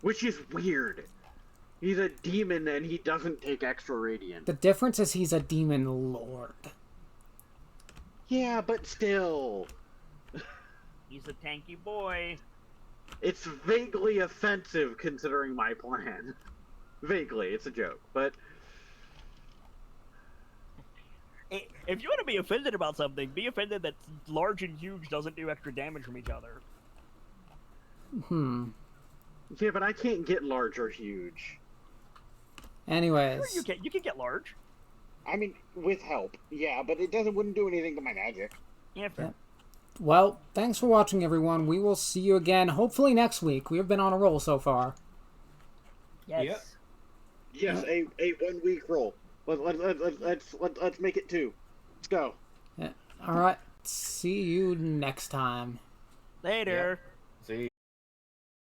which is weird. He's a demon and he doesn't take extra radiant. The difference is he's a demon lord. Yeah, but still. He's a tanky boy. It's vaguely offensive considering my plan. Vaguely, it's a joke, but... If you want to be offended about something, be offended that large and huge doesn't do extra damage from each other. Yeah, but I can't get large or huge. Anyways. Sure, you can get large. I mean, with help, yeah, but it wouldn't do anything to my magic. Yeah, fair. Yeah. Well, thanks for watching, everyone. We will see you again, hopefully next week. We have been on a roll so far. Yes. Yep. Yes, a 1 week roll. Let's make it 2. Let's go. Yeah. All right. See you next time. Later. See